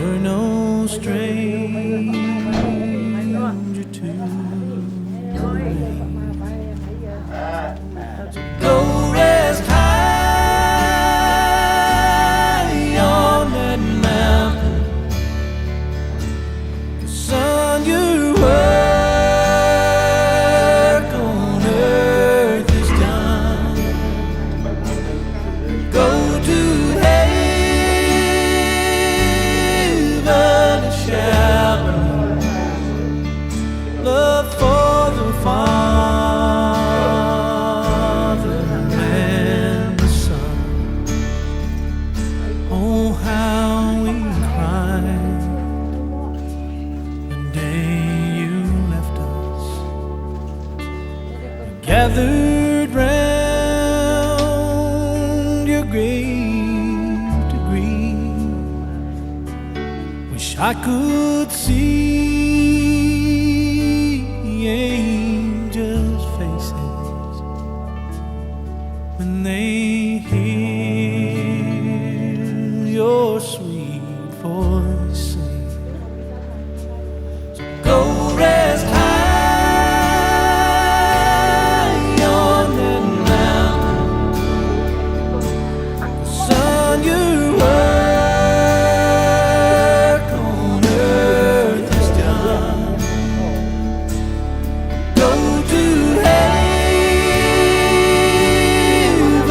You're no stranger to go rest high on that mountain. The sun, your work on earth is done. Go to heaven and shout love for the Father and the Son. Oh, how we cried the day you left us, gathered round your grave to grieve. Wish I could see angels' faces when they hear your sweet voice sing. So go rest high on that mountain. The sun, your work on earth is done. Go to heaven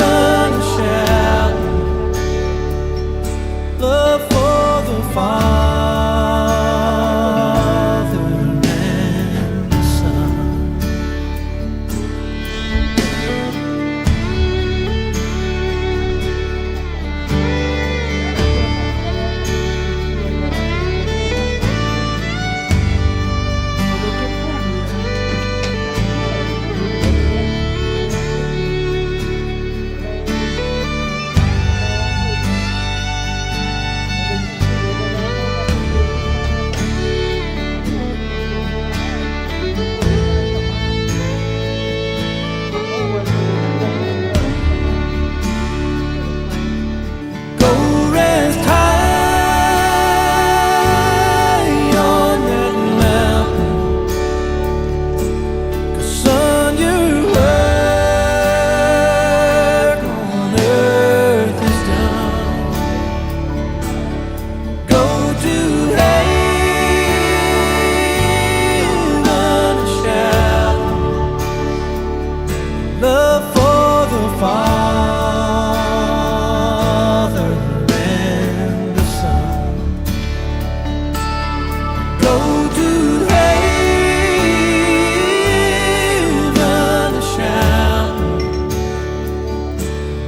and shout love for the Father and the Son. Go rest high on that mountain. 'Cause son, your work on earth is done. Go to heaven and shout love for the Father and the Son. Go to heaven and shout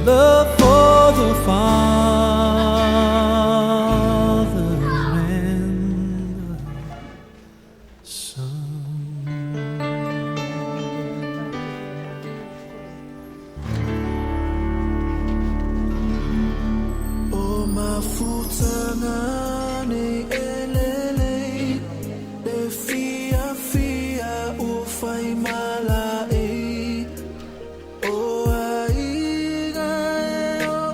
love for the Father and the Son. O mafuta ngane elele le fia fia ufai malai. O aiga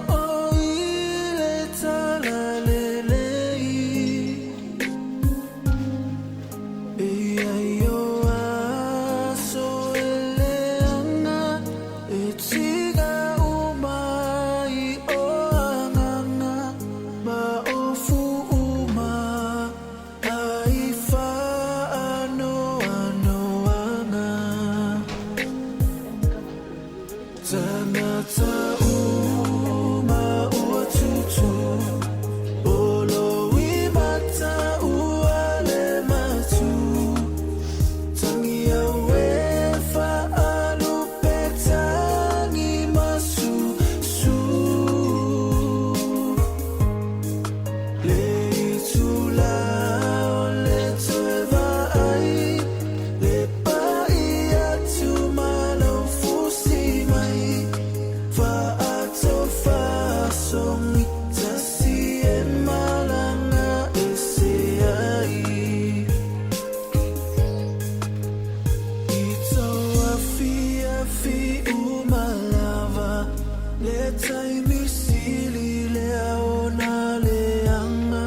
o ile tala lelei. Ia yo aso eleanga etiga umai o anganga ma ofu uma aifa ano ano anga tana ta uma uatutu olo imata uale matu tangia wefa alupetangi masu su le tula le tueva ai le pai atu malo fusi mai fa ato fa songi tasi e malanga ese ai ito afi afi umalava le tai misili le aona le anga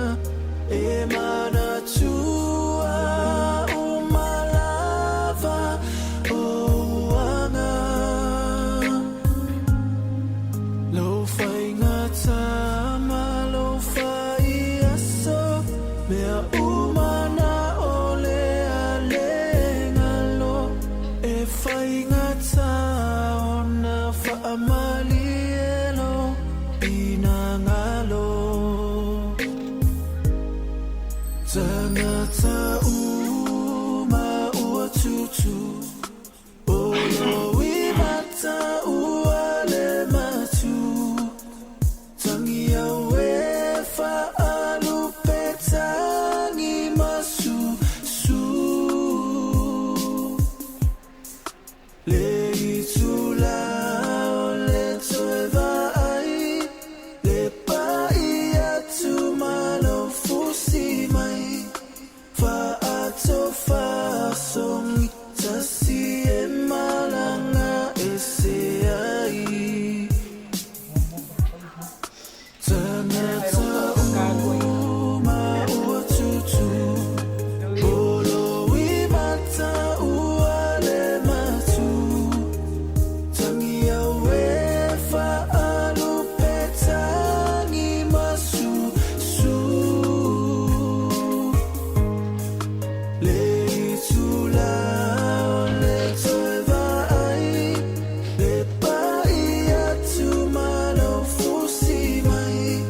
Tanata uma ua tutu Olo imata ua le matu Tangi awe faalu petangi masu su Le itula o le toeva ai Le pai atu malo fusi mai Faato fasongi tasi e malanga ese ai Tanata uma ua tutu Olo imata ua le matu Tangi awe faalu petangi masu su Le itula o le toeva ai Le pai atu malo fusi mai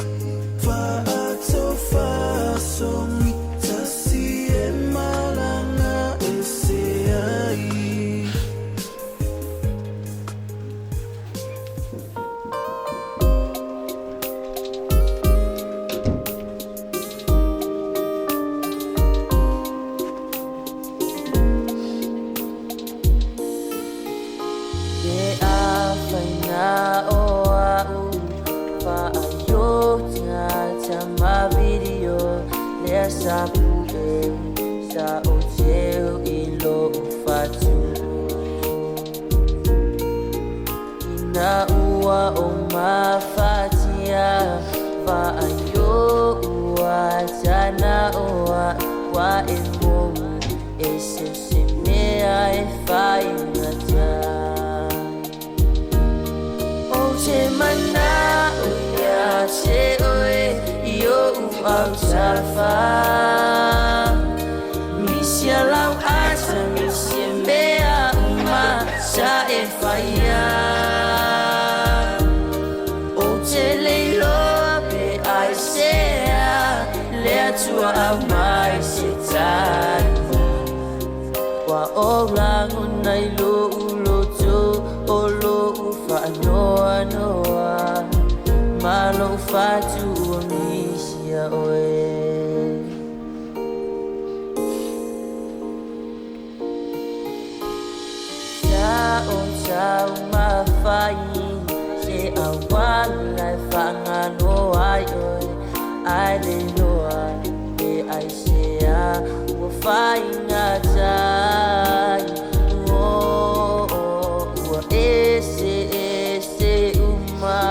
Faato fasongi tasi e malanga ese ai Ke a whaina o au whaayo tia mavirio Lea sapu e sa o teo I lo ufatu Ina ua o mawhatia Whaayo ua tana oa Wa e mou e se se mea e whaingata Te mana uia te oe Io au tafa Misia lau ata Misia mea uma Sa e whaia O te leilo Pe ai sea Lea tua au mai se tanu Wa o lango nai lo uloto O lo whaanoa noa Malo whatu o nisia oe Sa o tau mawhai Se awalai whanganoa ai oe Ai le noa e ai sea Ua whaingatai Ua ese uma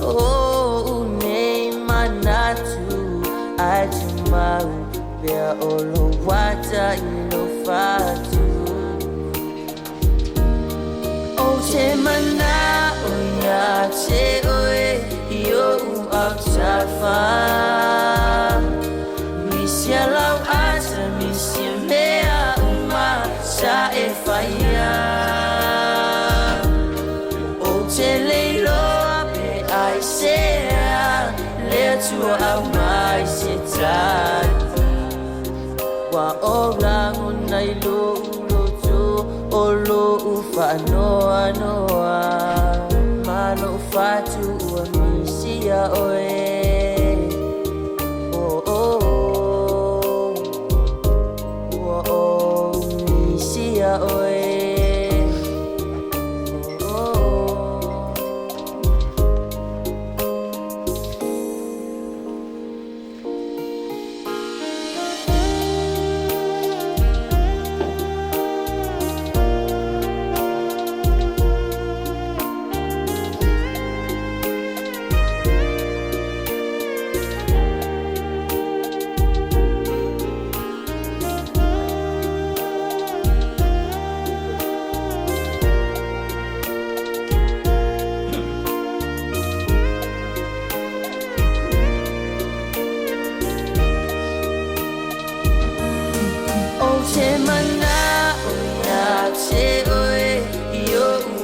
Oh, nei manatu Ai tu mau Pea olo wata ilo fatu O te mana o ia te oe Io au tafa Misia lau ata Misia mea uma Sa e whaia O te leilo Pe ai sea Lea tua au mai se tanu Wa o lango nai lo uloto O lo whaanoa noa Malo whatu ua misia oe Misia oe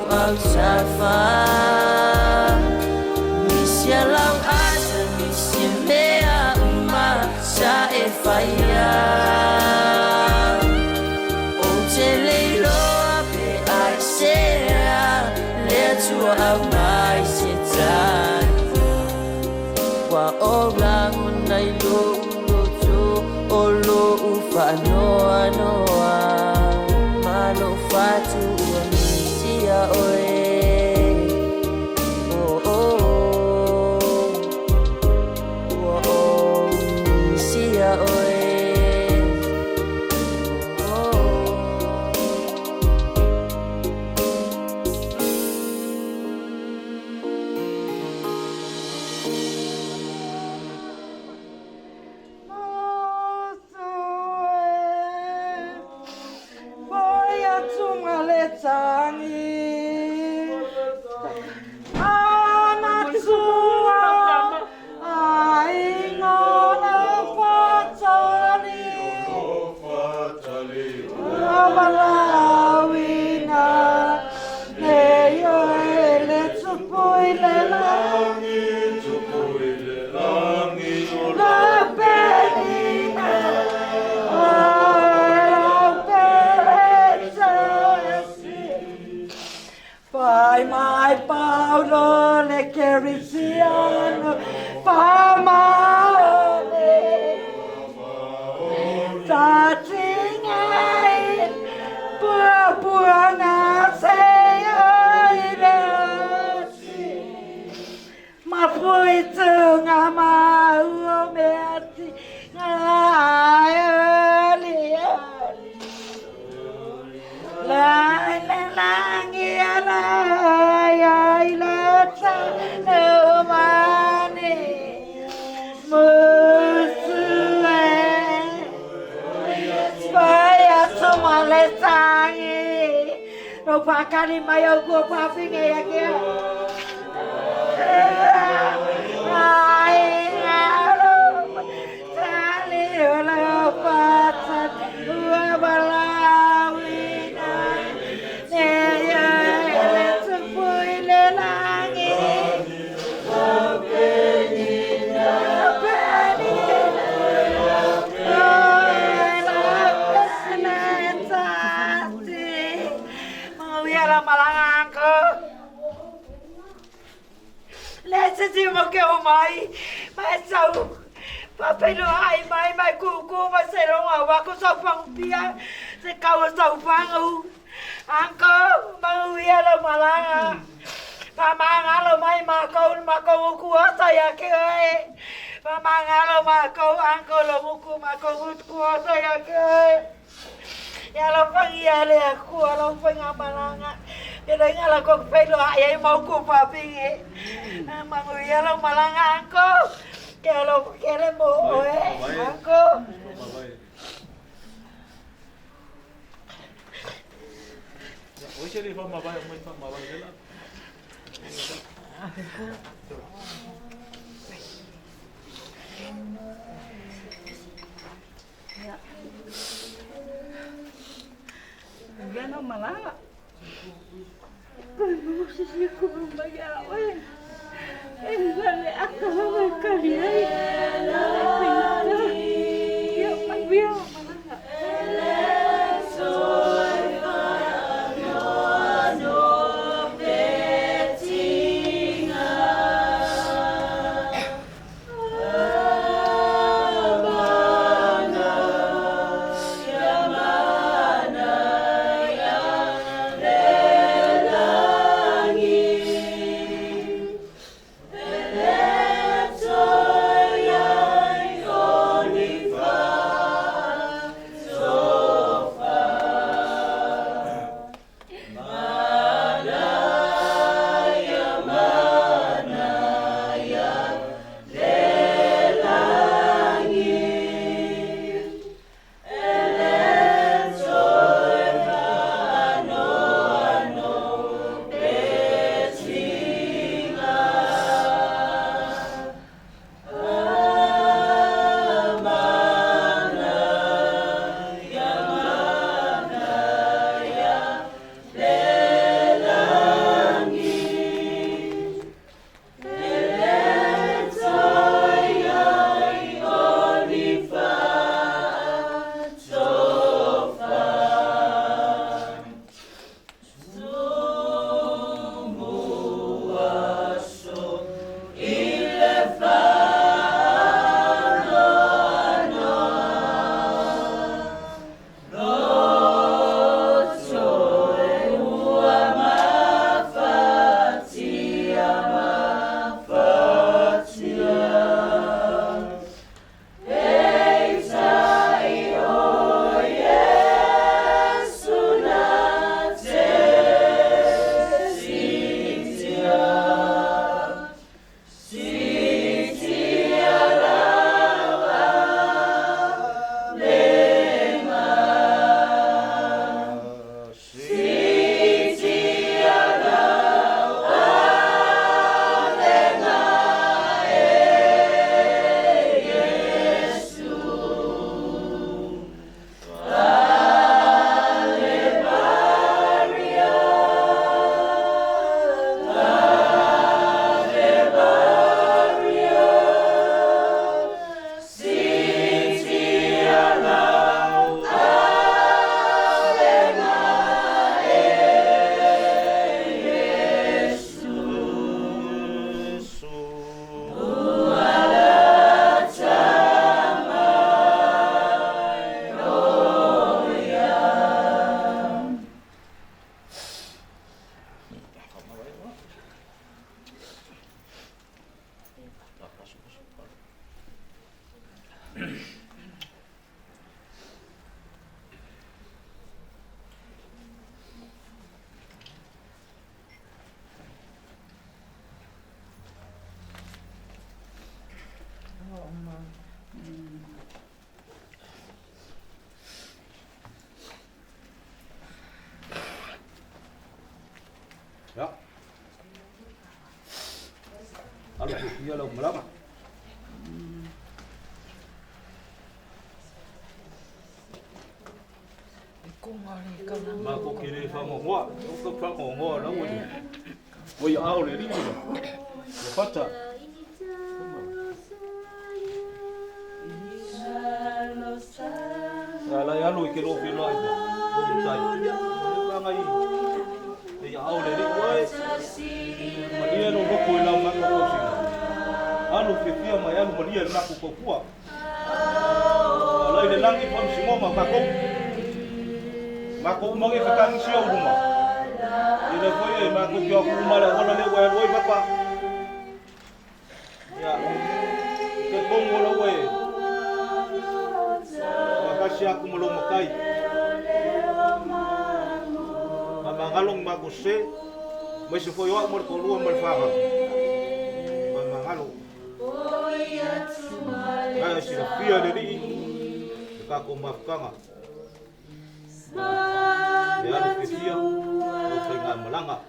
falsafa Misia lau asa misia mea uma sa e fire. Oh, Jello, I share. Let's walk my sitan. Wa orang unai lo uloto, olo ufa noa noa. Malo fatu sia oe. Mai Paolo le Cariciano Pamale Tatingai Puana Seirasi Ma poi tunga ma uometi Pakali mayo go paping ya kia. Ai ngaro tali wala patat wa balawina ne ya le sepui le langi malangangko lesa si mo ke o mai sau papelo ai mai ku ma se ro wa ko sau pang pia se ka o sau pang u angko ma ya la malanga pa manga lo mai ma ko ku sa ya ke ai pa manga lo ma ko angko lo ku ma ko ku sa ya ke ya lo pang ya le ku lo pang malanga. Dia ngala ko pelo ay mau ko papingi. Manguya lo malanga angko. Kelo kele mo oe angko. Hoy se dijo mabai dela. Ya no malanga. Pero si se come magawa. Dale ako na kaya. Ya magbiya malanga. Oh Ya. Alu dia lo melama. Ma ko kiri fa mo wa, ko fa mo la wo ni. Wo ya au le ri. Ya fata. La ya lo ke lo fi lo ai. Wo sai. Ka ngai. Ya au le ri wo. Maria no ko ko la ma ko si. Alu ke fia ma ya Maria na ko kwa. Lai le langi pon si mo ma ko. Mako umangi kakang siya rumah. Ida ko ye mako kyo ko mala wala le wa wa papa. Ya. Ke bongo lo we. Makasih aku melong makai. Mama ngalong maguse. May sufoyo mo ko luwa malfaha. Mama ngalong. Kaya sila pia dari. Ka ko mafkanga. Ya harus kesian, dengan melanggar.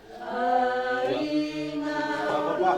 Ya, apa?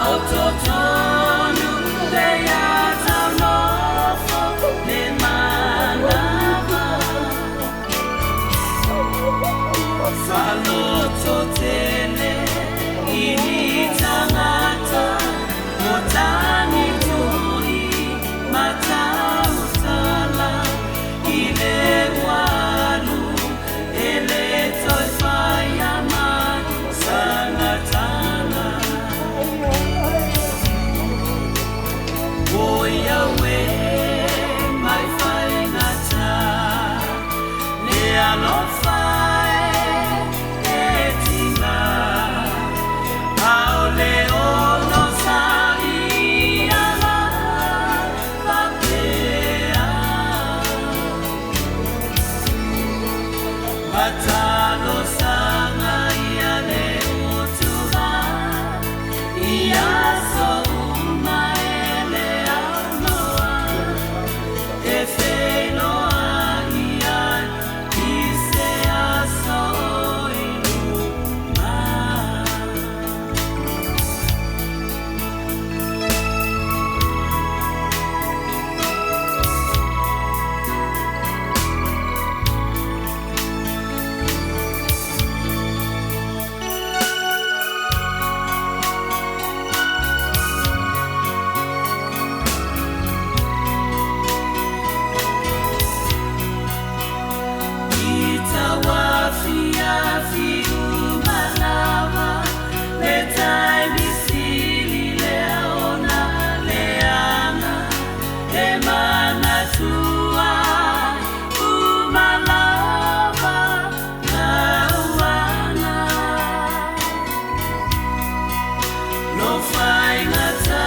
Autotonu le atalofo le manava Faloto tele ini tangata Motani turi matautala Ile walu ele toifayama sanatana my finata, le alofai etina, aole ono saiala papea, matalo sanga iale utuha, iaso umaele anoa, efelo aian, ise aso iluma. Itawafia fiumalawa, letai misili leona leana, emana tua umalawa nauana. Lo fai ngata,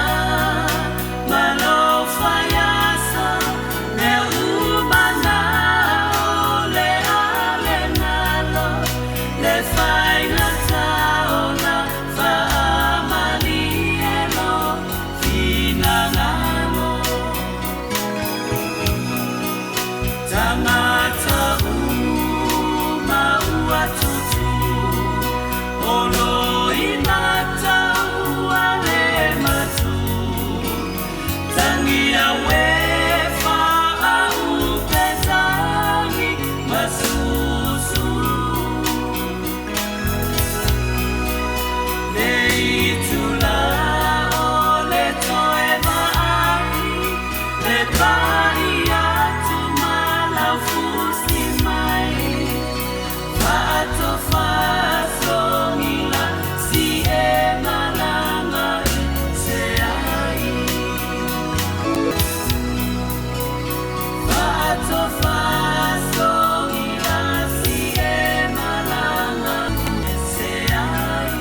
ma lo fai asa, ne umana ole ale nalo, le fai ngata ona fa amalielo, finangalo. Tangata uma uatutu, olo inata uale matu, tangia wefa au pesani masusu, leitula ole toeva ai, le pai atu malafusi mai. Fato faso mila si e malanga se ai. Fato faso mila si e malanga se ai.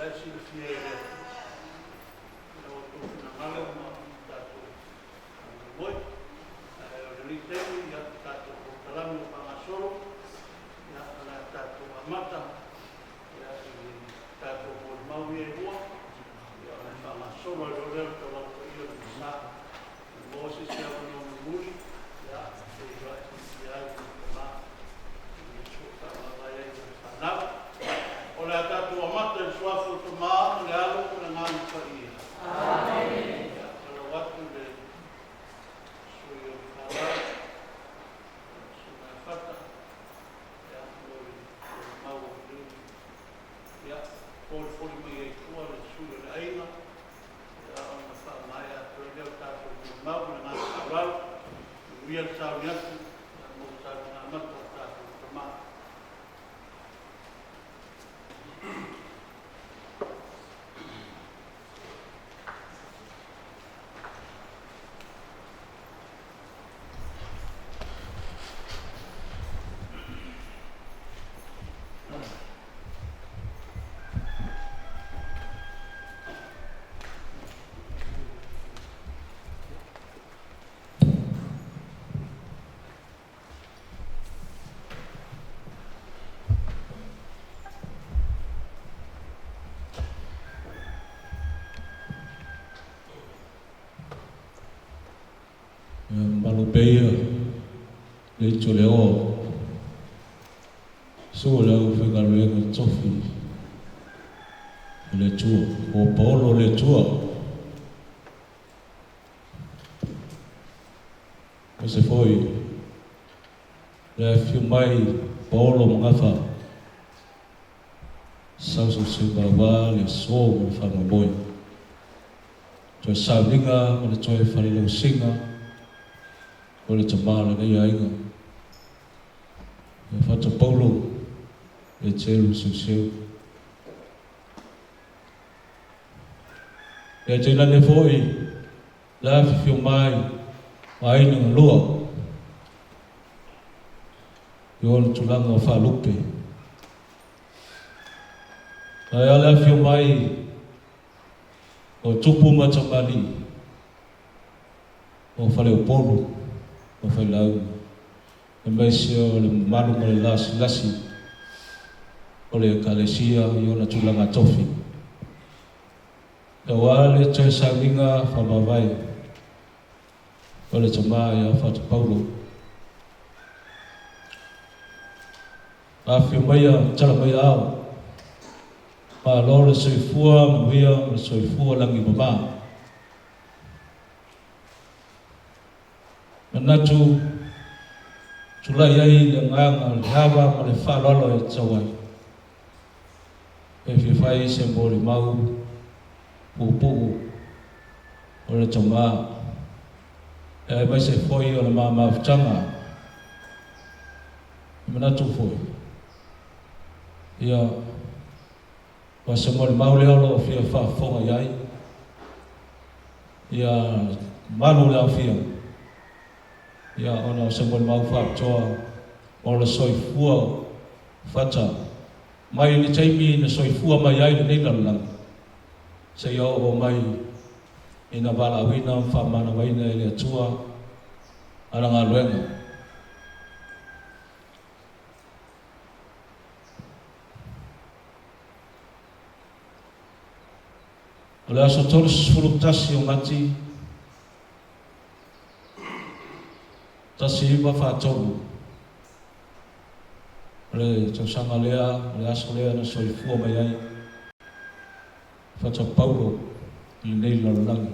Let's see if you know, boy, really tell ya tato kalamu pangasoro ya ala tato amata ya tato mau ye bua ya ala pangasoro lo to lo yo sa Moses ya no muri ya se ya ma ni chuta la ya sana ola tato amata swafu to ma ngalo kuna ngalo pa ia amen ya kalau waktu de Malupea le chuleo so le fenga le tofi le chuo o polo le chuo se foi le filmai polo ngafa sau se baba le so fa boy to savinga le choi fa le singa o le tamala nei aiga e fata paulo le telu suseu e tena ne foi la fio mai mai no lua yo le tulanga fa lupe ai ala fio mai o tupu matamali o fale o polo o fai lau e mai se o le manu mo le lasi o le kalesia i ona tulanga tofi e wale te savinga whamawai o le tama i a whatu paulo a whiu mai a tala mai ao pa lo le soifua mwia le soifua langi mama Natu tulai ai le nganga le hava ma le whalolo e tawai. E whiwhai se mo le mau pupu o le tama. E mai se foi o le mama wtanga. E natu foi. Ia wa se mo le mau le olo o fia whafonga iai. Ia manu le au fia. Ia ona se mo mau whaatoa o le soifua whata mai ni taimi na soifua mai ai ni lalang se ia o mai ina wala wina whamana waina e le atua aranga luenga o le aso tolu sfurutasi o ngati tasi iwa whaatoru le tausanga lea, le aso lea na soifua mai ai whata paulo i nei lalangi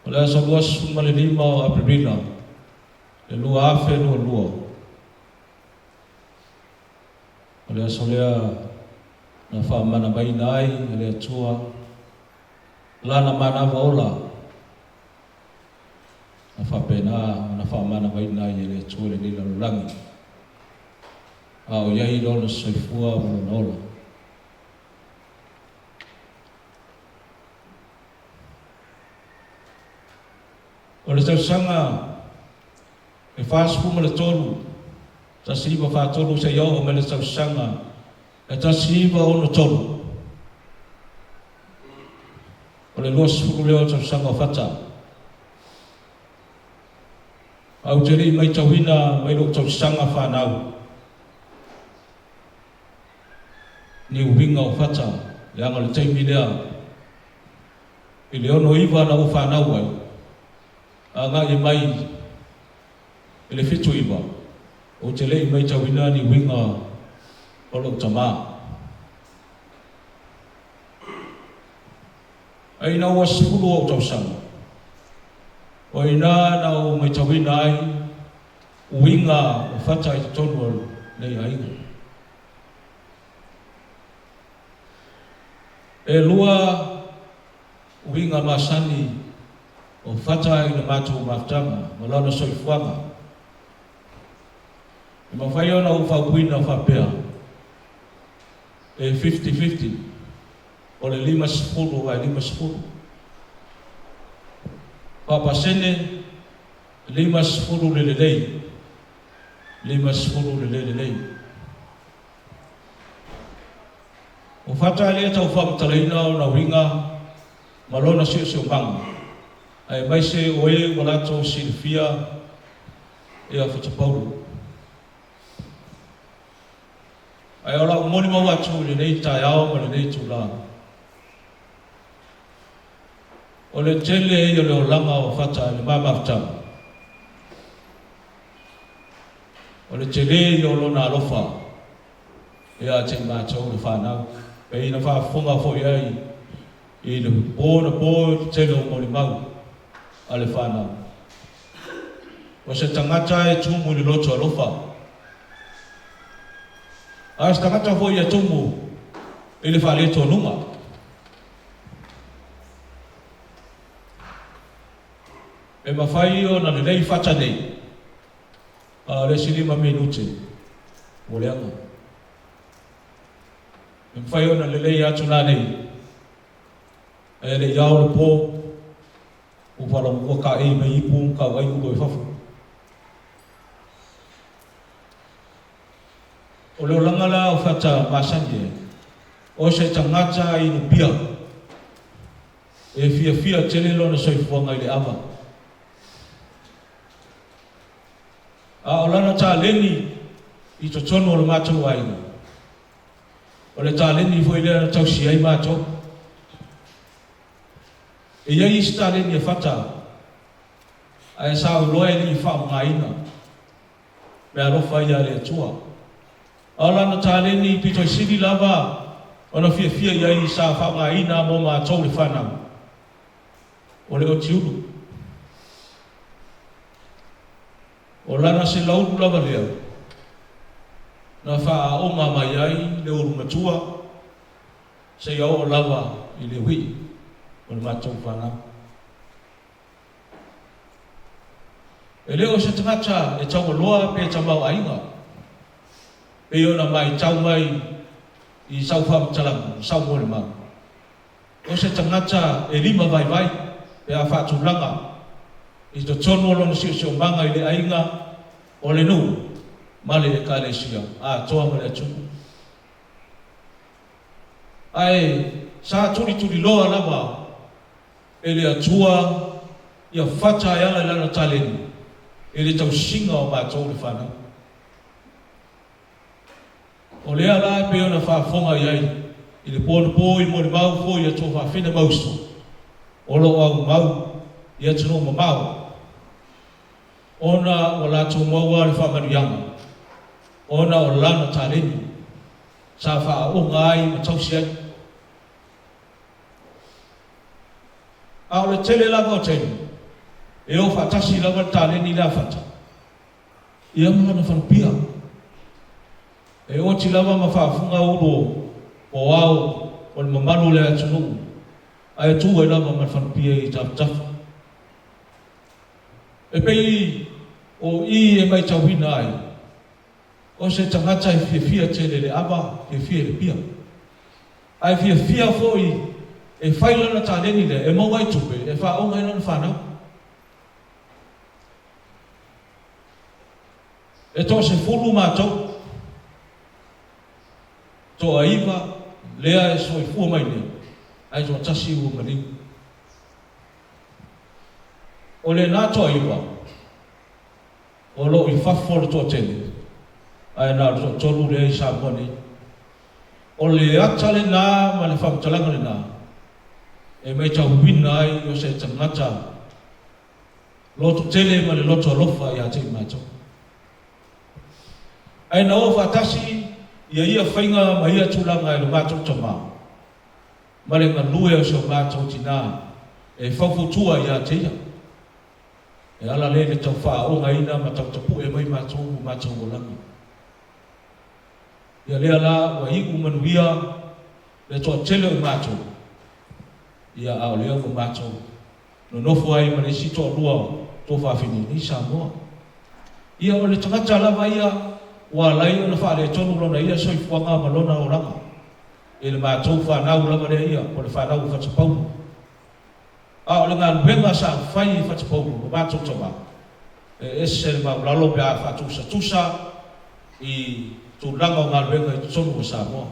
o le aso lua suma le lima o apririna le lua afe lua lua o le aso lea na whaamana mai nai le atua lana mana vaola na whapena na whaamana mai nai le atua le nila lulangi a o iai lona soifua mo nola o le tausanga e whaaspu ma le tolu ta siwa whaatolu se iau me le tausanga e tasi iwa ono tolu. O le lua sifuru leo tau sanga o fata. Au te rei mai tauhina mai lo tau sanga whanau. Ni uwinga o fata, le anga le teimi lea. I le ono iwa na o whanau ai. A ngā i mai, i le fitu iwa. O te rei mai tauhina ni uwinga o lo tamaa. Ai na ua sifuru o tau sanga. O ina na o mai tauhina ai, uwinga o fata i te tonu nei ainga. E lua uwinga masani o fata i na mātou maftanga, malana soifuanga. E mawhai ona o whaupuina whapea. E 50-50. O le 5-0 ai 5-0. Papasene 5-0 le lei. 5-0 le lei. O fata le tau whamatalaina o na winga malona sio manga. Ai mai se oe walato silfia e a whatapauru. Ai ora o moni mau atu le nei tai ao ma le nei tula. O le tele e le o langa o fata le mamafta. O le tele e o lona alofa. E a te mātou le whanau. E ina whaafunga fo iai. I le pōna tele o moni mau. A le whanau. O se tangata e tumu le loto alofa. A se tangata fo ia tumu. E le whale tonunga. E mawhai o na le lei fata nei. A le silima minute. O leanga. E mawhai o na le lei atu nā nei. E le iau le pō. O whala mua ka e me ipu ka wai uko e whafu. O leo langala o fata masanje. O se tangata i nupia. E fia tele lo na soifuanga i le awa. A o lana tā leni i to tono o le mātou aina. O le tā leni i fo i lea na tau si ai mātou. E iai isi tā leni e whata. A e sā u loa e li i whao ngā ina. Me a rofa i a le atua. A o lana tā leni i pito i siri lava. O na fia iai i sā whao ngā ina mo mātou le whanau. O le o tiuru. O lana se lauru lava lea. Na wha o mai ai le uru matua. Se iau o lava i le hui. O le mātou whanau. E leo se tangata e tau loa pe tamau ainga. E ona mai tau mai i sau whamatalangu, sau mole mau. O se tangata e 5 vai pe a whatulanga. I to tono lona sio manga i le ainga o le nu male e ka le sia a toa ma le atu ai sa turi loa lava e le atua ia fata e ala lana taleni e le tau singa o mātou le whana o le ala pe ona whaafonga iai i le pōna i mori mau fo i ato whaafina mausto o lo au mau i atu no mau ona o lātou maua le whamarianga. Ona o lana tāleni. Sa wha o ngai ma tausi ai. A o le tele lava o teni. E o whatasi lava tāleni la whata. Ia mga na whanupia. E o ti lava ma whaafunga uro o au o le mamalu le atunu. Ai tu e lava ma whanupia i tafu. E pei o i e mai tauhina ai. O se tangata e fia tele le awa, e fia le pia. Ai fia foi e whailana tā leni le, e mau ai tupe, e wha o ngai nana whanau. E tō se furu mātou. to aiva lea e soifua mai nei ai so tasi ua maliu o le nā to aiva o lo i whawhore to tene ai nā to toru le i sa mone o le atale nā ma le whamtalanga le nā e mei tau wina ai o se tangata loto tele ma le loto alofa i a te mātou ai na o whatasi ia whainga ma ia tūlanga e lo mātou tama ma le ngalue o se o mātou tina e whawhutua i a te ia e ala le le tau wha o ngaina ma tau tapu e mai mātou o langi ia lea la wa iku manuia le toa tele o mātou ia ao lea o mātou no nofo ai ma le sito rua tō whawhini ni Samoa ia o le tangata lava ia wa lai o na wha le tonu lona ia soifuanga ma lona o ranga e le mātou whanau lava le ia o le whanau whatapaunu o le ngā luenga sa whai whatapaunu o mātou tama e se le maulalo pe a whatusa i tū langa o ngā luenga i tonu o Samoa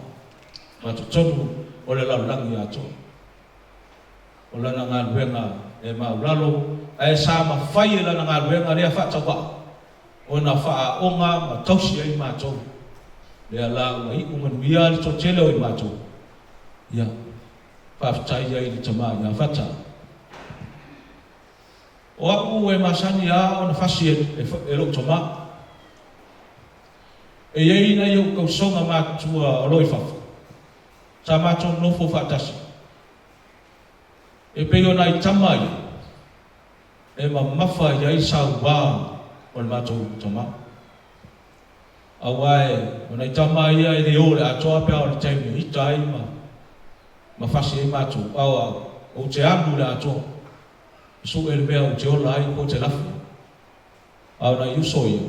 mātou tonu o le laulangi ato o lana ngā luenga e maulalo e sa ma whai e lana ngā luenga rea whatawa o na wha onga ma tausi ai mātou lea la ua iku manuia li tō tele o i mātou ia whaftai ai li tama ia whata o aku e masani a o na whasi e lo tama e iei na iau kausonga mātua o loi whafu sa mātou nofo whatasi e peo na i tama i e ma mawha i ai sa ua o le mātou tama. Awae, o nei tama ia e reo le atoa pia o le taimi hita ai ma whasi e mātou. Awa, o te andu le atoa. Su e le mea o te ola ai ko te lafi. Awa na iuso ia.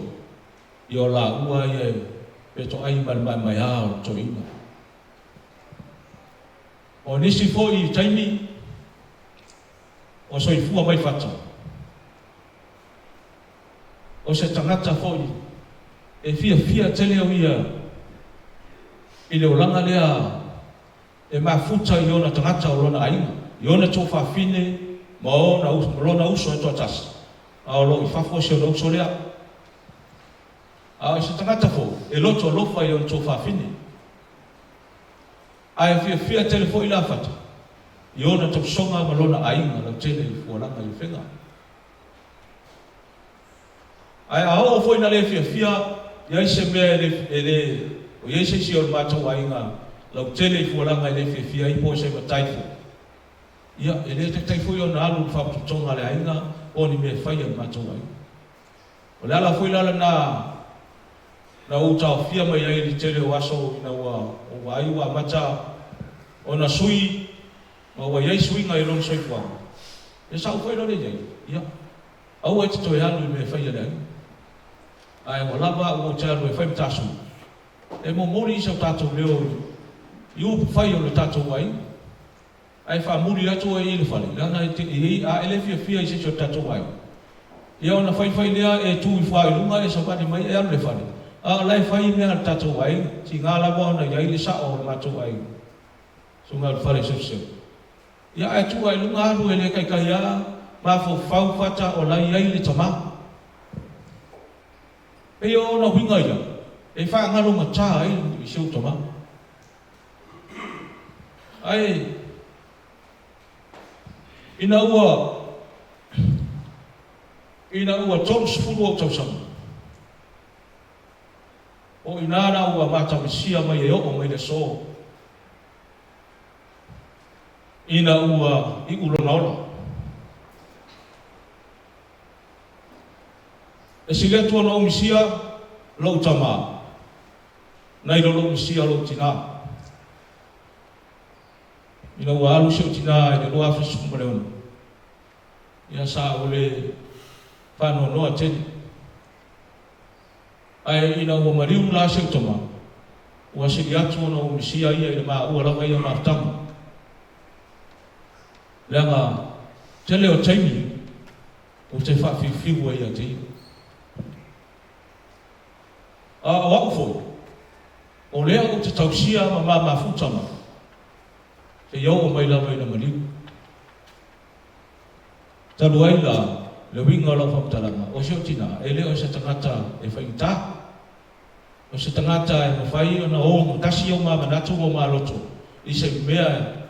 I o la ua ia e peto ai mai a o to ina. O nisi fo i taimi o soifua mai whata. O se tangata foi e fia tele o ia i le olanga lea e mafuta i ona tangata o lona ainga i ona tō whawhine ma o lona uso e tō tasi a o lo i whafo se o lo uso lea a o se tangata fo e loto lofa i ona tō whawhine a e fia tele fo i la fata i ona tō songa ma lona ainga lau tele i fualanga i whenga ai a o foi na le fia ia se me ele o ia se si o mātou ainga lau tele i fualanga i le fia i po se mataifo ia ele te taifo i o na alu whaputonga le ainga o ni me whaia mātou ainga o le ala foi lala na utao fia mai ai li tele o aso ina o aiwa mata o na sui ma wa iai suinga i lon soifuanga e sa foi lole iai ia au e te toi alu i me whaia le ainga ai mo lava o te alu e whai mtasu e mo mori isa o tātou leo i upu whai o le tātou ai ai wha muri atu e i le whale lana i a ele fia i se o tātou ai ia ona whai lea e tū i whai lunga e sa wani mai e alu le whale a lai whai mea le tātou ai ti ngā lava ona i ai le sa o le mātou ai so ngā le whale se ia e tū ai lunga alu e le kai a ma fo whau whata o lai ai le tama e o na winga ia e wha ngaro ma tā ai i siu tama ai ina ua tonu sepulu o tausanga o inana ua matamisia mai e o mai le so ina ua i ulona ola e sile tua na umisia lau tama nai lo umisia lau tina ina ua alu se tina e lo afri suku maleona ia sa ole whano noa teni ai ina ua mariu la se tama ua sili atu na umisia ia i maa ua langa ia maaftamu leanga tele o taimi o te whawhiwhiwa ia te ia. O aku foi. O lea o te tausia ma mafutama. Te iau o mai lawa ina maliu. Talu ai la, le winga la whaktaranga. O seo tina, e leo se tangata e whaita. O se tangata e mawhai o na o mutasi o ma manatu o ma loto. I se mea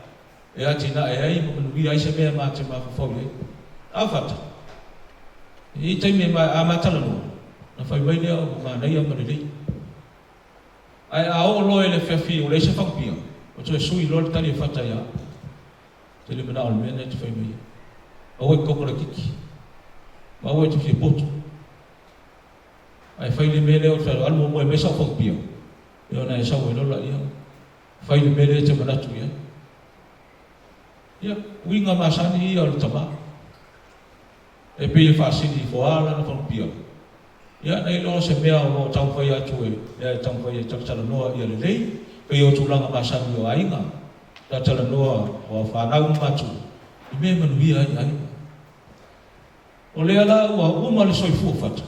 e atina e ai mo manuia ai se mea ma te mawhawhau e. A whata. I teime a matala no. Na whai mai lea o ma nei a marelei. Ai a o loe le whiawhi o le se whakpia. O to e sui lor tali e whata ia. Te le mana o le mea te whai mai. O e kokora kiki. Ma o e te whia poto. Ai whai le mele o te whai almo mo e mesa o whakpia. E ona e sau e lola ia. Whai le mele te manatu ia. Ia, winga masani ia o le tama. E pile whaasini i whaala na whakpia. Ia, nei loa se mea o tau whai atu e. Ia e tau whai e takatala noa ia le lei. Pei o tūlanga masani o ainga. Takatala noa o whanau matu. I mea manuia ai ai. O lea la ua uma le soifua whata.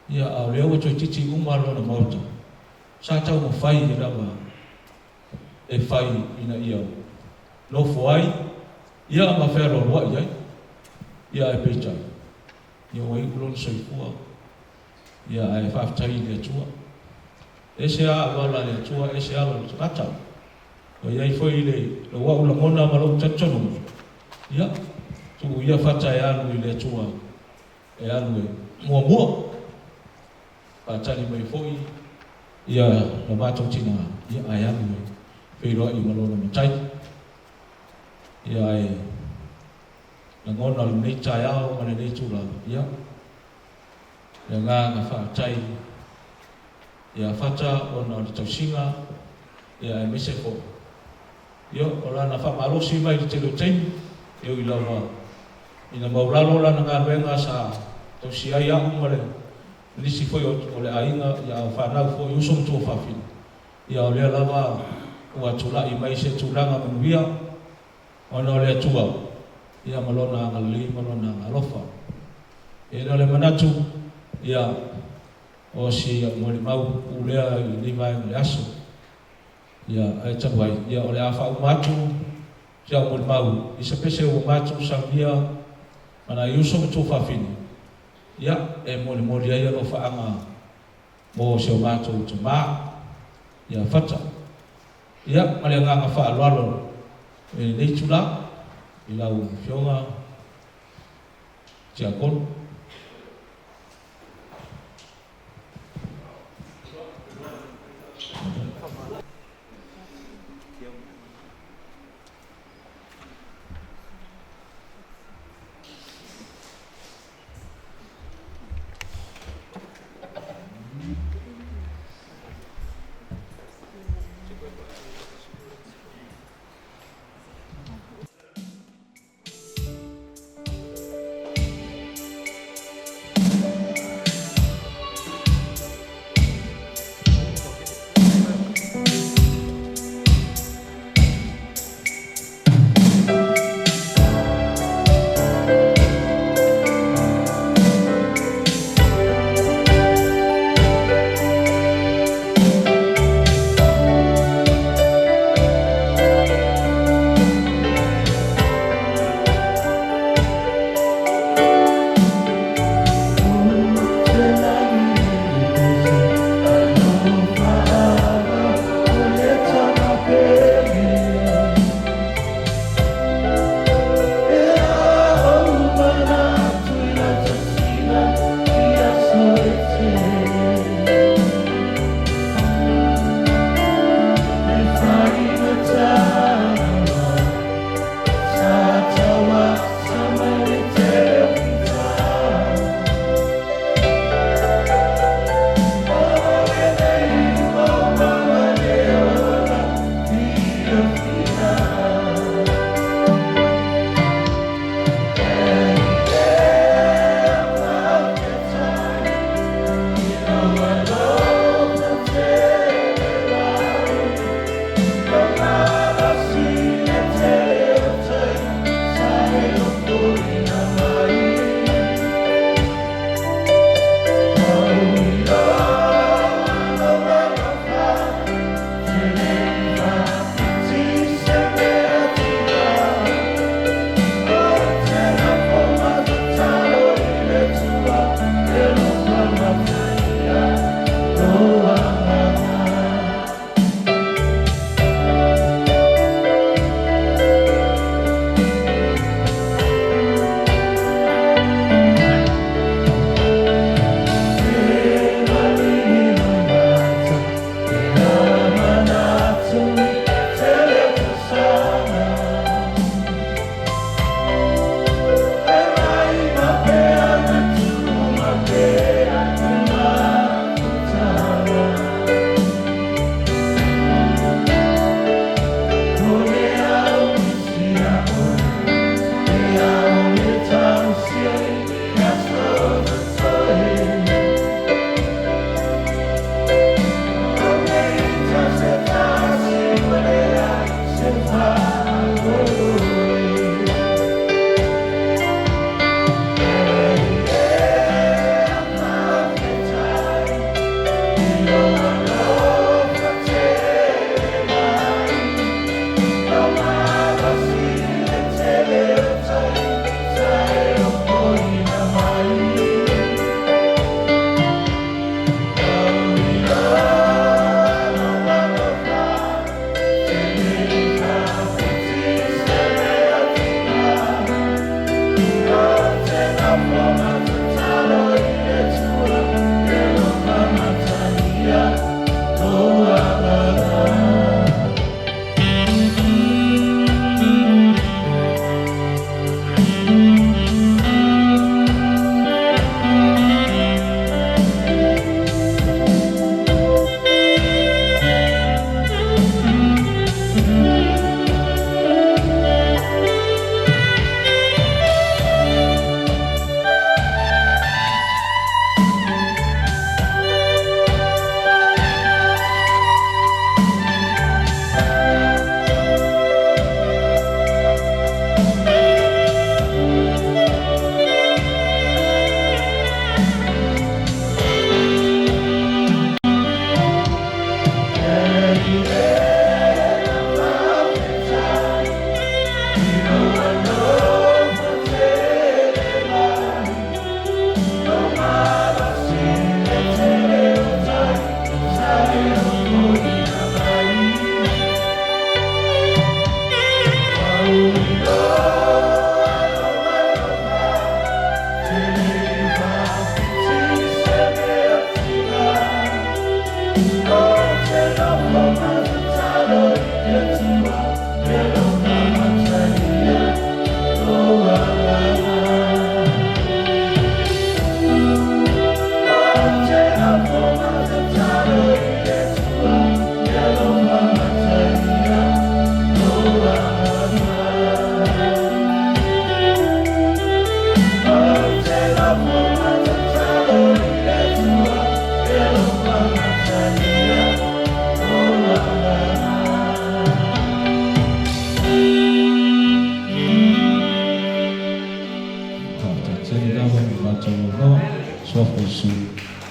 Ia au lea ua toi titi uma lo na mauta. Sa tau mo whai e rawa. E whai ina ia. No fuai. Ia ma whero roa iai. Ia e peitai. Ia ua iku lona soifua. Ia e whaftai le atua. E se a wala le atua. E se a wala le tatau. O iai foi le ua ula mona ma lo tatonu. Ia. Tu ia fata e alu i le atua. E alu e mua mua. Patali mai foi. Ia na mātou tina. Ia ai alu e. Whiroa i malona matai. Ia e. Na ngona lu nei tai ao mana nei tūra. Ia. Ia ngā ngā whaatai. Ia fata o na le tausinga. Ia e mese ko. Ia o la na whamalosi mai le telo teimi. Ia i lawa. Ina mauralo la na ngā ruenga sa tausi ai au mare. Nisi foi o le ainga ia o whanau foi usum tō whawhina. Ia o lea lava ua tula i mai se tūranga manuia. Ona o lea tua. Ia malona ngā li, malona ngā lofa. E le manatu ia o si mo le mau ulea i li mai le aso. Ia ai tabuai. Ia o le a whau matu. Ia o le mau. I se pese o matu sa mia. Mana iusum tō whawhina. Ia, e moli ai alo whaanga mo seo mātou te mā. Ia, whata. Ia, male nganga wha aloalo e nei tula. I lau whionga tia kono.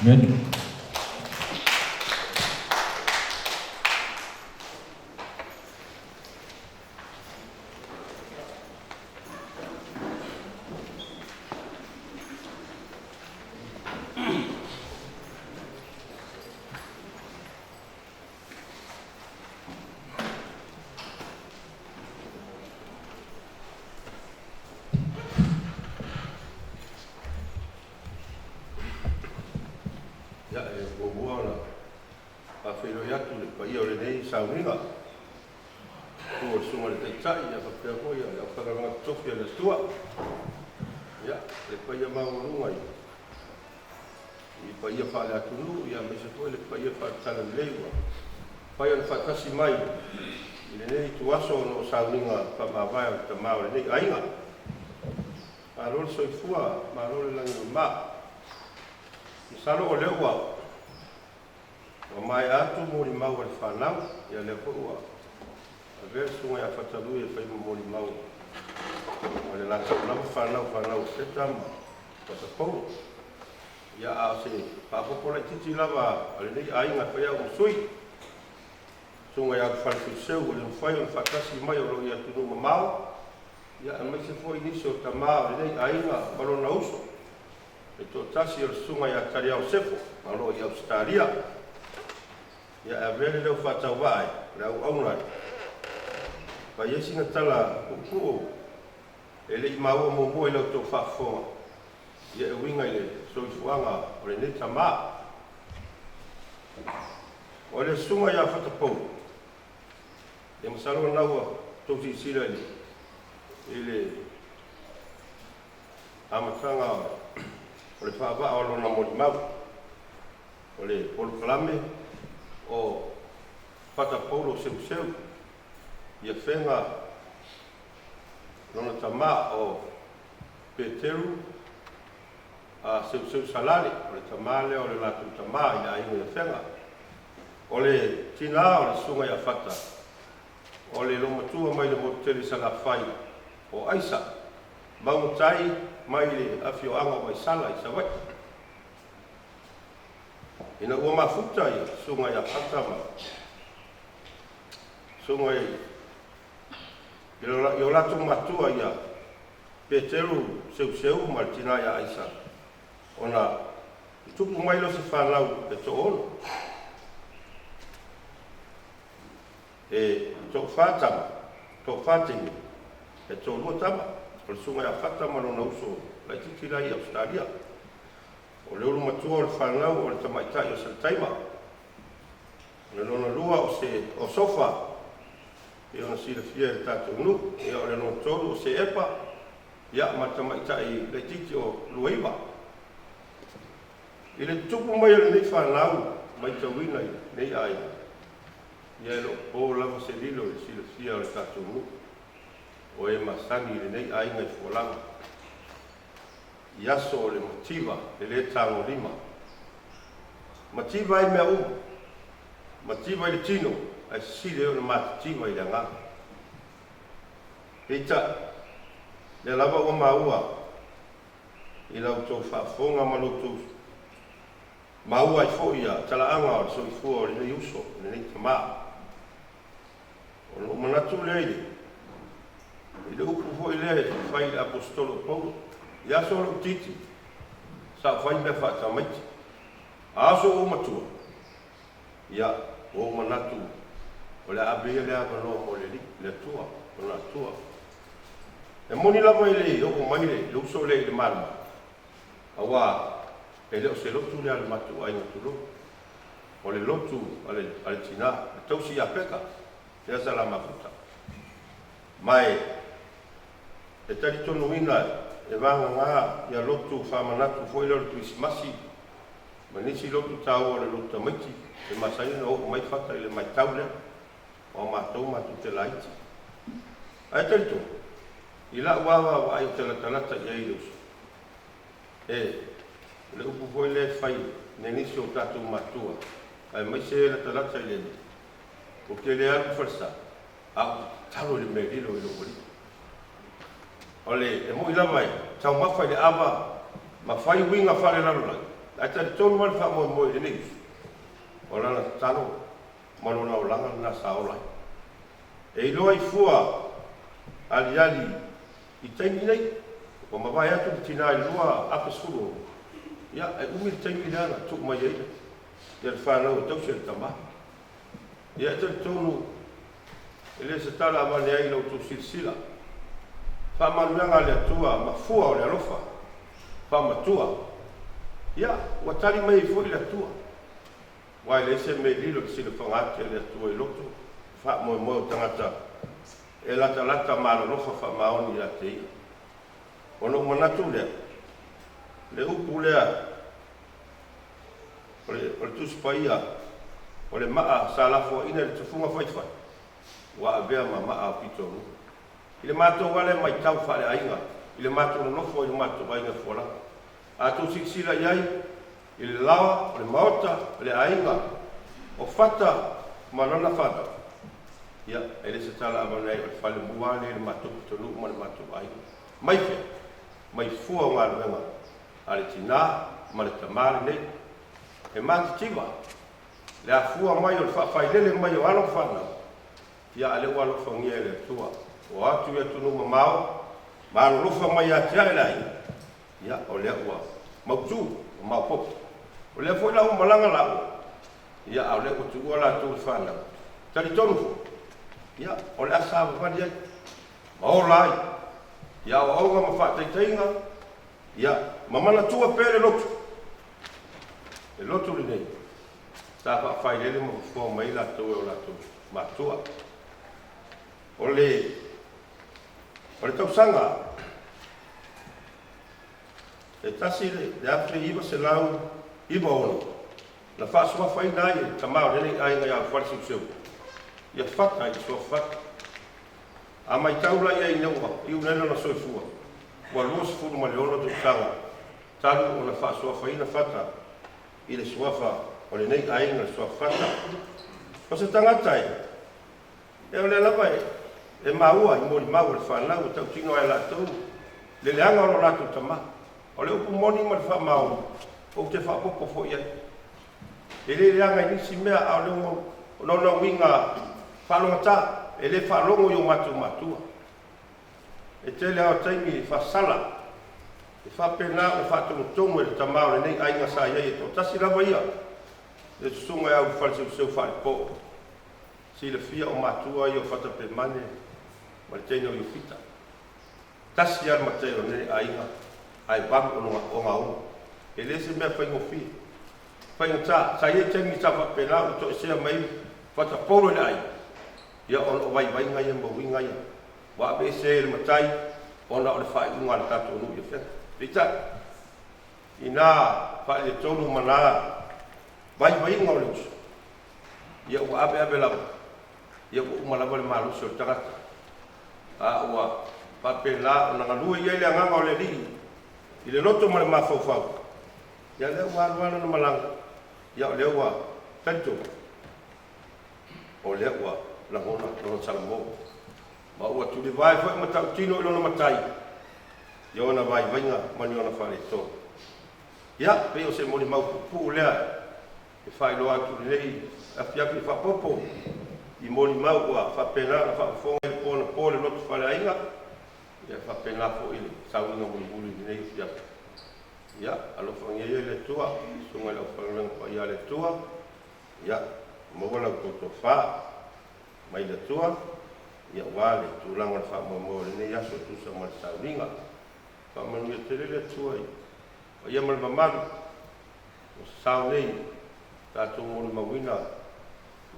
Amen. Ya e bua na a whero iatu le pa ia o le nei sauninga kua sunga le teitai ia pa pia koia le au whakaranga tofi a le stua ia le pa ia maurunga i pa ia whale atunu ia me se koe le pa ia whaatala leiwa pa ia le whaatasi mai i le nei tu aso no sauninga pa mawai o ta mao le nei ainga a rol soifua ma rol langi o maa salo o leo wau. O mai atu mori mau al whanau, ia leo po ua. A vea sunga ia whataru e whai mori mau. O le lata o lama whanau se tama. Pata pou. Ia a se papopola i titi lava, ale nei ainga whai au sui. Sunga ia whanau seu, o le mwhai o le whakasi mai o lo ia tunu mamau. Ia a mai se fo inisi o tamau, ale nei ainga walona uso. E tō tasi o le sunga ia tari au sefo, malo i Australia. Ia a vele leo whatau wae, le au aunai. Pa iesi na tala kukuo, e le i maua mōmua i lau tō whafonga. Ia e winga i le soifuanga o le neta maa. O le sunga ia whatapou. E masalo naua tō sisira i le amatanga o le whaava o lona mori mau, o le polo kalame, o whatapoulo seu, ia whenga lona tama o Peteru, a seu salale, o le tama leo le latu tama i a ingo ia whenga, o le tina o le sunga ia whata, o le lomatua mai le motele sa la whai, o aisa, maungutai, mai le afio anga mai sala i sawai. Ina ua mafuta ia, sunga ia patama. Sunga i o latu matua ia, Peteru seu martina ia aisa. Ona, tupu mai lo se whanau e to ono. E to whatama, to whatingi, e to luatama. O le sunga ia whata malona uso lai titira i Australia. O le uru matua o le whanau o le tamaitai o Saltaima. O le lona lua o sofa. E ona sila fia e tātou nu. E o le lona tolu o se epa. Ia ma tamaitai lai titi o Luaiva. I le tupu mai o le nei whanau mai tauina i nei ai. Ia e lo o lava se lilo i sila fia o le tātou nu. O e masani le nei ainga i fualanga. Iaso o le motiva, le tango lima. Motiva i mea motiva i le tino, ai sile o le motiva i le ngā. Heita, le lava o maua, i lau tō whaafonga malotu. Maua i fōia, tala anga o le soifua o le nei uso, le nei tamā. O lo manatu le eile. I le upu fo i le whai le apostolo Paulo. I aso o titi. Sa whai mea whata maiti. Aso o matua. Ia o manatu. O le abea le abano mo le tua. O la tua. E moni lava i le o maile. Le uso le i le malma. Awa. E le o se lotu le ale matu ai ngatulo. O le lotu ale tina. E tausi a peka. E asa la mafuta. Mai. E tari tonu ina, e vanga ngā, ia lotu whamanatu fwoi lor Krismasi, ma nisi lotu tau o le lotu maiti, e masaina o mai whata i le mai taule, o mātou matu te laiti. Ai tari tonu, i la wawa wa ai o te latalata i ailos. E, le upu fwoi le whai, ne nisi o tātou matua, ai mai se latalata i le, o ke le alu whalsa, au talo le me lilo i lo wali. Ole, e mo ila mai, tau mawhai le awa, mawhai winga whare lalo lai. Ata tonu mal fa mo ni. Ora na tano malo na langa na saola. E loi fua ali i taimi nei o mawai atu tina i lua apa suru. Ya e umi taimi dana tu mai ai. Ya fa na o tau se tama. Ya tonu ele se tala ma le ai lo tu silsila. Fa manuanga le tua ma fua o le alofa. Fa matua. Ya watali mai fu le tua. Wai le se me lilo ki sile whangate le tua i loto. Wha mo tangata. E lata maro lofa wha maoni la te ia. Ono manatu lea. Le upu lea. O le tuspa ia. O le maa sa lafo ina le tufunga whaifai. Wa abea ma maa o pito nu. I le mato wale mai tau whare ainga. I le mato no nofo i le mato ainga whola. A tu siksila iai. I le lawa, o le maota, o le ainga, o fata, manana fata. Ia, e le se tala amanei, o le whale muane, le matupu tonu, ma le matupu ainga. Mai fe, mai fua o ngā ruenga, a le tina, ma le tamare nei. E mati tiwa, le a fua mai o le whawhailele mai o alo whana. Ia, ale o alo whangia e le tua. O atu e tunu mamao, ma alo lufa mai a tia e lai. Ia, o le ua, mautu, o maupopu. O le foi la o malanga la. Ia au le ko tu ola tu fana. Tali tonu. Ia o le asa va dia. Ma o lai. Ia o nga ma fa tainga. Ia mamana tua pere lotu. E lotu le nei. Ta fa fai le mo fo mai la tu o la tu. Ma tua. O le tau sanga. E tasi le afre iba se lau Iba ono. La whaasua whai nai e tamau rene ai ngai au whare siu siu. Ia whata i sua whata. A mai taula ia i neua, i unena na soifua. Wa luas furu ma leono tu tanga. Talu o na whaasua whai na whata. I le suafa o le nei ai ngai sua whata. O se tangatai. E o le lapa e maua i mori mau le whanau e tau tino ai la tau. Le leanga o lo ratu tama. O le upu moni ma le wha mau. O te whapopo fo ia. E le reanga i nisi mea au leo no winga whalonga ta. E le whalongo i o matua. E te le au taimi i whasala. E whapena o whatongotongo e le tamau le nei ainga sa iei e to. Tasi rawa ia. E tusunga e au whalse u seu whare po. Si le fia o matua i o whatape mane. Ma le teina o i fita. Tasi ar mateo nei ainga. Ai babu o ngā unga. E lese mea whaingo fi. Whaingo tā, sa ie temi tā whapena u to e sea mai whata poro le ai. Ia o vai ngai e maui ngai. Wa abe se le matai, ona o le whai unga le tato unu i whena. Rita, i nā whai le tonu mana, vai ngai o le usu. Ia ua abe lau. Ia ua umalawa le malusi o le tagata. A ua whapena o na ngalua ia le anganga o le li. I le loto ma le mawhauwhau. Ia leo waruana na malanga. Ia o leo wa tanto. O leo wa langona no salamo. Ma ua tu le vai foi mata tino ilo na matai. Ia ona vai vainga mani ona fale to. Ia pe o se moni mau pu lea. E fai lo atu lei a fiapi fa popo. I moni mau wa fa pena fa fonga il pona pole lotu fale ainga. Ia fa pena fo ile sauna mo bulu nei fiapi. Ya, alo fangia ia le tua, sunga le fangia pa ia le tua. Ya, mo wala ko fa mai le tua. Ya wale tu langa fa mo le ya so tu sa mal sauringa. Fa man ia tele le tua. Ia mal mamad. O sau nei ta tu mo le mawina.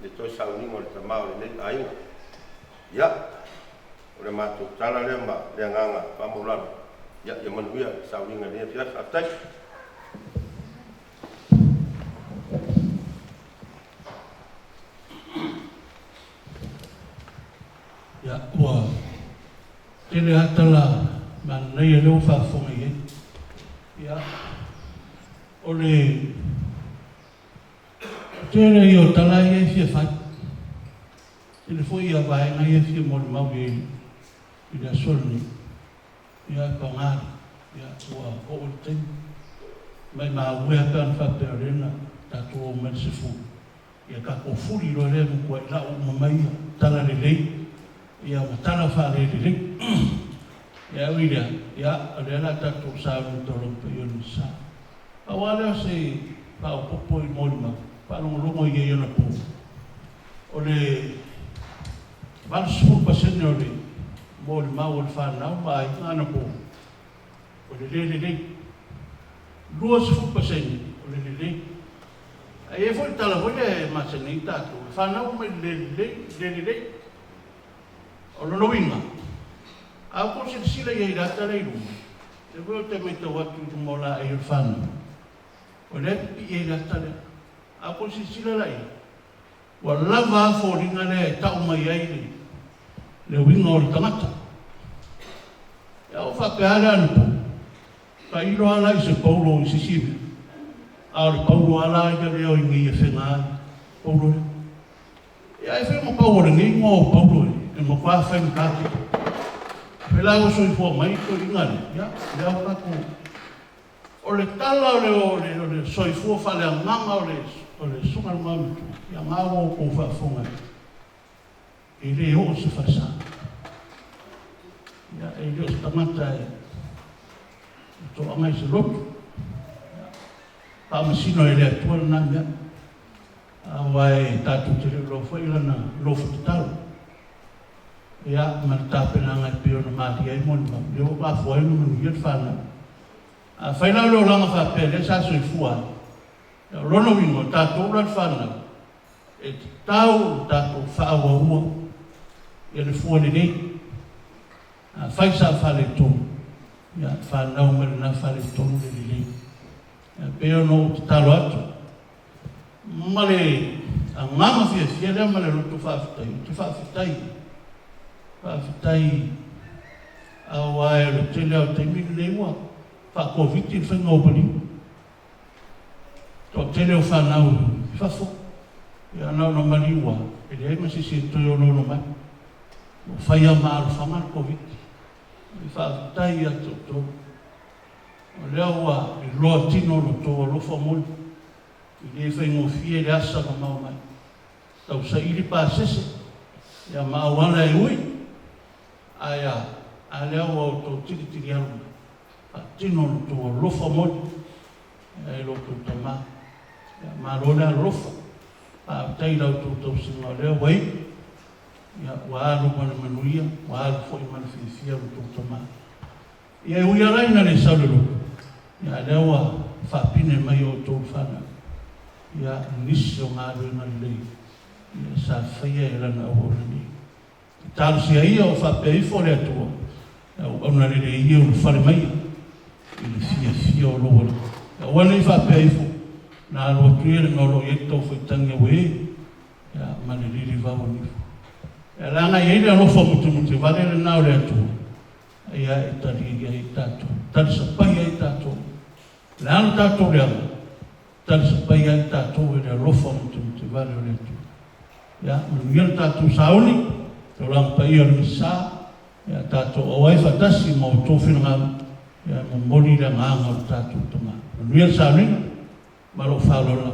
Le to sauringa le tamau le ai. Ya. O le matu tala le ma le nganga fa mo la. Ya, yang manusia sauringa ni dia atas. Ya, wah. Tele hatala man nei lo fa fongi. Ya. Ole tele yo tala ye fie fa. Tele foi ya vai na ye fie mo mau ye. Ida solni. Ya kongar. Ya ua o tem. mai maua kan whapeorena tātou o mai se fu. Ia ka ko furi ro le mu koe la o mamai tala le lei. Ia matala wha le lei. Ia uirea, ia le ala tātou sāru tolo pe ioni sā. Awalea se pao popo i molima, palongo i iona po. O le valsifu pasene o le molima o le whanau mai ngana po. O le lei. Lua sifu pasene o le lei. Ai e foi tala foi le masene i tātou. Whanau mai lei. O lo winga. A ko se sila ye data le lu. Se vo te meta watu tu mola e fan. O le pi ye data le. A ko se sila lai. Wa lava fo ringa le ta o mai ai le winga o tamata. Ya o fa peala no. Ka ilo ala se Paulo i Sicilia. A le Paulo ala i le o ngi e fenga. Paulo. Ya e fe mo Paulo ngi mo Paulo. E mo kwa fa ngati. Pela o soi fo mai ko ingale, ya, le au ka ko. O le tala o le soi fo fa le nganga o le sunga mamu, ya ngawo ko fa fonga. E le o se fa sa. Ya, e le tamata e. To amai se lotu. Pa masino e le atua na ya. Awai tatu te le lo fo ilana lo fo talo. Ya, marta penanga pio no mati ai mon ma. Yo ba foi no no fana. A faina lo langa fa pele sa so fua. Ya rono wingo ta to ran fana. E tau ta to fa wa ua. Ya le fua ni. A faisa fa le to. Ya fa na o na fa le to le. Ya pio no ta lo atu. Male a mama fia le male lo to fa fitai. To fa fitai. Whawhitai awa e lo tele au te minu nei ua. Whakowhiti whengopani. Tō tele o whanau whafo. Ia nau no mani ua. E le eima sisi toi o no mai. O whaia maaru whangar kowhiti. I whawhitai atu tō. O lea ua i loa tino no tō alofa moli. I le whengofie le asa ma mau mai. Tau sa ili pāsese. Ia maawana e ui. Aia, a lea o tō tiri alu. A tino tō lofa moli. E lo tō tamā. Ma rona lofa. A tai lau tō singa lea wai. Ia, wa alu mana manuia. Wa alu fōi mana whiwhia lo tō tamā. Ia ui araina le saurelo. Ia lea wa whapine mai o tō whana. Ia nisi o ngā ruenga lei. Ia sa whaia e lana o horani. Tālu si aia o whapei fore atua. Ona rere ia o whare mai. I le fia o loa. Wana i whapei fo. Nā roa tuere ngā roa i tau whaitanga we. Mane riri wawa nifo. Ranga i eile alofa mutu varere nā ore atua. Ia e tari ia i tātou. Tari sa pai ai tātou. Le anu tātou reanga. Tari sa pai ai tātou e alofa mutu varere atua. Ia, manuia tātou saoni. Tō lampa ia ni sā, ia tātou o ai whatasi mō tōwhina ngā, ia mō mori rea ngānga o tātou tonga. Nuia sā ringa, maro whālora.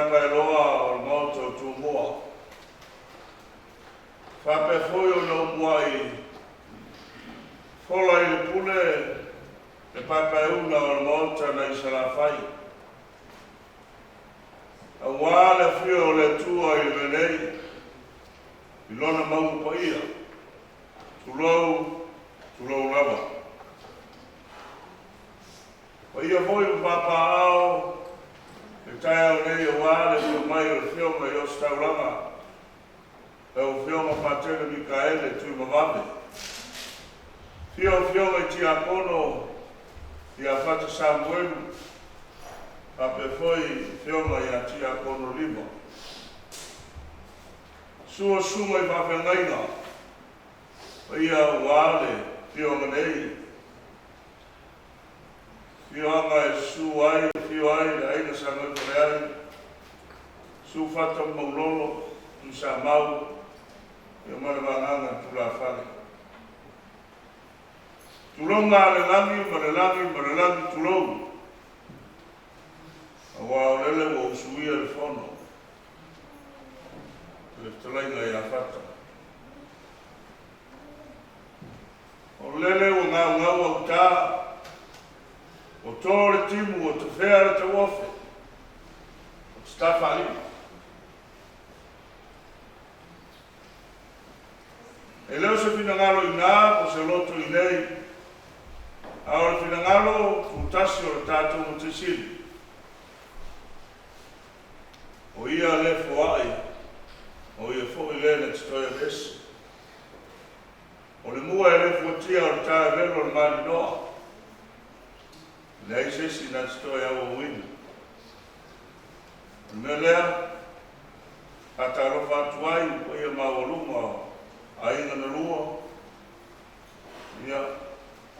whakailoa o le mauta o tūmoa. Whape foi o no muai. Fola i le pule e papaeuna o le mauta na Isalafai. A wale fio o le tua i le venei. I lona mau pa ia. Tulou lava. Pa ia foi o papa ao. E tai au nei o wale fio mai o fio mai o staulanga. E o fio ma patele Mikaele tui mawame. Fio mai tia kono i a fata Samuelu. Pape foi fio mai a tia kono lima. Sua suma i whawhengainga. Ia wale, fio nganei. Fio anga e su ai, fio ai, aina sa ngai kore ai. Su fata maulolo, tu sa mau. Ia mara wanganga tu la whale. Tulonga le langi, tulonga. Awa o lele wa usuia le fono. Le talainga ia fata. O lele o ngau au tā. O tōre timu o te whea te wofe. O te stafali. E leo se finangalo i nā, o se loto i nei. A o le finangalo, futasi o le tātou mo te sili. O ia le foai. O ia fo i le te toia vesi. O le mua e le fuatia o le tae velo le mani noa. Le aisesi na stoi au o wina. O me lea, ata rofa atuai, o ia mawalunga a inga na lua. Ia,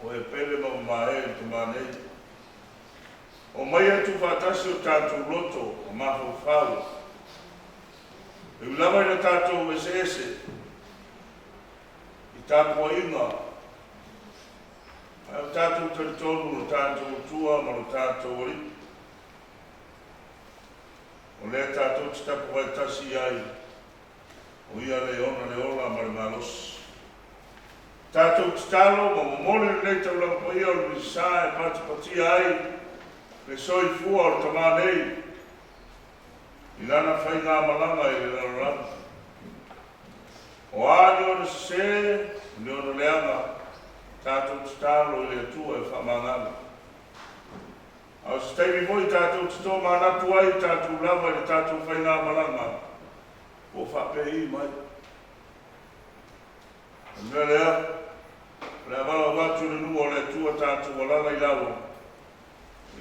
o e pele ma mae te manei. O mai atu whatasi o tātou loto, o maho whau. E ulama ina tātou ese. Tāpua inga. Ai tātou taritonu no tātou tua ma no tātou ori. O lea tātou te tapu vai tasi ai. O ia le ona le ola ma le malos. Tātou te talo ma momole nei tau lau pa ia o le misa e pati pati ai. Le soi fua o le tamanei. I lana whai ngā malanga i le laloranga. O ani o le se, ni o le leanga, tātou te tālo i le tua e whamanganga. Au se teimi moi tātou te tō mānatu ai, tātou lava i tātou whainga malanga. O whapei mai. Mea lea, lea wala watu le nua o le tua tātou walanga i lawa.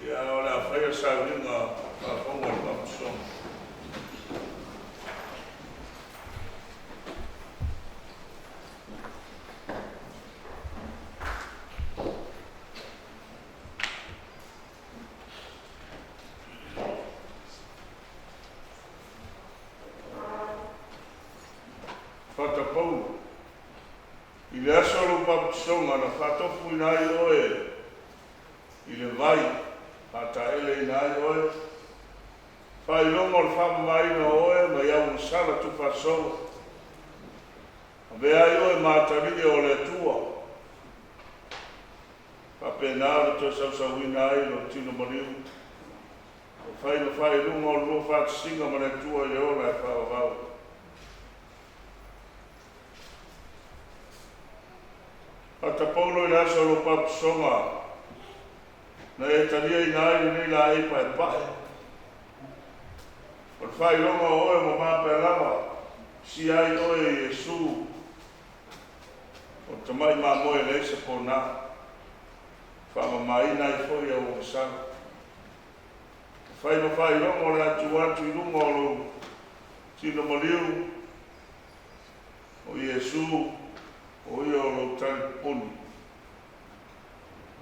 Ia o lea whaia sa ringa, whafonga i wapusonga. I le aso lo paputisonga na whatofu i nai oe. I le vai, hata ele i nai oe. Whai longo le whamamai na oe, ma iau msala tu whasonga. A ai oe mātarige o le tua. Pape nāre to sau i nai no tino mariu. Whai no whai longo o lo whatisinga ma le tua i le ola e whawawau. Ata paulo i aso lo paputisonga. Na e taria i nai nei la e pae pae. O whai longa oe mo mape lava. Si ai oe Jesu. O tamai ma moe leise po nā. Whama mai nai foi au o sana. Whai no whai longa o le atu i lunga o lo tino maliu. O Jesu. O ia o lo tari punu.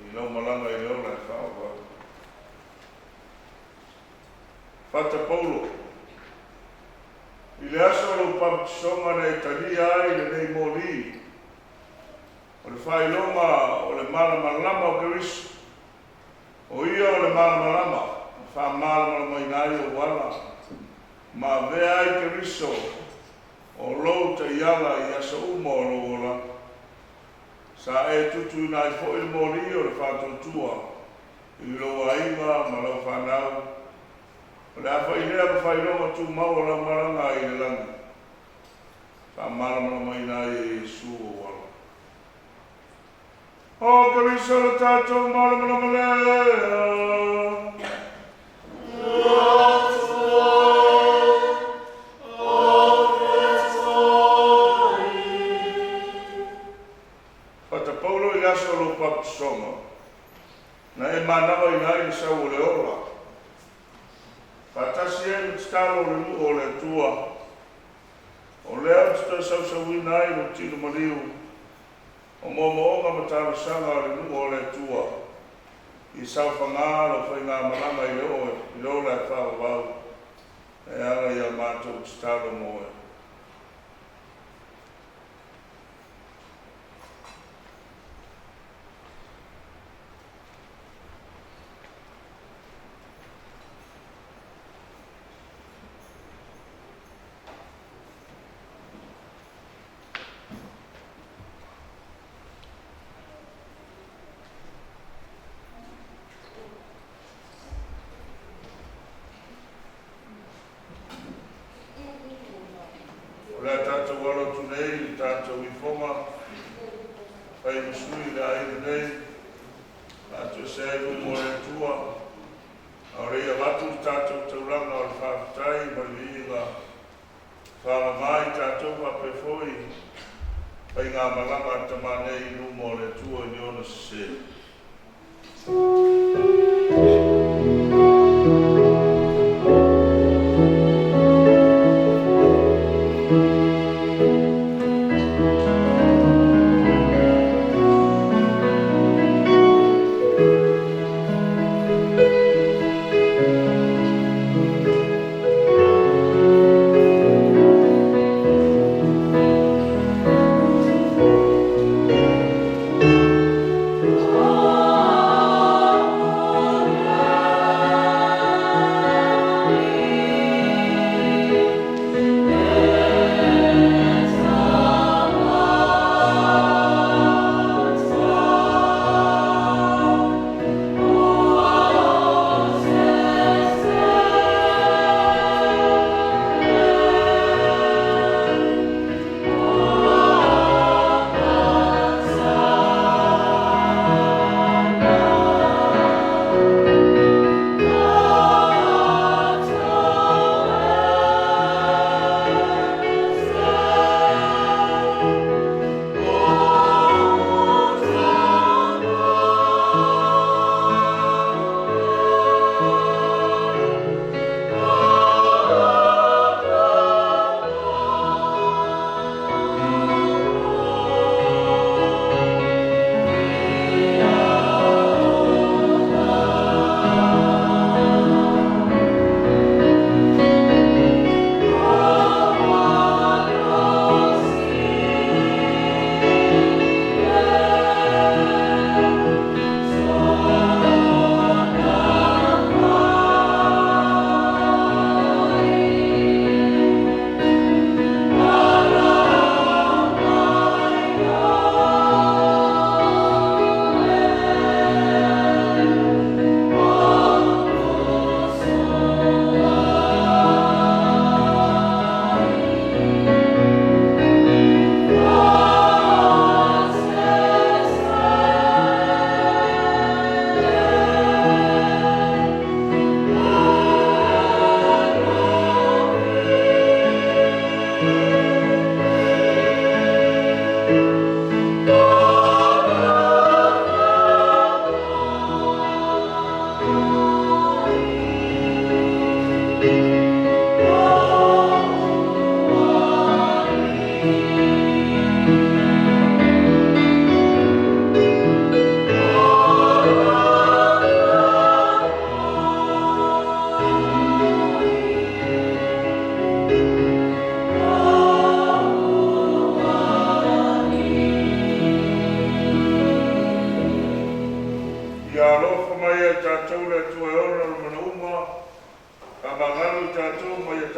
I lau malanga i leola e whawa. Fata Paulo. I le asa o lo paputisonga na e tari ai le nei moli. O le whailonga o le malamalama o Keriso. O ia o le malamalama. O wha malamalama i nai o wala. ma vea ai ke riso o lou te iala i asa uma o rogola. Sa e tutu ina i fo il mori o le whātotua i loa inga ma lau whanau. O le awha i lea pa whaironga tu mau la maranga i le langi. Sa marama mai na e Yesu o wala. O ke riso le tātou marama lea. Solo pak soma na e manawa i nai sa o le ola patasi e mtalo le mu o le tua o le atu sa sa wi nai no tino mariu o mo nga matala sanga le mu o le tua i sa fanga lo fa nga malama i lo la fa wa e ala ya mato mtalo mo e la tātou wala tu nei, tātou I whonga, whai musui la aere nei, tātou sēru mo le tua, a reia watu tātou tauranga o le whaafatai, mari inga, whaala mai tātou wape foi, whai ngā malanga tamanei nu mo le tua ni ona se. Oh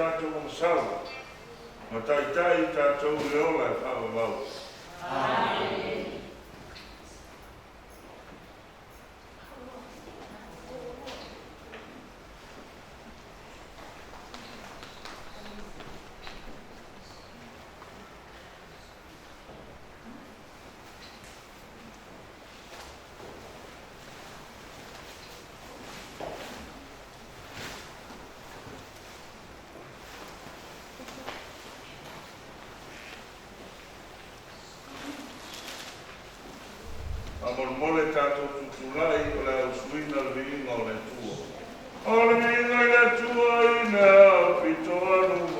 tātou o masawa. Ma tai tātou le ola e whāwawau. Amen. Mole tātou tutulai o le ausuina le vinga o le tua. O le vinga i le tua i nea pito anuma.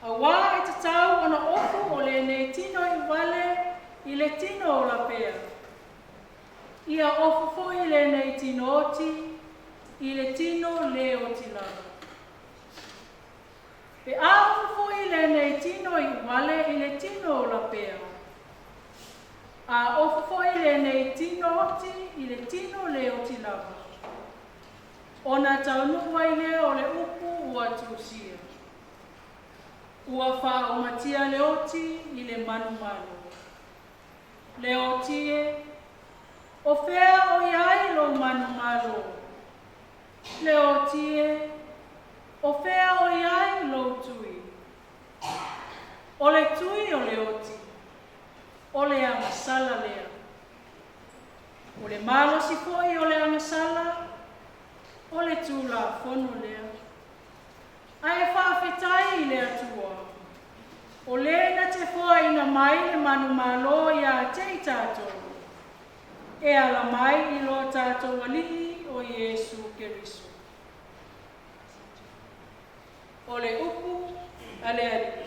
Awa e te tau ona ofu o le nei tino I wale I le tino o la pea. Ia ofu fo I le nei tino oti I le tino le o tilava. Pe a ofu fo I le nei tino I wale I le tino o la pea. A ofu fo I le nei tino oti I le tino le o tilava. Ona taunu wai le o le upu ua tusia. Ua wha o matia le oti I le manu manu. Le otie, o whea o iai lo manu malo. Le otie, o whea o iai lo tui. O le tui o le oti, o le amasala lea. O le malo si foi o le amasala, o le tula fono lea. Ai whawhetai le atua. O le na te fua ina mai le manu malo ia te tātou. E ala mai I lo tātou walihi o Iesu Keriso. O le upu, ale ale.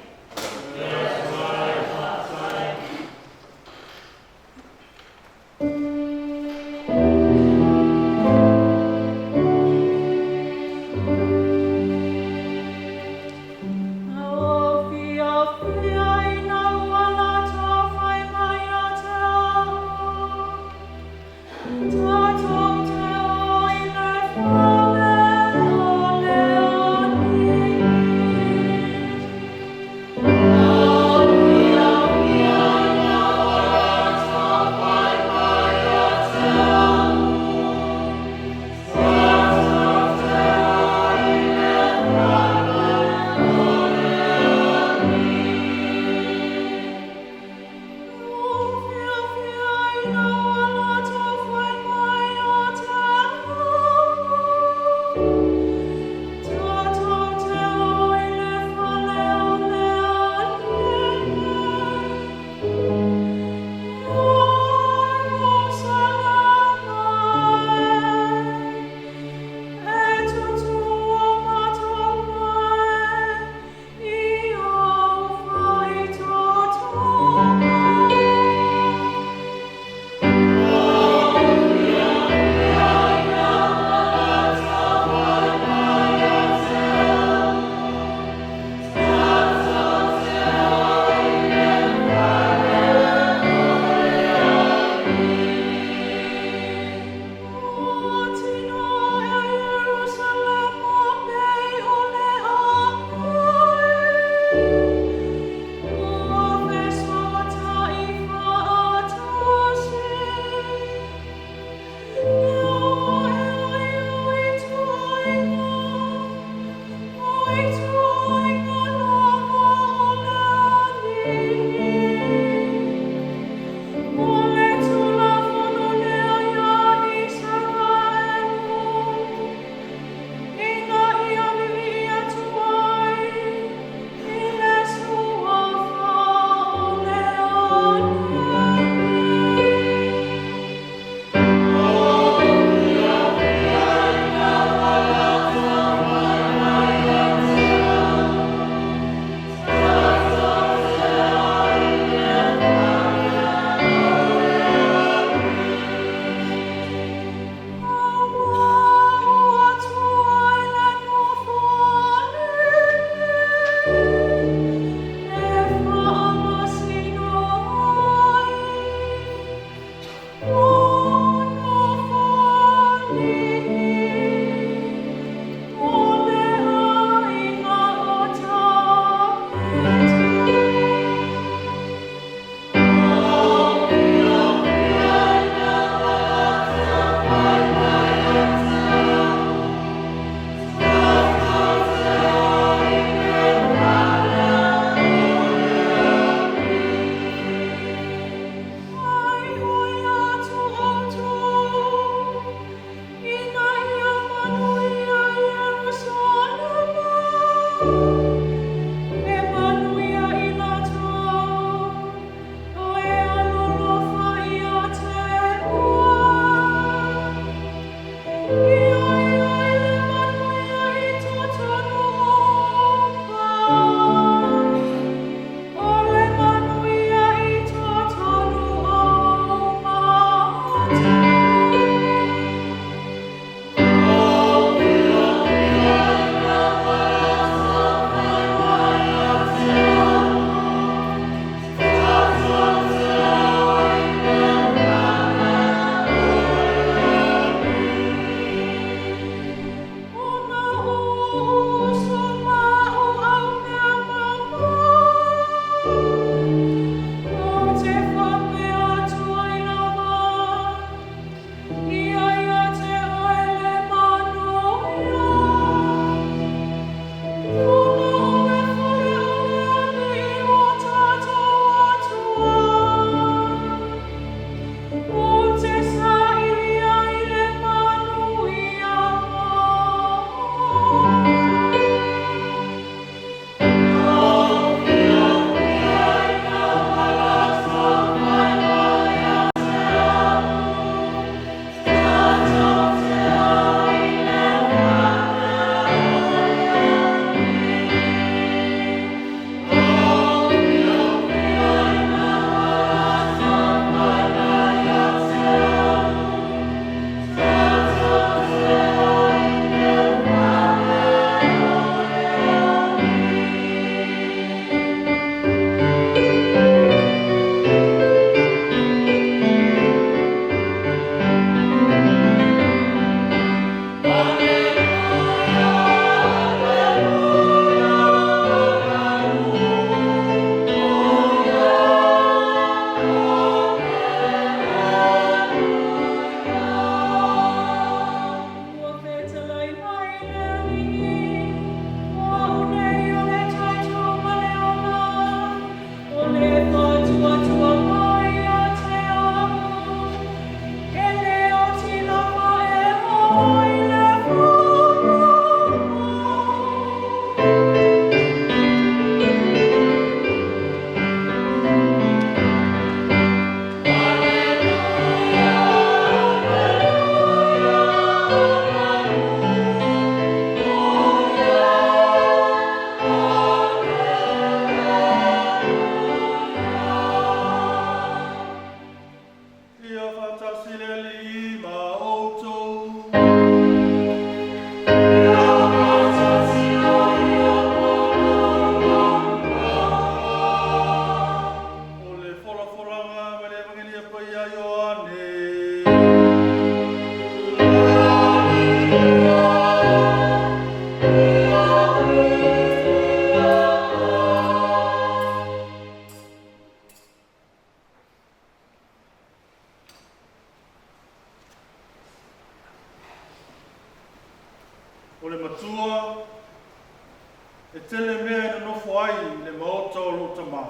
ai le maoto lo tamā.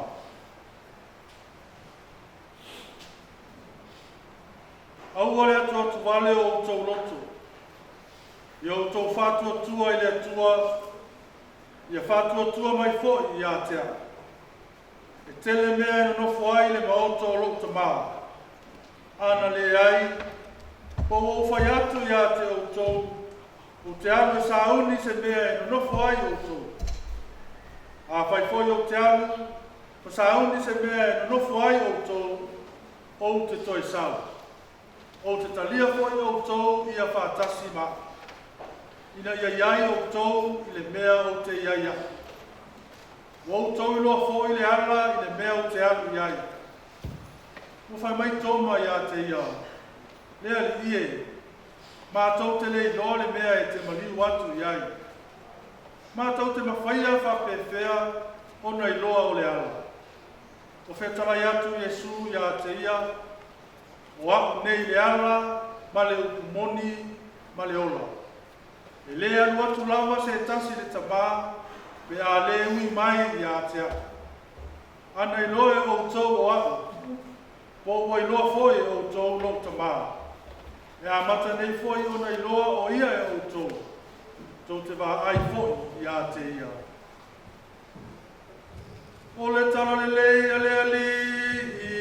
Au ole atu atu wale o tau loto. Ia o tau whātua tua i le atua, ia whātua tua mai fo i atea. E tele mea ina nofo ai le maoto o lo tamā. Ana le ai, po o whai atu i ate o tau, o te alu sa uni se mea ina nofo ai o tau. A whai foi o te alu, o sa uni se mea ina nofo ai o tau, o te toi sau. O te talia foi o tau ia whātasi ma. Ina ia iai o tau i le mea o te iaia. O tau i loa foi le ala i le mea o te alu iai. Mo whai mai toma ia te ia. Lea li ie. Mātou te lei loa le mea e te maliu atu iai. Mātou te mawhaia whapewhea o nei loa o le ala. O whetara atu Yesu ia te ia. O aku nei le ala, ma le ukumoni, ma le ola. E le alu atu lava se tasi le tamā, pe a le ui mai i a te aku. Ana i loe o tau o aku, po o i loa foi o tau lo tamā. E a mata nei foi o nei loa o ia e o tau. Tau te wā ai foi i a te ia. O le tala le lei a le ali i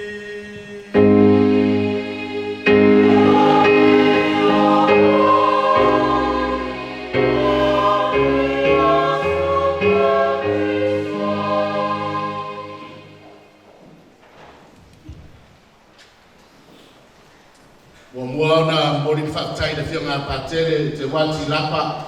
Moana mori whaktai na whianga pātere te wati lapa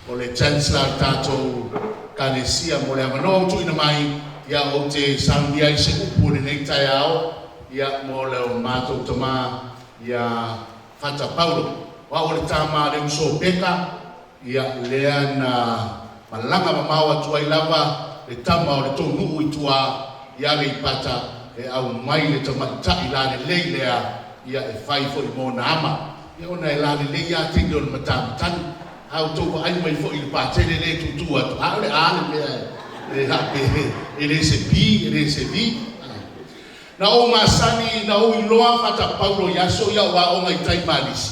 o le chancellor tātou kanesia mo le amano tu ina mai ia o te sandia i se upu le nei tai ao ia mo le o mātou tama ia Fata Paulo wa o le tama le uso peka ia lea na malanga mamawa tua i lava le tama o le tonu i tua ia le ipata e au mai le tama ta i la le leilea ia e fai fo i mōna ama. Ia ona e lani le ia tini o le matāmatani. Au tōpa ai mai fo i le pātere le tutu atu. Ale mea e hape e le se pi, e le se vi. Na o masani, na o iloa Fata Paulo yaso ia wa o ngai tai malisi.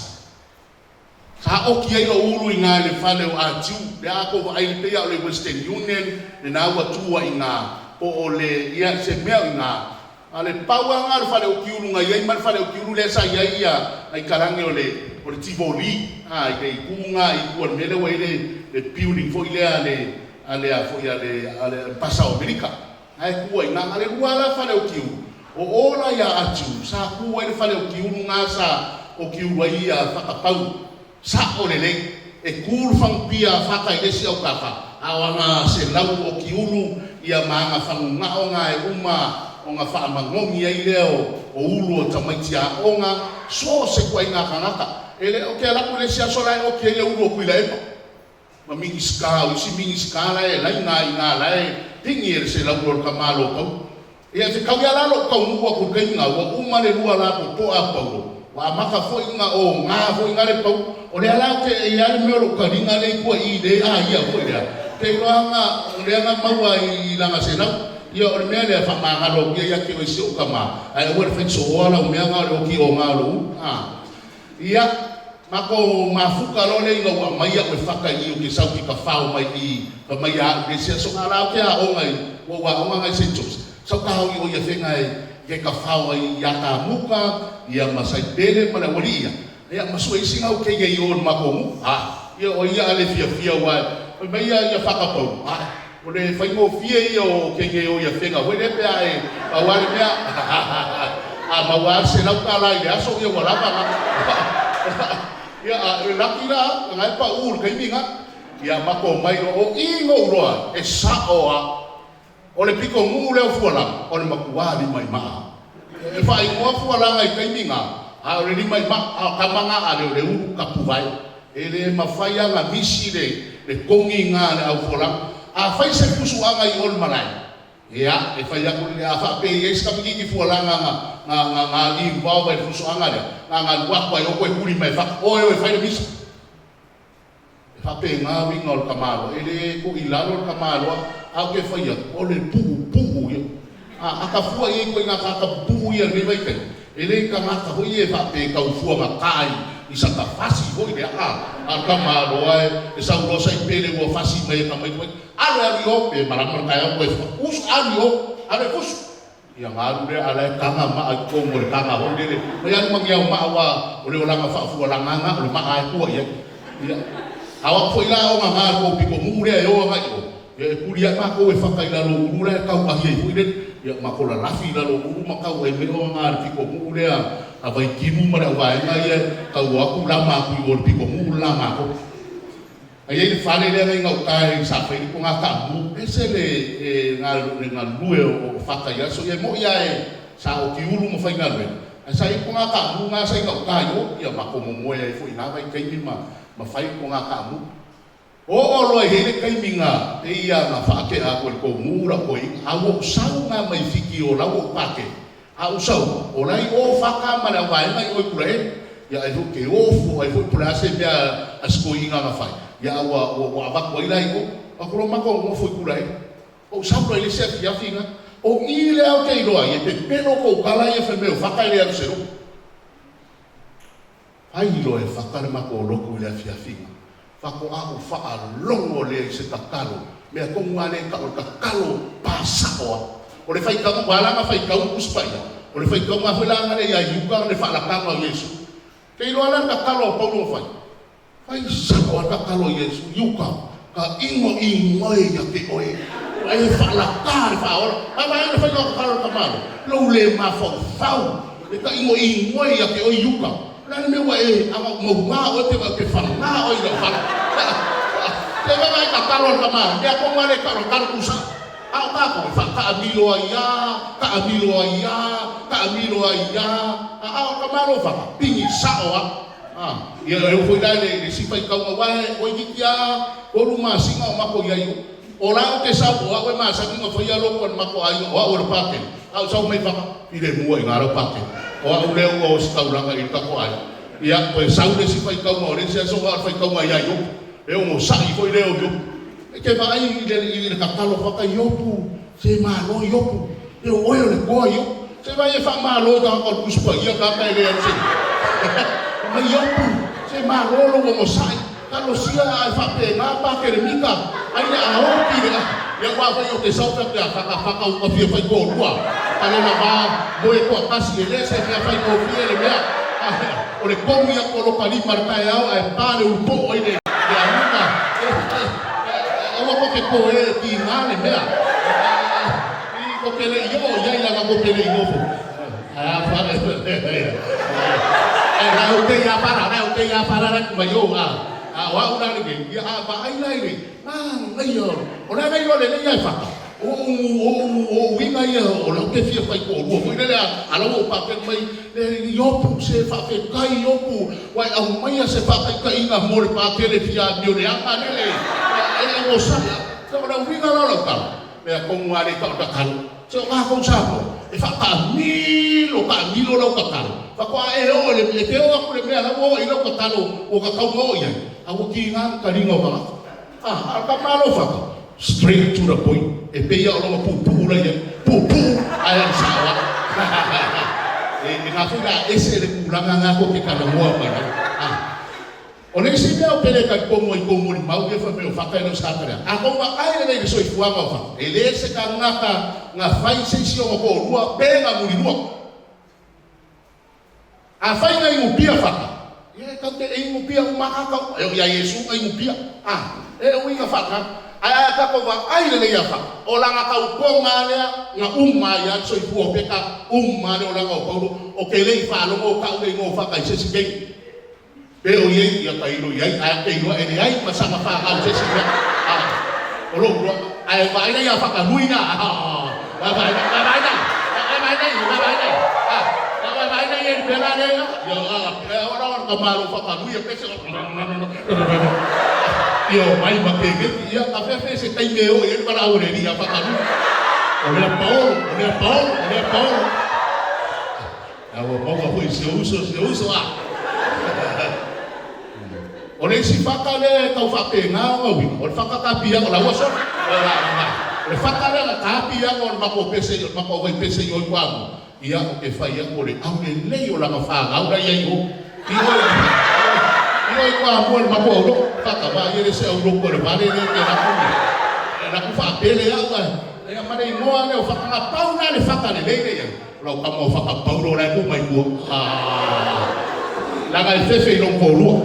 Ka oki ai o ulu i ngā le whane o atiu. Le ako wa ai le pea o le Western Union, le nā ua tua i ngā. Po o le ia se mea i ngā. Ale paua nga le fale o kiulu nga iai mal fale o kiulu le sa iai ia ai karange o le Tivoli ai ke kunga i kuan mele wa le building fo ile ale fo ale pasa Amerika ai kuai nga ale wala fale o kiulu o ola ya atu sa kuai le fale o kiulu nga sa o kiulu ia whakapau sa o le e kuru whangpia whaka i lesi au kaka awana se lau o kiulu ia maanga whangunga o nga e o nga whaamangongi ai leo o ulu o tamaitia o nga so se kua i ngā kangata. Ele o ke alaku le sia sola e o ke le ulu o kuila epa. Ma mingi ska, usi mingi ska la e lai ngā i ngā la e tingi e se lau o ka malo kau. E a te kau ia lalo kau mua ko kai ngā wa uma le lua la ko toa paulo. Wa maka fo i ngā o ngā fo i ngā le pau. O le alau ke e ale meolo ka ringa le kua i le a ia fo i lea. Te roanga, o le anga maua i langa senau. Ia o mea le whamangalo kia ia ki o isi o kama. Ai ua le whaitso oala o mea ngā o ki o ngalo. Ia, mako mafuka lo le inga ua maia o e whaka i o ke sau ki ka whao mai i ka mai a le sia so ngā rao kia o ngai ua ua o ngai St. John's. Sau ka hau i o ia whenga e ke ka whao i a ka muka ia masai pere mana wali ia. Ia masua isi ngau ke ia i o mako mu. Ia o ia ale fia fia wai. O mai ia whakapau. O le whaingo fie i o kenge o ia whenga. Hoi le pea e aware mea. A mawar se lau ka lai le aso ia warapa nga. Ia laki la, ngai pa ur kai minga. Ia mako mai o ingo uroa e sa oa. O le piko ngungu leo fuala. O le makuwari mai maa. E whai ngoa fuala ngai kai minga. A o le lima i maa. A kamanga a le o le uru kapuwai. E le mawhaia nga misi le kongi nga le au fuala. A fai se pusu anga i ol malai. Ia, e fai aku le a whape i eis kamiki ki fualanga nga i mbao mai pusu anga le. Nga wakwa i okoe huri mai whak. Oe fai le misa. E whape ngā winga ol kamalo. E le ko i lalo ol kamalo. au ke whaia, o le puhu ia. A ka fua i koe ngā ka puhu ia ne mai kai. E lei ka ngata hoi e whape kau fua ngā kai i sa ka whasi hoi le a ka māroa e sa urosa i pele ua whasi mai e ka mai mai. Alo e ari o, e maramara kai au koe wha. Us ari o, are fusu. Ia ngaru le ala e kanga maa i kongo le kanga hoi le. Mai ani mangi au maa wa o le olanga whaafua langanga o le maa e kua ia. Awa foi la o ngā ko piko mure e o ngai o. E kuria ma ko e whakaila lo urura e kau ahi e huire. Ia makola lafi la lo uru makau e me o ngā piko mure a vai kimu mara wai ngai e kau aku lama aku i o piko mure lama ko. Ai e whare lea ngai ngau tae sa whairi ko ngā kamu. E se le ngā lue o whakaia. So e mo ia e sa o ki uru mo whainga lue. E sa i ko ngā kamu ngā sa i ngau tae o. Ia mako mo moe e fui ngā vai keimi ma fai ko ngā kamu. O olo e hele kaiminga te ia ngā whaake a koe ko mura koe a o sau ngā mai whiki o lau o pake. A o sau, o rai o whaka mana wai mai oi kura e. Ia e ke ofu, e fui pura se mea a skoi ngā whai. Ia o awako i lai ko, a kuro mako o fui kura e. O sau roi le sea ki awhinga. O i le au kei roa, i te peno ko kala i e whameo whaka i le au sero. Ai lo e whakare mako o loko i le awhinga. Whako au wha longo le i se takalo. Mea kongu ane ka o takalo pāsaoa. O le whaikau wālanga whaikau kuspaia. O le whaikau ngā whelanga le ia iuka le whaalakanga o Yesu. Kei loa la takalo o paulo whai. Whai sao a takalo o Yesu. Iuka ka ingo i ngoe ia ke oe. E whaalaka le whaora. Hawa e le whaikau takalo tamalo. Lau le mawhau whau. E ka ingo i ngoe ia ke oe iuka. Nani me wa e ama maunga o te whanga o i la whanga. Te wanga i ka karo ka maa, mea konga le karo kusa. Ao kako, ka amilo a ia, ka amilo a ia, ka amilo a ia. Ao ka maro whanga, pingi sao a. Ia e fwoi dai le sipai kaunga wae, oi kikia, oru maa singa o mako ia iu. O lao ke sao o awe maa sakinga fwoi a loko an mako a iu, o a ora pake. Ao sao mai whanga, i le mua i ngaro pake. O au leo o skauranga i kako ai. Ia, koe saure si whai kaunga o re, se aso whai kaunga ia iopu. E o mo sa'i koe leo iopu. E ke whaai i le kakalo whaka iopu, se malo iopu. E o oe o le koa iopu. Se vai e wha malo ta haka o kuspa ia kaka e leo se. Ma iopu, se malo lo o mo sa'i. Kalo sia ai whape ngā pake le mika. Ai le aoki le a. Ia wawai o ke sauta ke a whaka uka fia whai koa rua. Kale na wā moe koa kasi e lese mea whai koa fia le mea. O le kongi a kolo kali markai au ai pale upo o i le amuka. Awa ko ke koe ki ngane mea. I ko ke le io iai langa ko ke le inofo. Whare. Rau te ia para raki mai o a. Wa una le ke, ia a pa ai lai le. Ngai o. O la ngai o le le iai whaka. O winga ia o lau ke fia whai kō rua. Koine lea alau o pake mai le iopu se whake kai iopu. Wai au maia se whake kai inga more pake le fia mio le anga nele. E o sa. Sa wana winga lau karo. Mea kongu are ka o takaro. Se o ngā kong sāko. E whaka milo lau kakaro. Whakoa e o le te o aku le mea lau o i lau kakaro o kakau o iai. Au ki ngā karinga o mga. Ka malo whaka. Straight to the point. E peia o lama pupu la ia. Pupu ai an sawa. E ngā whina ese le kuranga ngā ko ke kana mua mana. O le si mea o pele ka kongo i kongo ni mau e whameo whakai no sākarea. A konga ai le nei soi fuanga o whaka. E le se ka ngaka ngā whai seisi o ko rua pe ngā muri rua. A whai ngā ingu pia whaka. E ka te ingu pia umakaka. E o ia Yesu ngā ingu pia. E o inga whaka. Ai ka ko wa ai le ia fa o langa ka ko ngale nga ia so i fu peka le o langa o paulo o ke le fa lo ko ka le ngo fa ka se se ke pe o ye ia ka ilo ia ai ke ilo e ai ma sa fa ka se se o lo ai va ia fa ka luina va ye pela le yo ora ka malu fa ka luia pe se Io mai ma che ia a fe se tai meo e para ore ria fa canu. O le Paolo. Avo poco foi se uso a. O le si fa ka le tau fa pe nga o wi. O fa ka pia o la wo so. Le whakarenga kāpi anga o mako vai pese i oi wāmu. Ia o ke whai anga o le au le lei o langa whāngau rai ai o. I oi wāmu o le mako au loko. Whakawā i le se au loko le vare le ke rakuni. E raku whapele au ai. Ea mare i moa leo whakanga pauna le whakane leile ia. Lau kama o whakapauro rai ko mai kua. Langa e fefe i longko rua.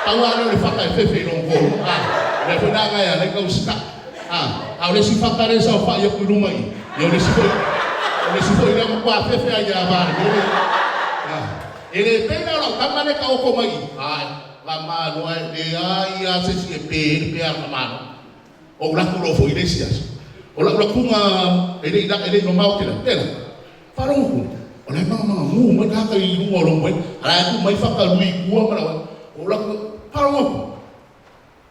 Taua leo le whaka e fefe i longko rua. Le whananga ea le kau sika. Au le si whakare sa o wha i aku ruma i. Ia le sifo i lea makua fefe a ia vare. E le pena lau kamane ka oko mai. Ka mano e le ai a se si e pe a ka mano. O laku lo fo i le sias. O laku kunga ele no mau kila. Tela. Farongu. O le mama ngu mai ka i rungo lo mai. Ala ku mai whaka lui kua mara. O laku farongu.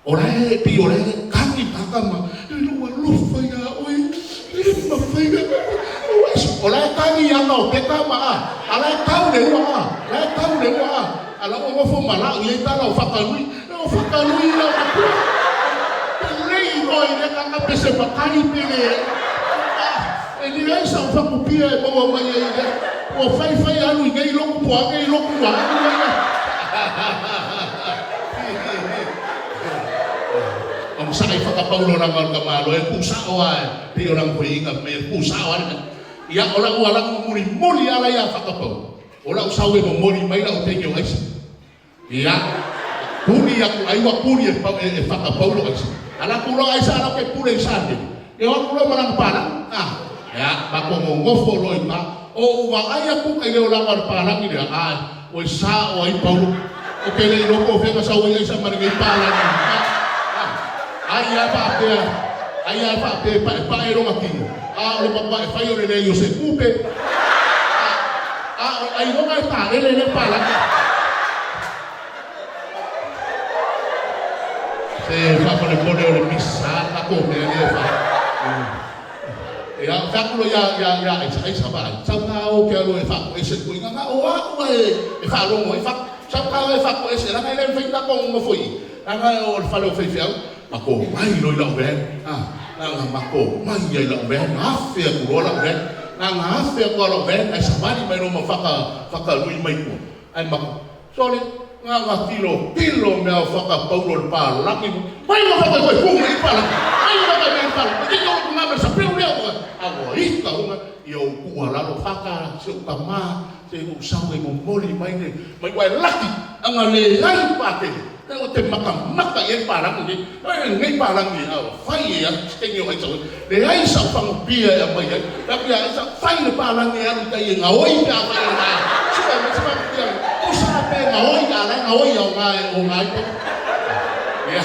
O le pi o le kangi pakama. I rungo lufa ia oi. Ma whainga. O le kangi anga o peka maa. Ala kau le ua. La kau le ua. Ala o ngofo mala i e tala o whaka lui. O whaka lui la o Oi, le kanga pese pakai pele. E ni ai sa whaku pia e maua mai e ide. O whai anu i ngai loku pua, ngai loku wa anu mai. Om sai whakapaulo na ngau kamalo e kusao ai. Pio rang koe inga me kusao ai. Ia ola ua langu muri ala ia whakapau. Ola usau e mo mori mai la o tenge o aisa. Ia. Puni aku aiwa puni e whakapaulo aisa. Ala kulo ai sa ala ke pule sande. E o kulo malang parang. Ya, bako ngofo lo ipa. O wa ai aku kai le olang parang ide. O sa o ai paulo. O ke le loko fe sa o ai sa mari parang. Ai apa pe pa ero maki. O papa e fai o le yo se kupe. Ai no mai pa le parang. Se fa con le pone o le missa la come le fa. E a faculo ya ai sa ba. Sa ka o ke lo e fa e se kuinga o a e fa lo mo e fa. Sa ka e fa ko e se la mai le fa ko mo foi. Anga o fa lo fe fiau. Ako mai lo la ben. Anga mako mai ya la ben. Afe ku lo la ben. Anga afe ko lo ben ai sa mari mai no mo fa lu mai ko. Ai mako. Sole nga kilo me au whaka paulo pa laki mai nga whaka koe kunga i pala mai nga whaka i pala e teka o ngā sa peu leo awa ika unga i au kua lalo whaka se uka maa se usau e mongoli mai ne mai wai laki anga le lai pate e o te maka i e parang ni ngai parang ni au whai e stengi o haitau le ai sa whangu pia e mai ai tapi a sa whai le parang ni alu kai e nga oi pia whai e nga sua me sa pia nga oi au ngai o ngai po ya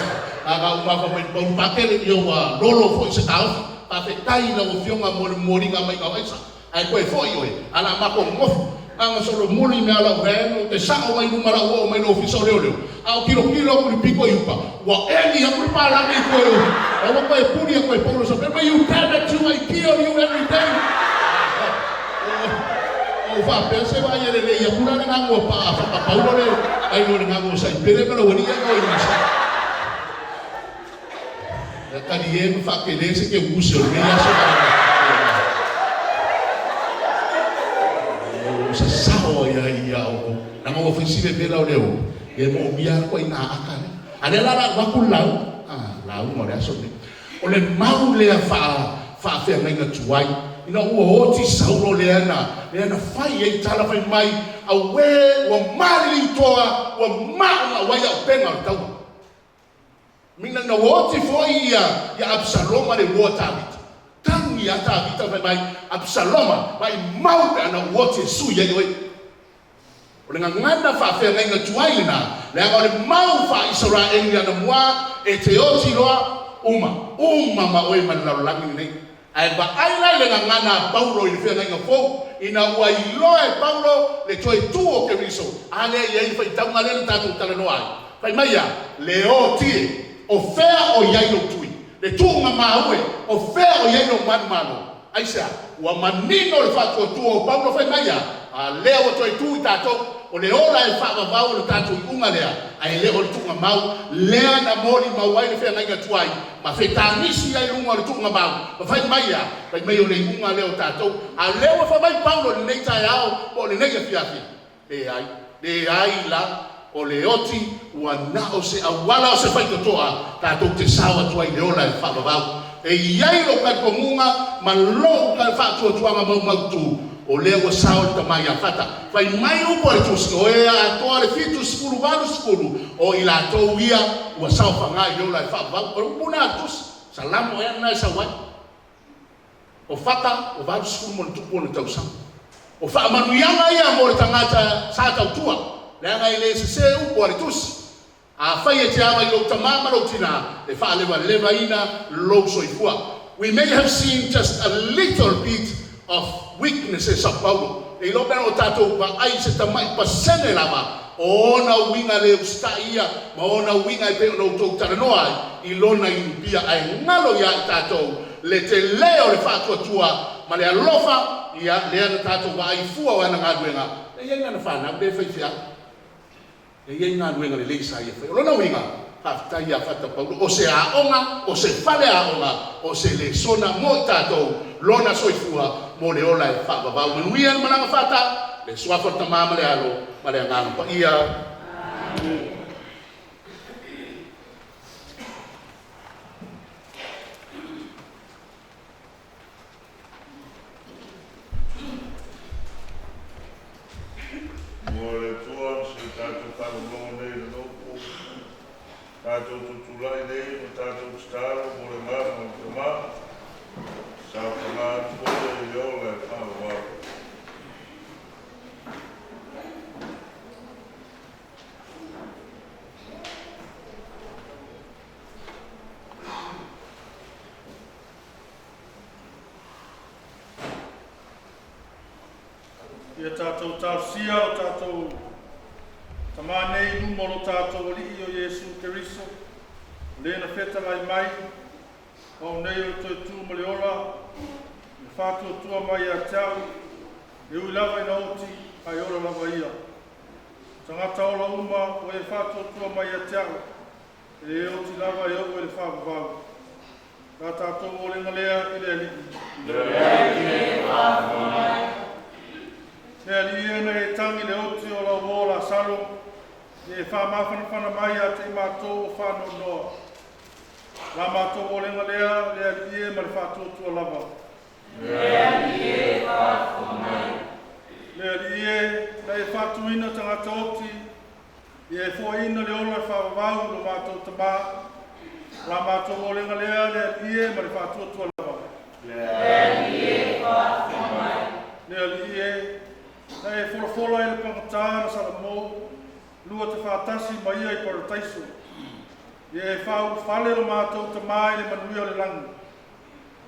aga uma fa mai pon pakele yo wa lolo fo se tau pa fe tai na o fionga mori nga mai ka isa ai ko fo yo ana ma ko ngof anga solo muli me ala ven te sa o mai numara o mai no ofiso leo au kilo ku piko yupa wa eli ya ku pa la ni ko yo o ko e puri ko e polo so pe you tell that you I kill you every day o fa pense va yele le ya kula nga ngo pa paulo le ai no nga ngo sai pere pero woni ya ngo ni sa ya kadie me fa que lese que uso me ya so o sa sao ya o na ngo ofisile de la leo e mo bia ko ina akane ane la wa kulau lau mo le so o le mau le fa fe nga tuai ina ua oti saulo leana fai e tala fai mai a we wa mari toa wa ma wa ya penga tau mina na oti foi ya Absaloma le David tangi ya David fai mai Absaloma mai mau na oti su ya yo o le ngana fa fe nga tuaina le ngale mau fa Israel ya na moi e te oti loa uma ma oi man la langi nei ai ba ai lai le ngana Paulo i fe nga fo ina wa iloe Paulo le toi tuo ke riso ale ye fa tanga le tatu tala no ai fai mai ya le oti o fea o yai no tui le tunga maue o fea o yai no mano aisa wa manino le fa tuo Paulo fai mai ya a le o toi tu tato o le ola e whaavavau le tātou i unga lea, ai le o le tukunga mau, lea na mori mau ai le whea ngai tuai, ma whe tānisi ai lunga o le tukunga mau, ma whai mai a, whai mai o le unga leo tātou, a leo e whamai paulo le nei tai ao, o le nei a fiafi, le ai la, o le oti, ua na o se awala o se whai totoa, tātou te sawa tuai le ola e whaavavau, e iai lo kai kongunga, ma lo kai whaatua tuanga mau mau tu, o lea ua sao le tamai a whata. Whai mai upo e tusi, o ea atoa le fitu skulu, valu skulu, o ila atou ia, ua sao whangai le ola e whaavavau, o rupuna atusi, salamo ea nai sa wai. O whata, o valu skulu mo le tupu o le tausang. O whaamanuianga ia mo le tangata sa tautua, lea ngai le se upo le tusi. A whai e te ama i lo tamama lo tina, le wha lewa ina lo soifua. We may have seen just a little bit of weaknesses of Paulo. E lo pena o tātou wa ai se tamai pasene lava, o ona winga le ustaia, ma ona winga e peo no tau taranoa, i lona inupia ai ngalo ia i tātou, le te leo le whātua tua, ma le alofa, ia lea na tātou wa ai fua wana ngā duenga. E ienga na whana, be whaifia. E ienga duenga le leisa ia whai. O lona winga, haftai a whata Paulo, o se aonga, o se whale aonga, o se le sona mo i tātou, lona soifua, mo le ola e whaavavau. Manuia na mananga whata, le suafa tamama le alo, ma le anganga pa ia. Mo le tua, se tātou whanongo nei le nopo, tātou tutulai nei, mo tātou staro, mo le mara, mo le mara, sa whanā tōre i ola e whanawau. Ia tātou tāsia o tātou tamanei numero tātou li o Jesu Keriso. Lena wheta lai mai, au nei o toi tū male ora, me whātua tua mai a teau, e ui lava ina oti, ai ora lava ia. Tangata ola uma, o e whātua tua mai a teau, e oti lava e au e le whāwavau. Ka tātou o lenga lea i le aliki. Lea li ena e tangi le oti o la uola salo, e whamawhanawhana mai a te mātou o whānau noa. La mātou o lenga lea li e ma le whātua tua lava. Lea li e na e whātuina tangata oti, i e fōina le ola e whāwavau no mātou tamā. La mātou o lenga lea li e ma le whātua tua lava. Lea li e na e wholafola e le pangatāna sa la mō, lua te whātasi mai ai parataiso. I e whau whale o mātou ta mai le manuia le langi.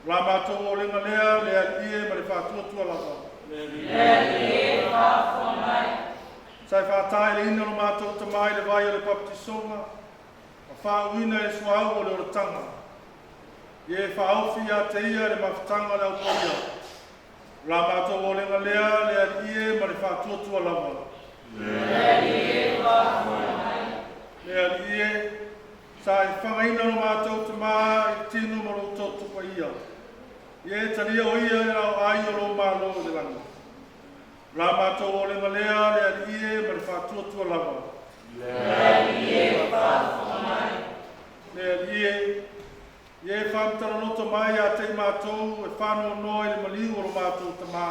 La mātou o lenga lea e ma le whātua tua lava. Sai whātai le ina o mātou ta mai le vai o le baptisonga, a whauina e suau o le oratanga. I e whauwhi a te ia le mawhitanga le autoria. La mātou o lenga lea e ma le whātua tua lava. Lea e sa e whangaina no mātou te mā i tino maro tō tupa ia. I e taria o ia e rao ai o lo mālo le langa. La mātou o lenga lea e ma le whātua tua lava. Lea e whamtara loto mai a te mātou e whanau noa i le maliu o lo mātou te mā.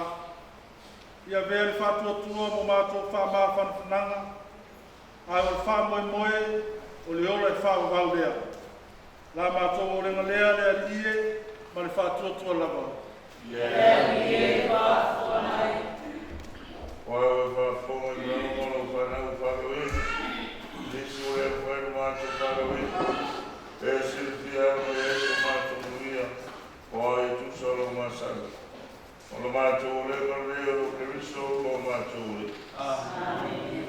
Ia vea le whātua tua mo mātou whamā whanawhananga. Ai o le whamoe moe o le ola e whāwavau lea. La mātou o lenga lea e ma le whātua tua lava. Oe o e whāwhonga i rau mono whanau whāroe. Nisu e whaero mātou whāroe. E silpia o e o mātou nuia. Oe e tūsaro māsara. O le mātou o lenga lea o Keriso o mātou le. Amen.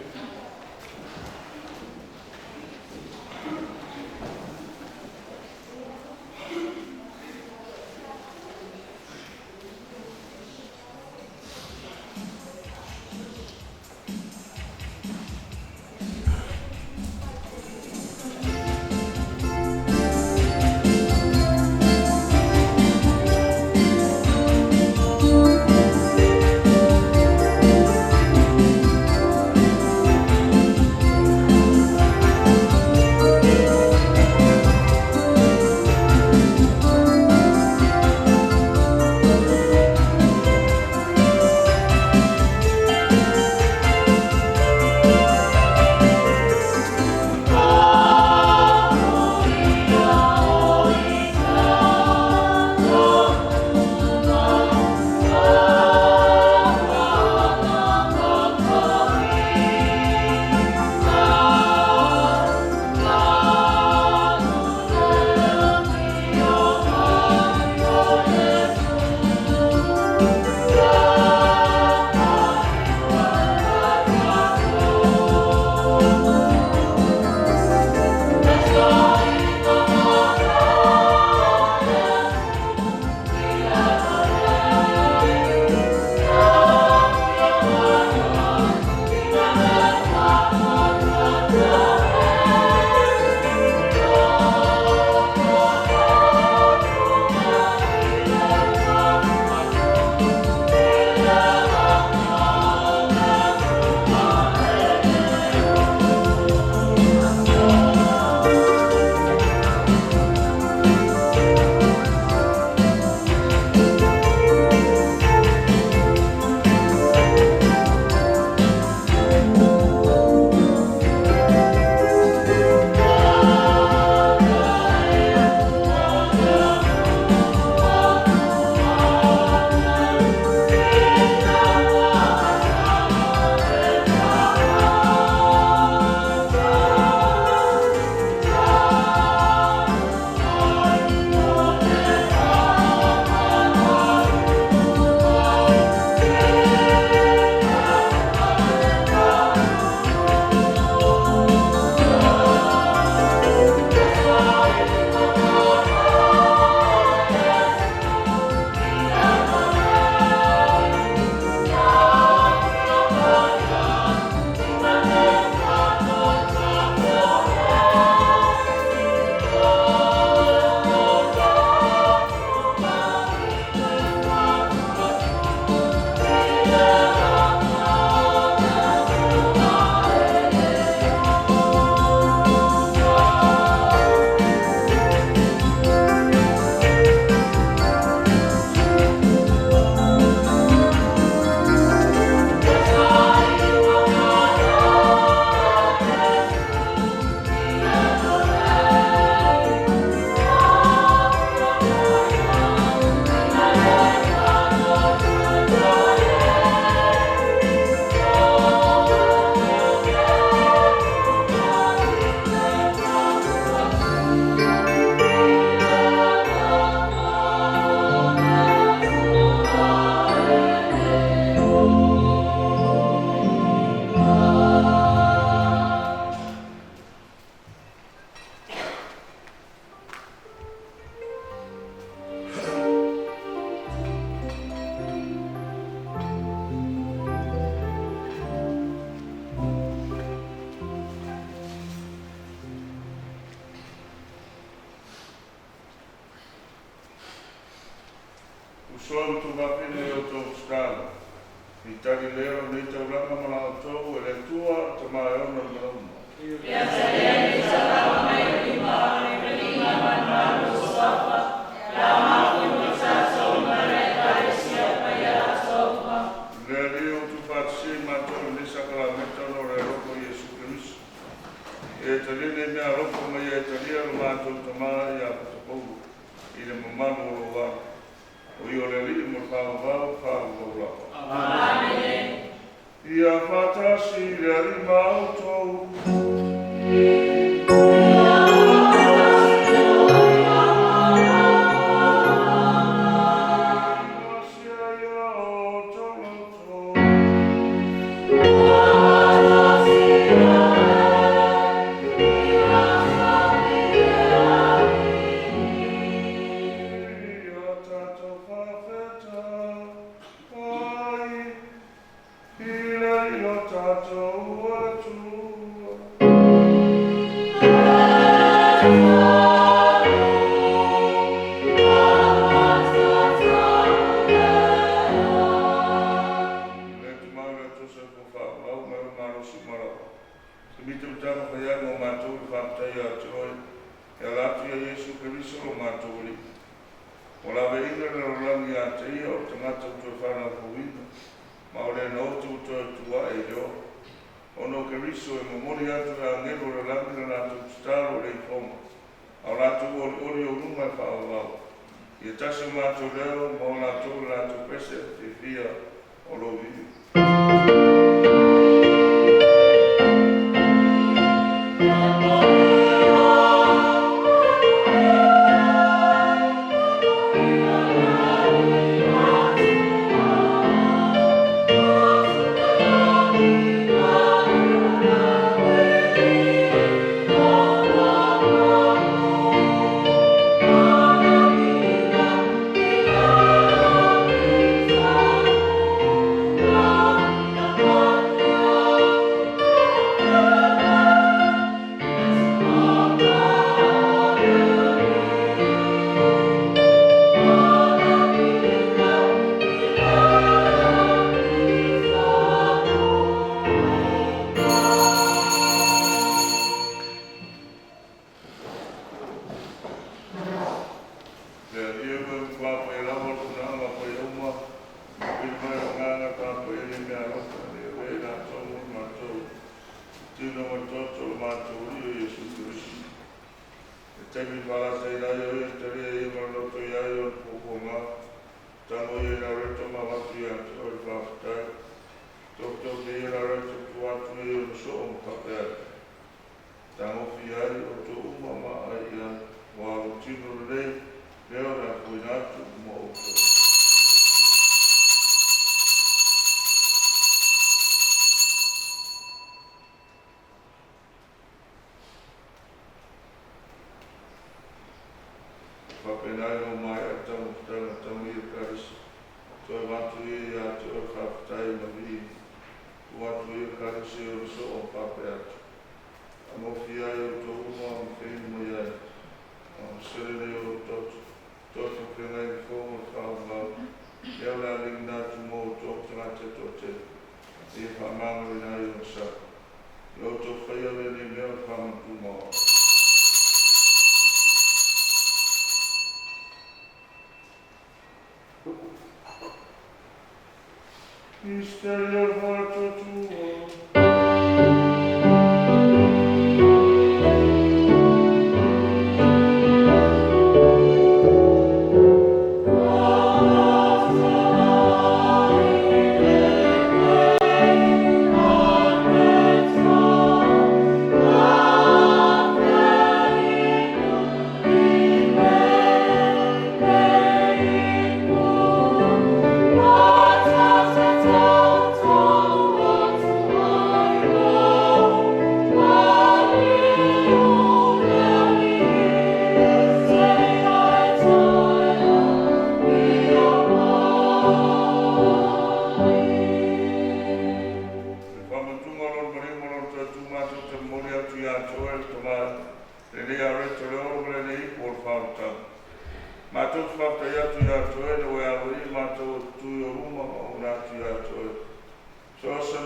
Usoa tu vapine o tō stala. I tari leo ni tau ranga mana o tō e le tua te mai ona na uma. Ia sarele sarama mai lima le lima mana sofa. La maku ni sa so mare paresia paya sofa. Le leo tu patsi mato ni sakramento no re roko Yesu Kristo. E tali le mea roko mai e tali alo mato tamai a patapogu. I le mamano o wa. O i o le li mo whao rapa. Amen. Ia patasi le lima o tōu. Oh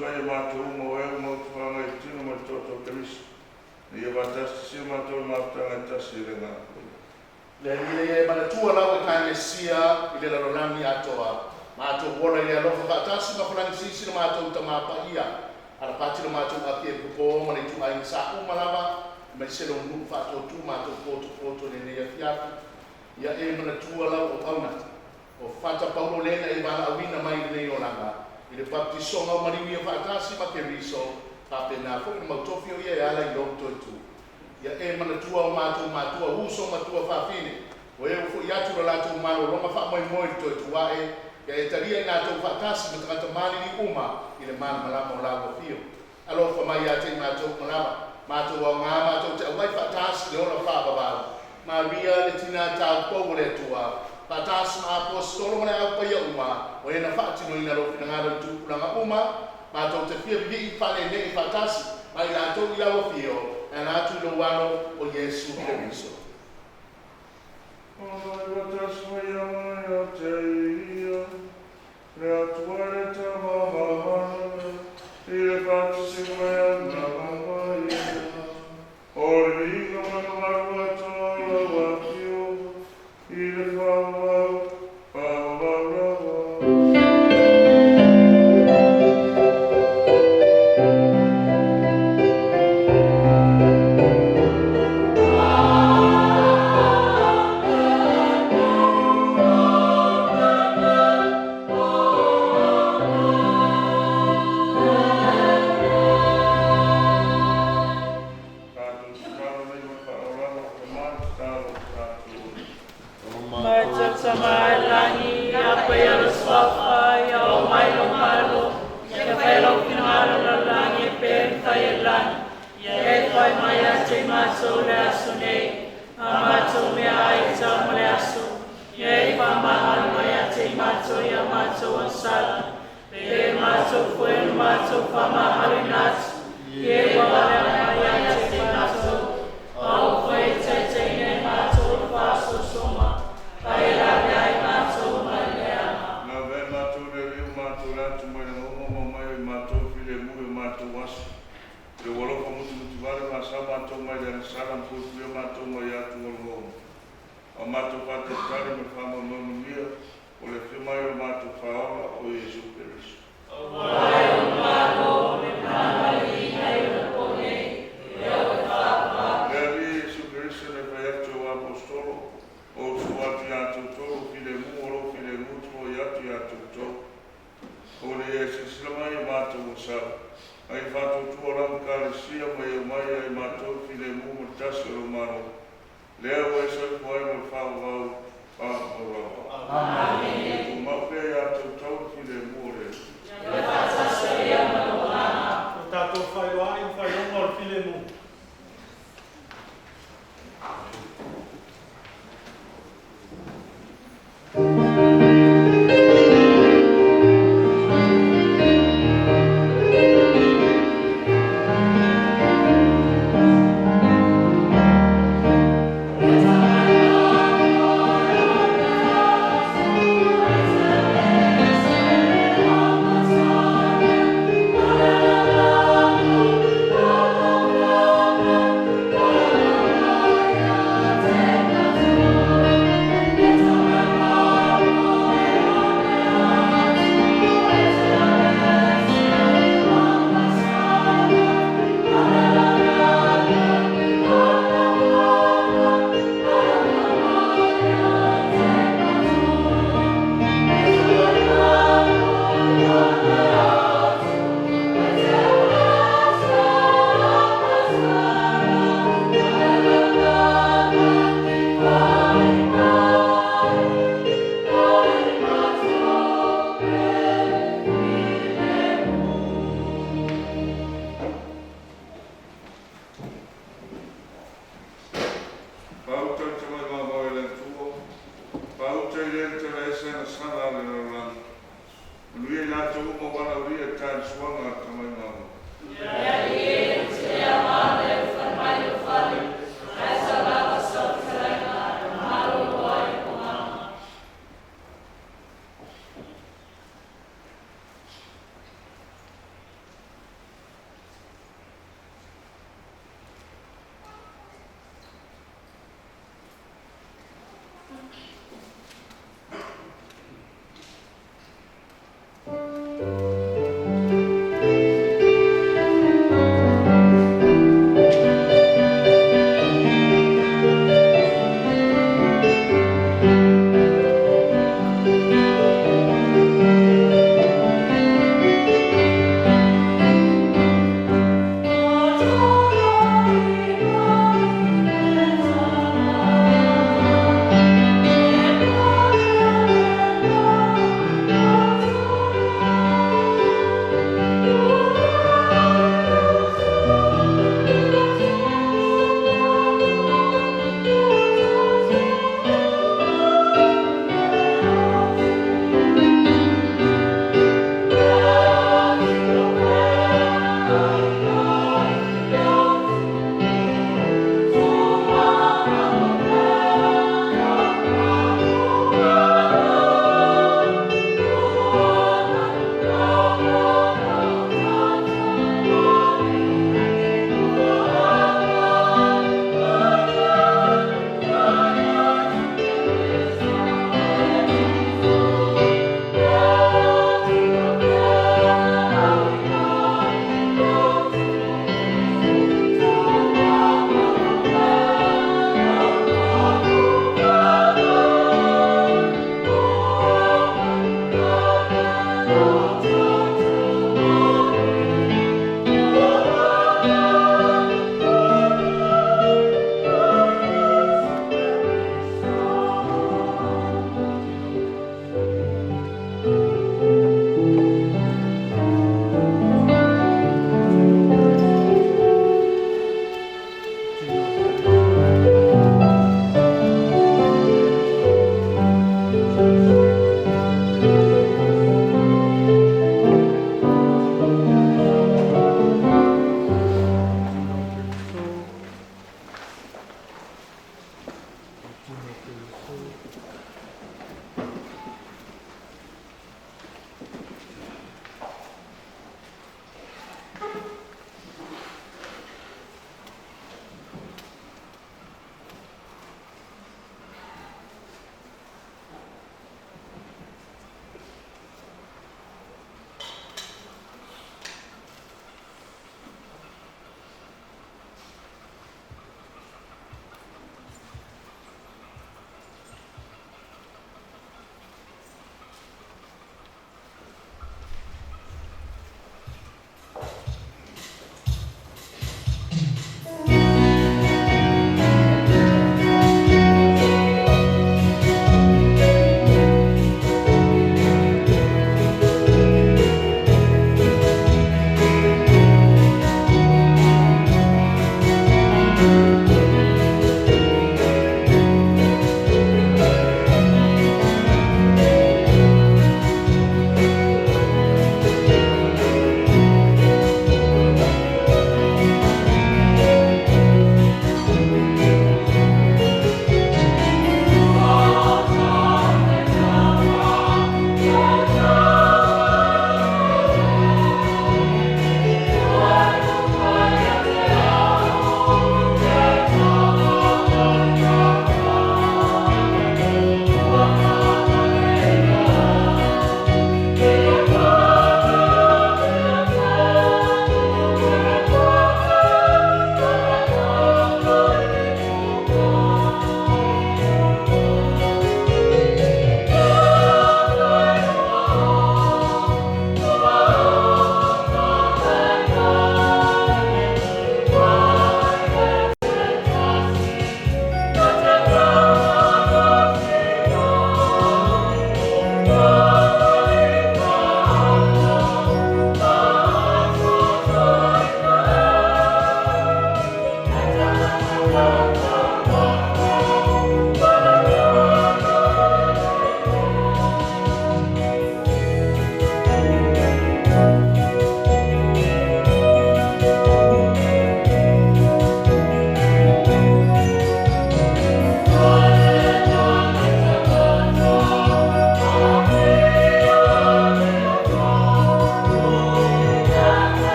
mai mātou mo e mo tuanga I tino mo toto kerisi. Ia watasi si mātou mātanga tasi re ngā. Le ile mana tua lau e kai sia ile la ronani atoa. Mātou wona ile alofa whatasi ma whanani sisi na mātou tamapa ia. Ala pati na mātou aki e kupo ma ni tu ai sa umalawa. Ma se lo ndu whato tu mātou poto ne ne fiafi. Ia e mana tua lau o kauna. O whata paulo lena e wala awina mai nei o langa. Ile baptisonga o mariwi e whatasi ma ke riso. Pape na fo ma tofio ia e ala I loto tu. Ia e mana tua o mātua uso matua whawhine. O e ufo iatu la lātou maro ronga wha moi to tuae. Ia e taria I nātou whakasi ma tangata mani ni uma I le mana malama o lawa fio. Alo wha mai ate I mātou malama. Mātou o ngā mātou te awai whakasi le ona whababau. Maria le tina tāu pou le tua. Whakasi ma apostolo ma le au paia uma. O e na whaatino I na rofi na ngāra tūpulanga uma. Mātou te fia vivi I whale ne I whakasi. Mai nātou I lawa fio. And atu lo wano o Yesu Kristo.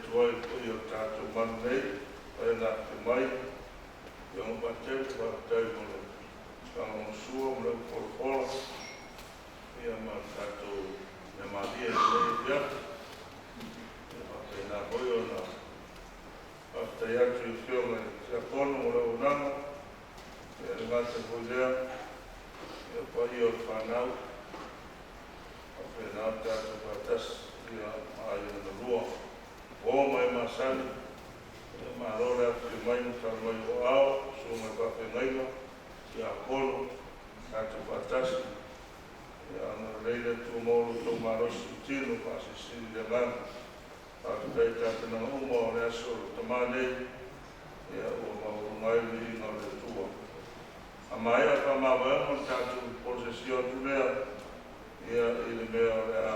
tuai pui o tātou manu nei, pai ngā te mai, i o mateu, whakatau mo le whanga o sua, mo le polo, ia ma tātou, ia ma lia i le ia, ia whakai nā hoi o nā, whakai atu i whionga i te apono mo le unanga, ia le ngāte hoi lea, ia pai o whanau, whakai nā tātou whatas, ia mai o na lua, o mai masani, ma rora te mai no ka mai o ao, so mai ka pe mai no, ia kolo, ka te patasi, ia na reira tu moro to marosi tino pa se sini de man, pa te kai ka te na uma o rea so te mane, ia o mai ni no le tua. A mai a ka ma wa mo ka tu posesio tu lea, ia i le mea rea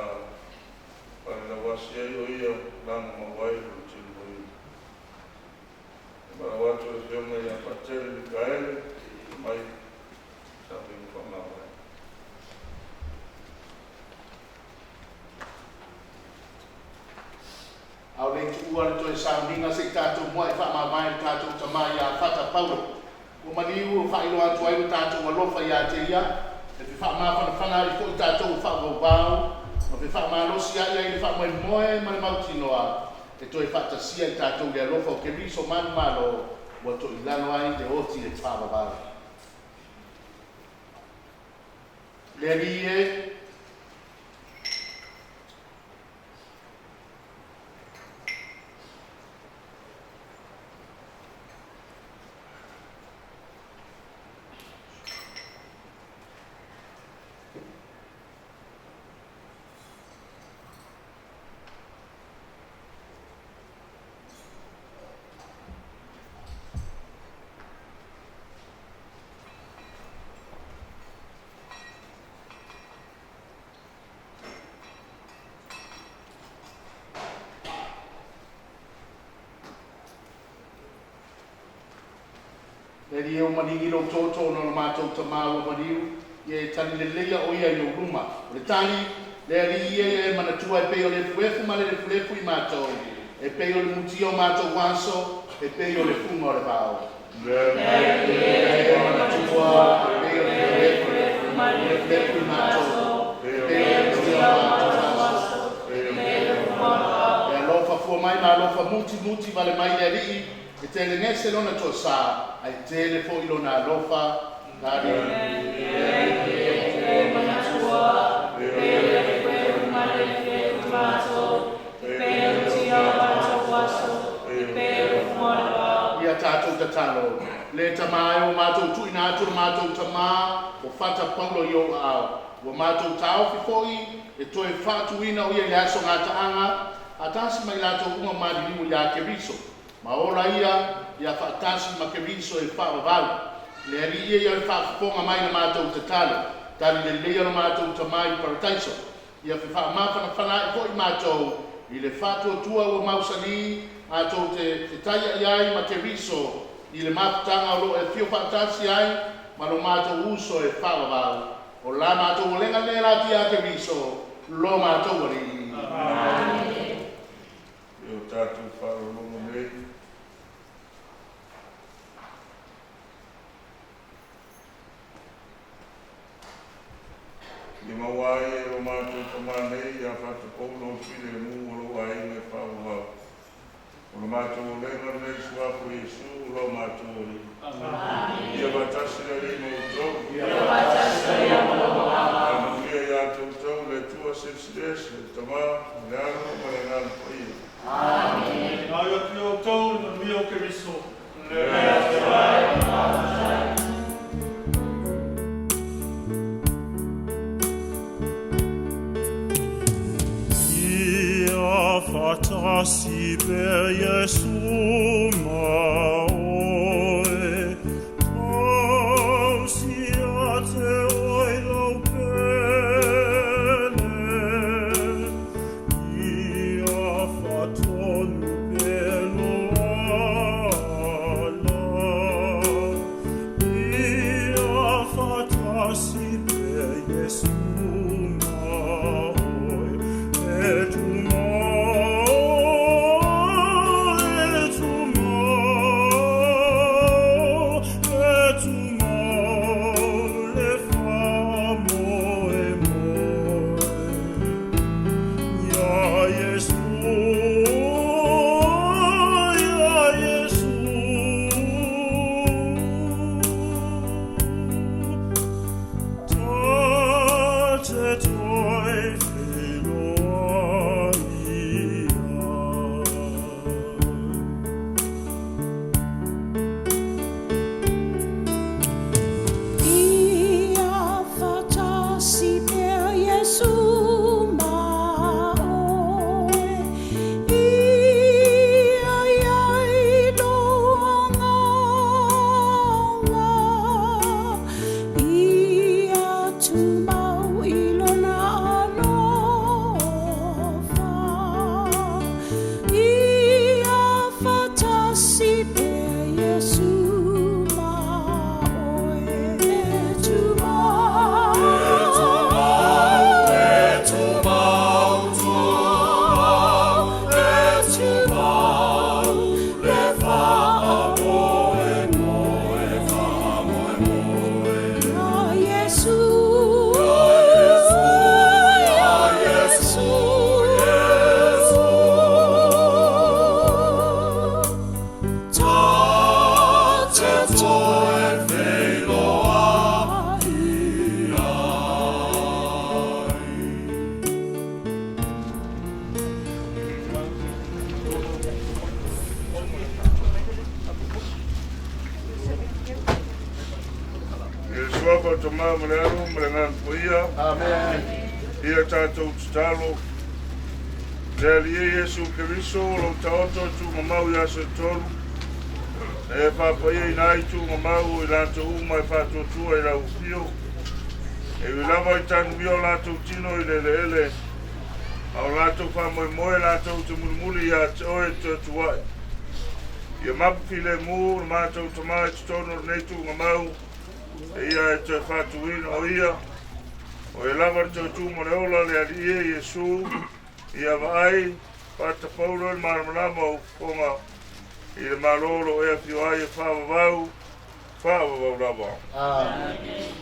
para la wasia o ia lang mo wai o tino. Para watu e whionga i a patere ni kaele, mai sabi ni whamawai. Au le tu ua le toi saunga se tātou mua e whamawai tātou tamai a whata paulo. Ko maniu o whailo atu ai tātou alofa i a te ia, e fi whamawhana whanari ko i tātou whamawau, ma fi whamalosi a ia i le whamawai moe ma le mautinoa. E toi whata sia i tātou le alofa o ke riso manu malo wa to ilano ai te oti e whawawau. Le rie, le rie o maningi lo toto no matou tamau o maniu, e tani le leia o ia i o ruma. O le tani, le rie e manatua e peo le fuefu ma le fuefu i matou, e peo le mutio matou waso, e peo le funga o le vao. Le rie e manatua e peo le fuefu ma le fuefu i matou, e peo le mutio matou waso, e peo le funga o le vao. E alofa fua mai ma alofa muti vale mai le rii, e te le ngese lona to sa, ai te le fo ilona alofa, kari. E manatua, e le fuefu ma le fuefu matou, e peo le tio matou waso, e peo le funga o le vao. Ia tātou tatalo, le tamai o matou tuina atu matou tama, o fata paulo i o ao. O matou tau fifoi, e toi fatuina o ia le aso ngata anga, atasi mai latou uma madilimu ia ke riso. Ma ora ia whaatasi ma ke riso e whaavalu. Le ari ia i whaafonga mai na mātou te talo. Tari le lea na mātou ta mai parataiso. Ia whaamawhana whana e ko i mātou. I le whātua tua o mausani, mātou te taia i ai ma ke riso. I le mafutanga o lo e whio whaatasi ai, ma lo mātou uso e whaavalu. O la mātou o lenga lera ti a ke riso, lo mātou ari. Amen. Io tātou whaarolongo nei. I mawai e o mātou tamanei a whata paulo pile mu o lo ai me whauwau. O lo mātou o lenga nei suafu Iesu o lo mātou ri. Ia watasira ri mo utau. Ia watasira ri mo utau. Anu ia ia tautau le tua sipsides le tama le anu ma le ngana paia. Amen. Ai o tio tau na mio ke riso. Le ai ai. Fatasi per Iesu maoe, ausiate oi lau pele, ia fatonu pelo ala, ia fatasi per Iesu maoe, et Waka to ma mrearu mrengan puia. Amen. Ia tātou talo. Tēli Yesu Kiriso lo taoto tu mamau ya se tolu. E whapaia i nai tu mamau i lato uma e whato tua i lau fio. E wilama i tanu mio lato tino i lele ele. Au lato whamoe moe lato te mulimuli ia te oe te tuai. Ia mapu file mu, mātou tamai te tono neitu mamau. E ia e te whatuina o ia. O e lava te tu mo le ola le ali e Yesu. Ia vai, pata paulo i maramalama o konga. I le malolo e a fio ai e whaavavau. Whaavavau lava. Amen.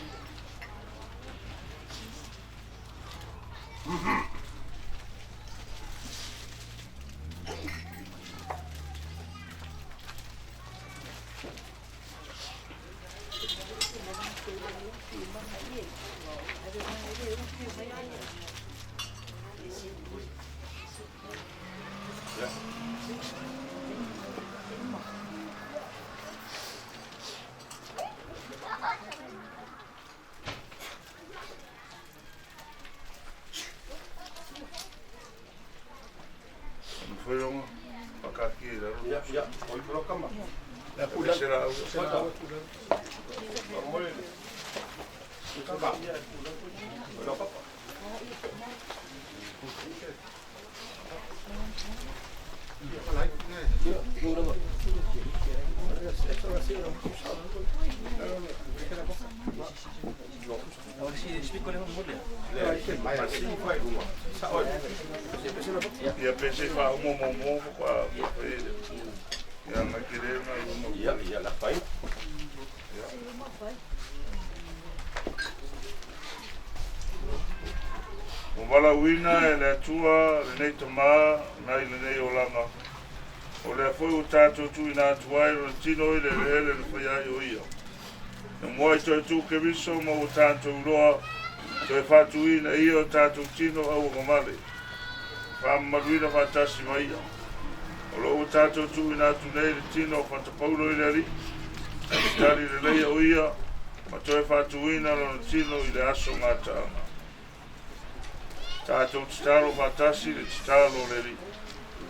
Ia pensei fa umo qua ia na kirema ia la fai o wala wina e le tua le nei tama nai le nei olanga o le foi o tato tu ina tuai o tino i le le fai ai o ia no moi tu ke viso mo o tato uroa te fatu ina ia o tato tino au ngomale Maruina fatasi mai. O lo tato tu ina tu nei tino fata paulo i leri. Tari le leia o ia. Ma toe fatu ina lo tino i le aso ngata. Tato titalo fatasi le titalo leri.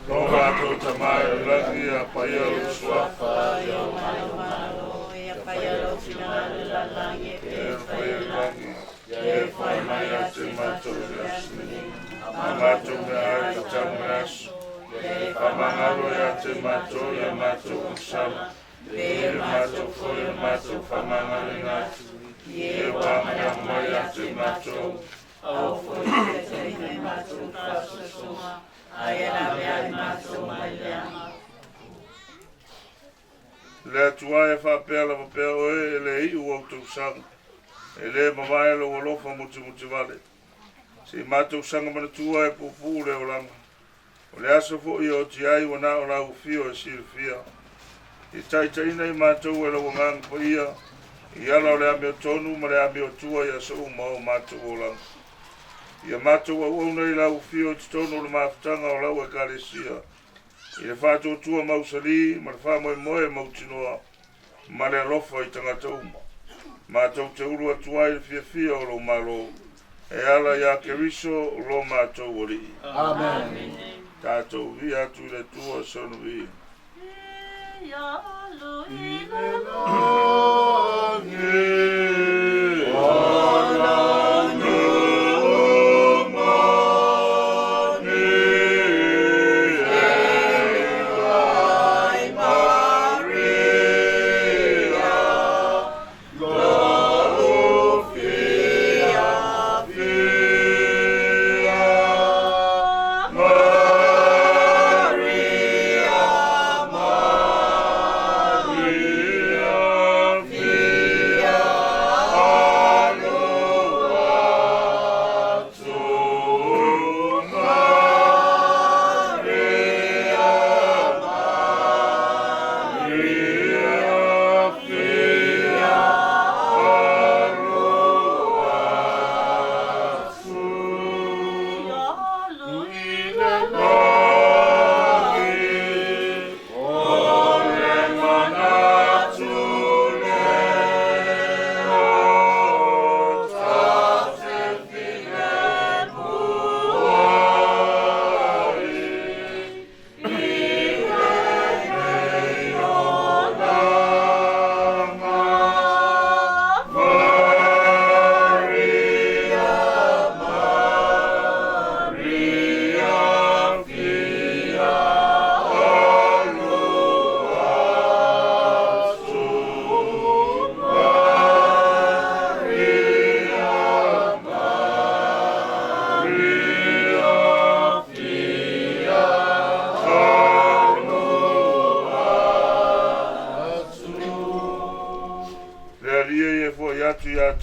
No vato tamai o lagi a paialo suafa. Yo malo malo. E a paialo finale la langi. E paialo langi. E fai mai a te mato jasmini. Amato me ai tamunas, amangaro ya te mato ya mato usama, e mato foi mato famangaro ngatu, e wamaya moya te mato, au foi te mato kaso suma, ayera me mato maiama. Le tua e fa pela fa pela e le i o tu sang, e le mamae lo wolofa mutu vale. Si mātou sanga mana tua e pupu leo langa. O le aso fo i o ti ai wana o lau fio e siri fia. I taitaina i mātou e lau ngang pa ia. I ala o le ame o tonu ma le ame o tua i aso uma o mātou o langa. Ia mātou au au nei lau fio te tono le mafutanga o lau e kalesia. I le whātou tua mausali, ma le whāmoe moe mautinoa, ma le alofa I tangata uma. Mātou te uru atuai le fia fia o lo malo, e ala ia keriso o lo mātou ori. Amen. Tātou vi atu le tua sonu vi.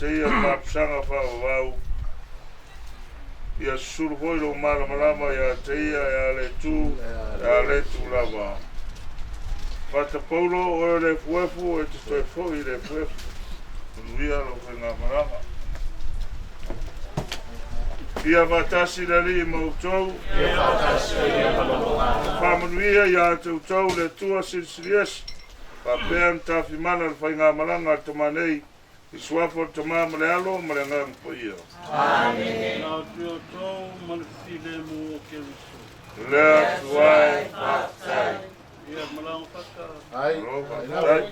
Ia mapsanga whawau Ia survoiro malamalama ia teia ia le tu lava Pata paulo o le fuefu e te toi fo I le fuefu Unuia lo whenga marama Ia vatasi le li mautou Whamanuia ia te utau le tua silsilies Papean tawhimana le whainga maranga tamanei I suafo te mama le alo, ma le ngang po ia. Amen. Nā teo tau, manifile mo o keriso. Lea tuai. Whaktai. Ia malang whaka. Ai. Whaktai.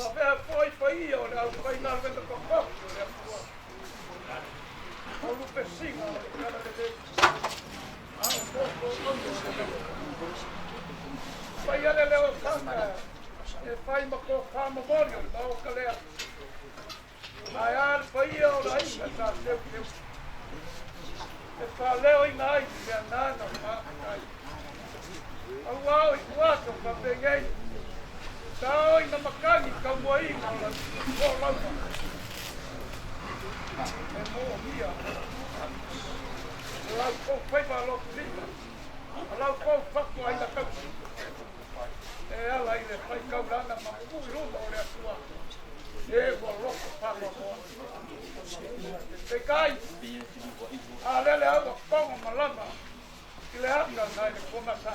Sofia foi foi o le foi na venda ko ko. O lu pesina cara de. Foi ele leo sanga. E fai ma ko fa memorial ba o kalea. Ai ar foi o lai sa seu. E fa leo i nai me nana ma ai. Au i kuato pa pengai. Tao i na makani ka moi na la ko la. E mo mia. La ko fai ba lo lima. La ko fa ko ai na ka. E ala i le fai ka rana ma ku ruma o le atua. E ko lo pa lo mo. Te kai. A le au ko malama. Ki le hanga na le ko masa.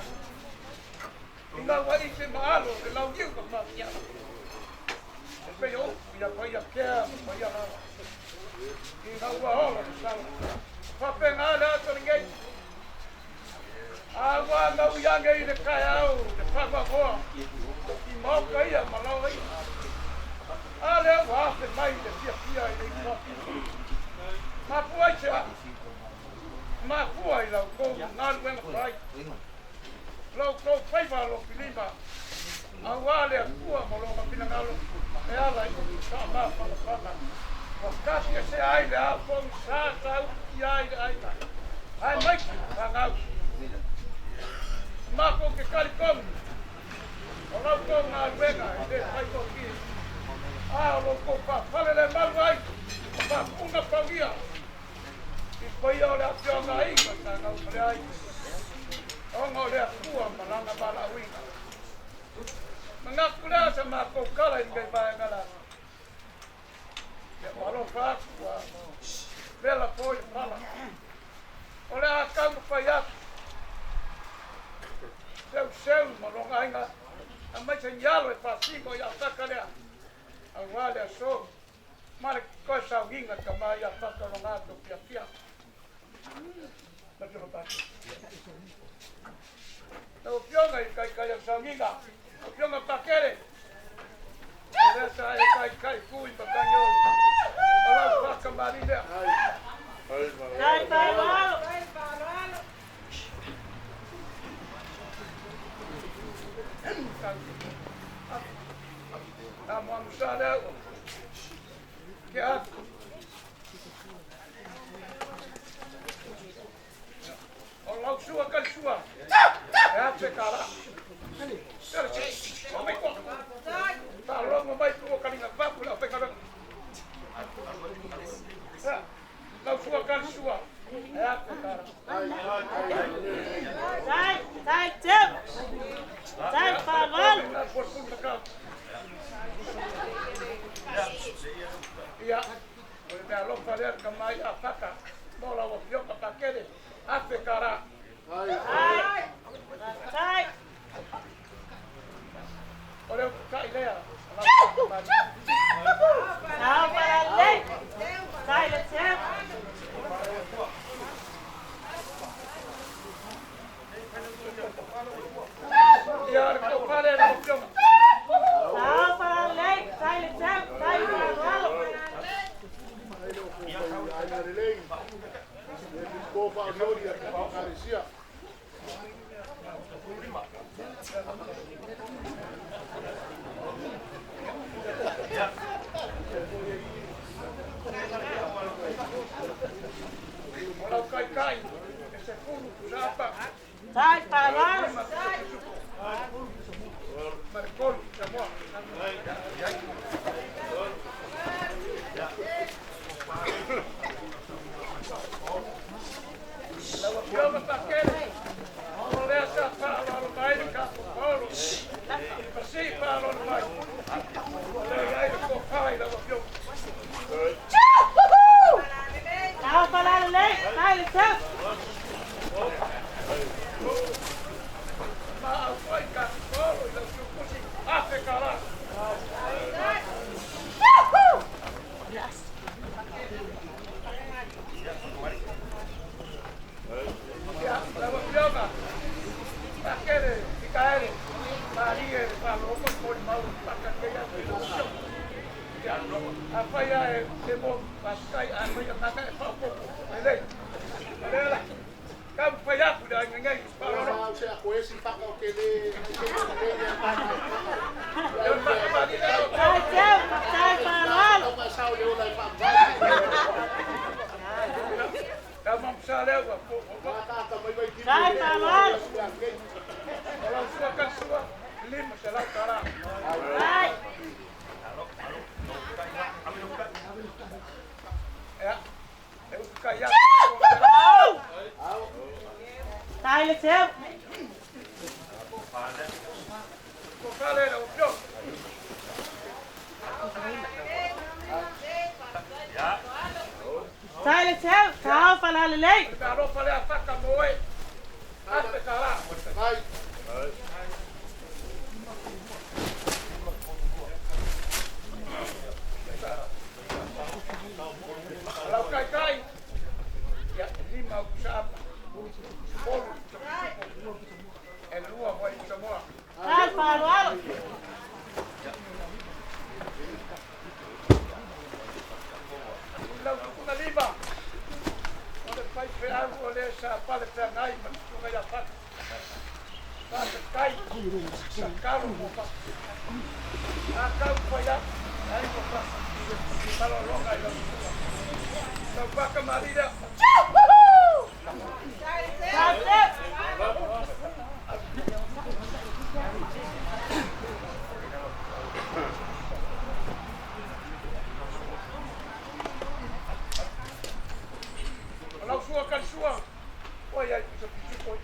Inga wa i se maalo le lau iu ka whapia. E pei o, ia pai a kea, pai a rawa. Inga ua hola ni sawa. Whape ngā le ato ni ngei. A wā ngau iange i le kai au, le whapa hoa. I mauka ia, malau ia. A le au hape mai le pia pia i le whapia. Ma pua i se a. Ma pua i lau kou, ngā luenga pai. Lau kou whaiva lo pilima. A wale a kua mo lo mapina ngalo. E ala i ka ma whakapana. O kasi e se aile a pong sa tau ki aile aile. Ai maiki a ngau. Mako ke karikongi. O lau kou ngā ruenga e le whaiko ki. A lo kou pa whalele malu ai. Pa punga paugia. I pai o le a pionga inga ta ngau pare ai. Ongo le akua malanga bala winga. Mangaku lea sa mako kala i ngai vai ngala. Ke walo whakua. Vela poi pala. O le akau whai aku. Seu malonga inga. A mai se nyalo e whasiko i ataka lea. A wale a so. Mare koe sau inga ka mai a whakalonga ato pia pia. Maturo pati. O pionga i kai a sanginga. O pionga pakere. O resa e kai kui pakanyo. O lau whaka marina. Kai whalo. A mamusana o. Ke aku. O lau sua kai sua. E ate kara. O mai ko. Ta longo mai ko kalinga vapu la pe kara. Lau sua kai sua. E ate kara. Sai, teu. Sai, falando. Ia. O me alo fazer kamai a faca. Bola o pioca pakere. Ate kara. Sai. Olha o cai lea. Não, para ali. Sai, teu. Ia ko pare o pioca. Não, para ali. Sai, teu. Sai, falando. Olha o cai. Esse fundo japa. Sai, falando. Marcou, chamou. Leva pioca pakere. O lesa fala o mai de capo Paulo. Assim fala o mai. Olha aí o cofai leva pioca. Não, para ali. Sai, teu. Mas foi capo Paulo, leva pioca. Ah, fica lá. Apa ya demo paskai apa yang nak apa boleh. Boleh. Kam payah sudah ngai. Kalau saya aku esi tak kau kene. Jam, saya parol. Pasal dia ulai pak. Kamu salah apa? Saya parol. Kalau sudah kan sudah lima salah cara. Baik. Ya. Eu kaya. Saya lecep. Kau kale dah udah. Saya lecep. Kau pala lelai. Kalau pada apa kamu oi? Apa cara? Baik. Kalau kai ya lima usap. Sepuluh. Elua vai semua. Saya parol. Kalau kuna lima. Oleh pai peang oleh siapa le peangai menungai dapat. Tapi kai sekarang apa? Akau payah. Ai apa? Kalau longai dah. Sampai kemari dah. Saya Kalau suah kan suah. Oh ya, bisa pisuk.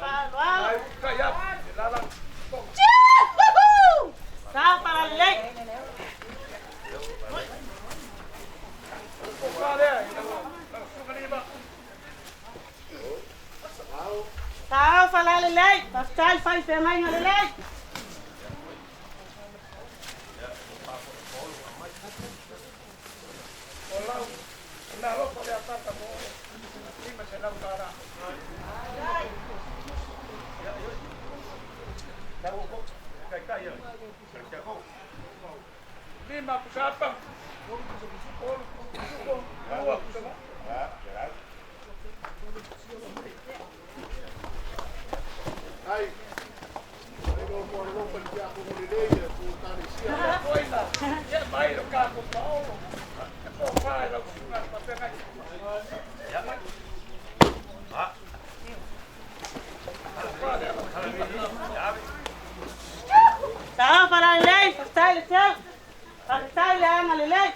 parol. Ai kaya lalang. Saya pala lelai. Kau kale. Langsung lima. Saya pala lelai. Pasal fai femai ngalelai. Kalau nak lo pada apa kamu? Lima salah cara. Kaya. Lima siapa? Dua semua. Hai. Kalau mau pergi aku mulai dia tu tadi siap. Foi lá. Ya mai lo carro mau. Kau fai lo sungai pakai ngai. Saya pala lelai. Pasal lecep. Pasal yang ngalelai.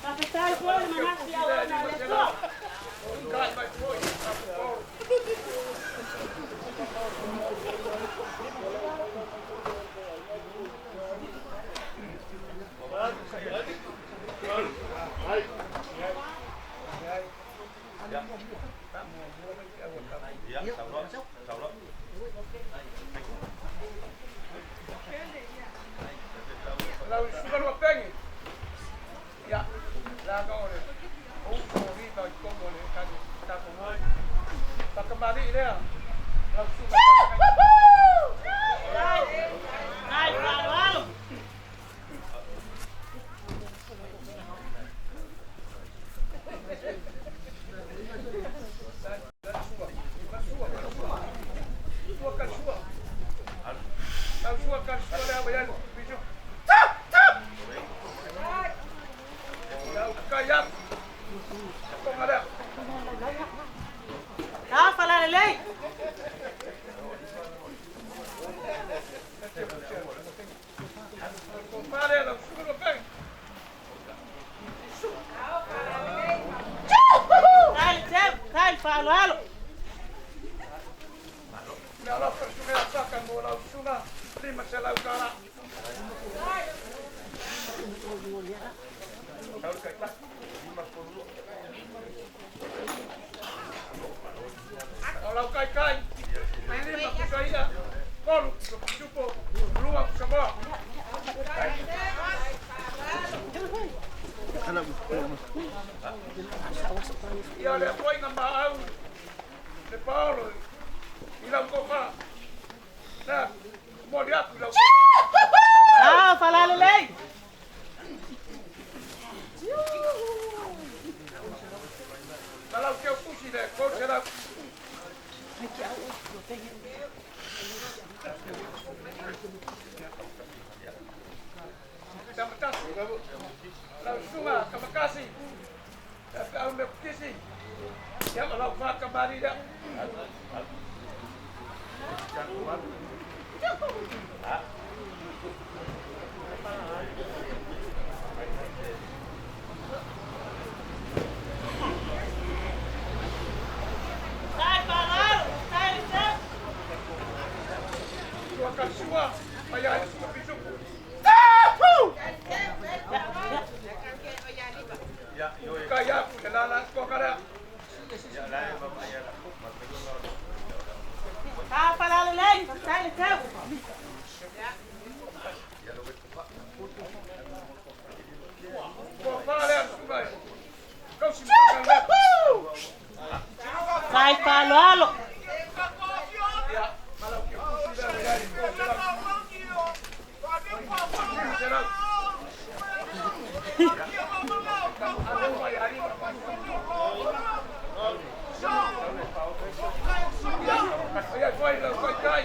Pasal pun mana siapa nak lecep. Kai mai foi. Hai. Kalau sudah lo pengen. Ya. Lah kau ni. Oh, ni kau ikut boleh kan. Tak boleh. Tak kembali dia. Langsung. Saya parol. Saya pala lelai. Saya lecep. Saya parol. Kalau persungai asalkan bola sungai lima selau kara. Kalau kai ini aku saya kalau cukup luar semua. Ya le foi na mau de Paulo. Ilang ko pa. Na Mo dia aku lau. Ah, falalelei. Kalau kau pusi deh, kau serap. Terima kasih, kamu. Lalu semua, terima kasih. Kau berkisi. Ya, kalau faham kembali dah. Doakan semua supaya ada semua besok. Kaya aku jalan kau kada. Ah, falalelei. Sai, sai. Kau faham semua. Kau simpan leh. Sai falalo. Ya, kalau kau pusi dah, ya, kau serap. Serap. Ya, kau ini kau kai.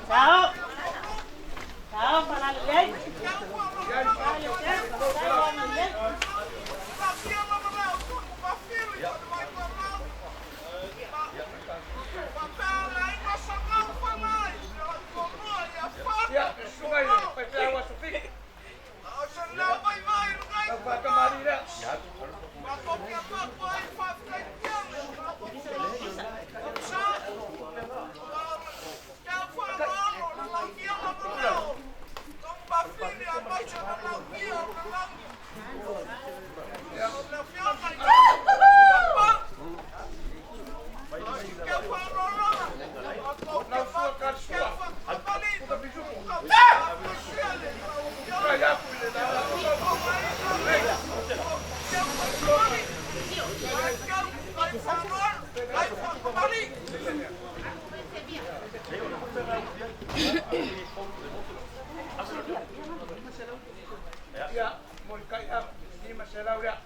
Ciao. Ciao, falalelei. Ya, sungai ni, pergi awak Sufik. Lepas kemari dah. Ya, mau kaya ni masalah dia.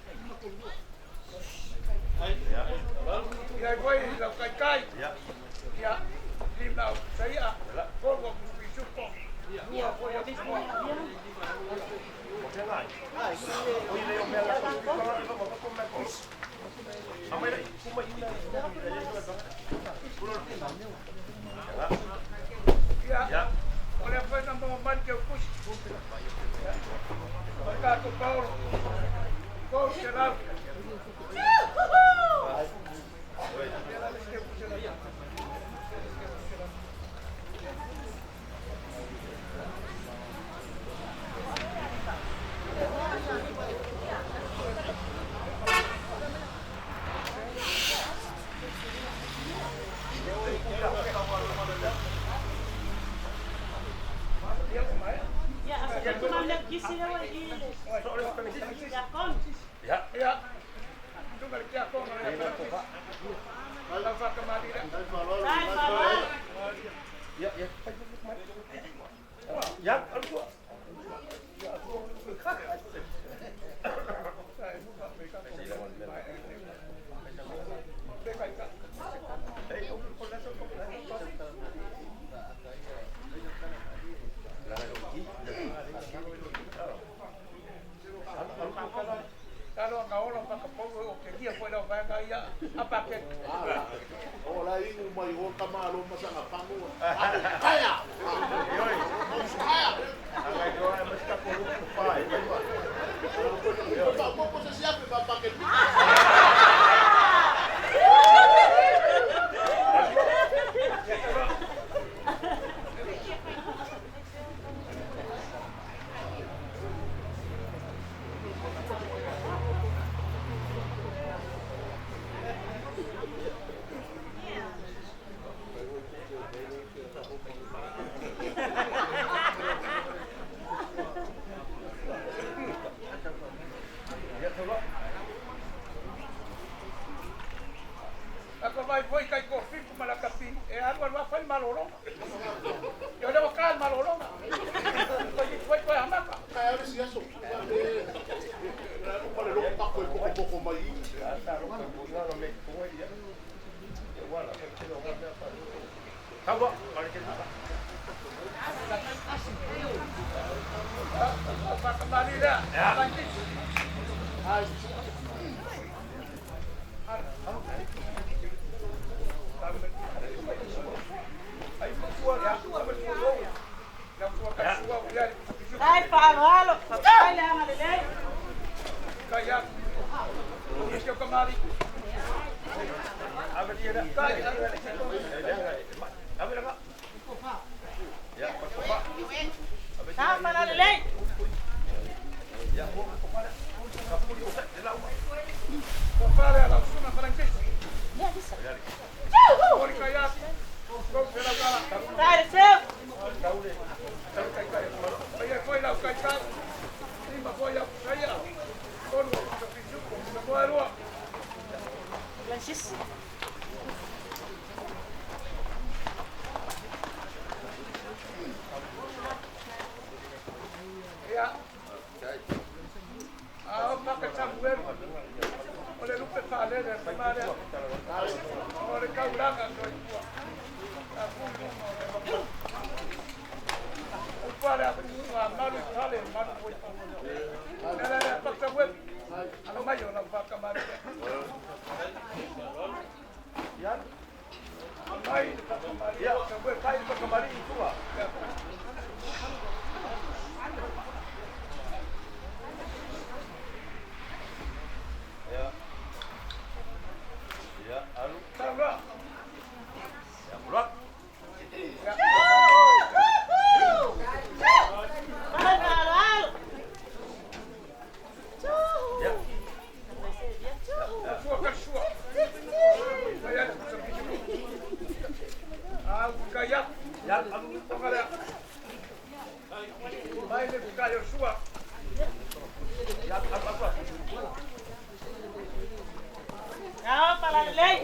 Ya, boy, lau kai. Ya, lim lau saya. Kau kau bisu kau. Dua boy yang semua. Ya, oleh apa nama membantu kus. Mereka tu kau serap. Ya. Itu balik dia kau mana? Kalau faham kembali dah. Ya, ya. Ya, aku. Kalau kau orang pakai pokok, dia pun dah pakai ya. Apa ke? Oh, lain umay ho kamalo masang pangu. Kaya. Yoy. Kaya. Agay do ay mas ka po pa. Mo sa siya pa paket. malolonga. Yo le vocal malolonga. Koe amaka. Kaya ole si aso. Pale lo pako poko mai. Tawa, mari kita. Kembali dah. Dai, halo. Dai, lang alilay. Kaya. Gusto kembali. Apa dia dah? Kaya. Apa dah? Ya, Pak. Sama alilay. Ya, kapuri usah jelau. Kepala langsung nak berangkat. Ya, bisa. Kori kaya. Kau jelau kala. Dai, sep. Kau ni. Kau kaya. Kaya kau lau kaya. Lima kau yang saya. Kau lu kepisu. Kau lu. Lansis. Ya. Pakai campur. Oleh lupa kale dan kemarin. Oleh kau belakang kau buat. Upaya apa ni? Malu kale, malu buat. Nela paksa buat. Ano mayo na baka mari. Yan. Ay, mari. Ya, buat kain baka mari itu ah. Ya. Ya, alu. Sama. Ya, bulat. Ya. Ya. Suaka suaka. Saya seperti itu. Kaya. Ya, alu pengala. Baik ni kaya suaka. Ya, apa? Kau pala alilay.